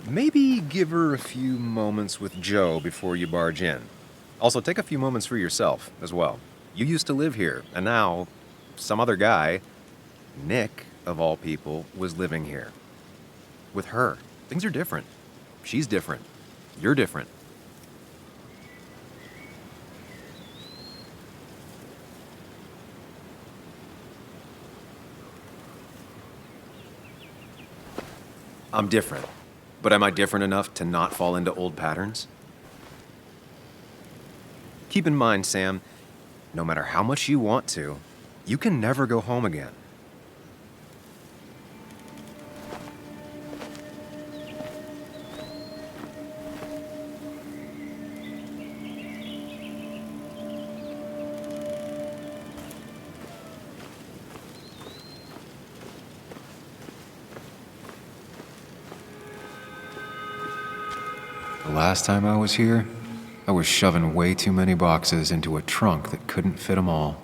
maybe give her a few moments with Joe before you barge in. Also, take a few moments for yourself as well. You used to live here, and now some other guy, Nick, of all people, was living here. With her. Things are different. She's different. You're different. I'm different. But am I different enough to not fall into old patterns? Keep in mind, Sam, no matter how much you want to, you can never go home again. The last time I was here, I was shoving way too many boxes into a trunk that couldn't fit them all.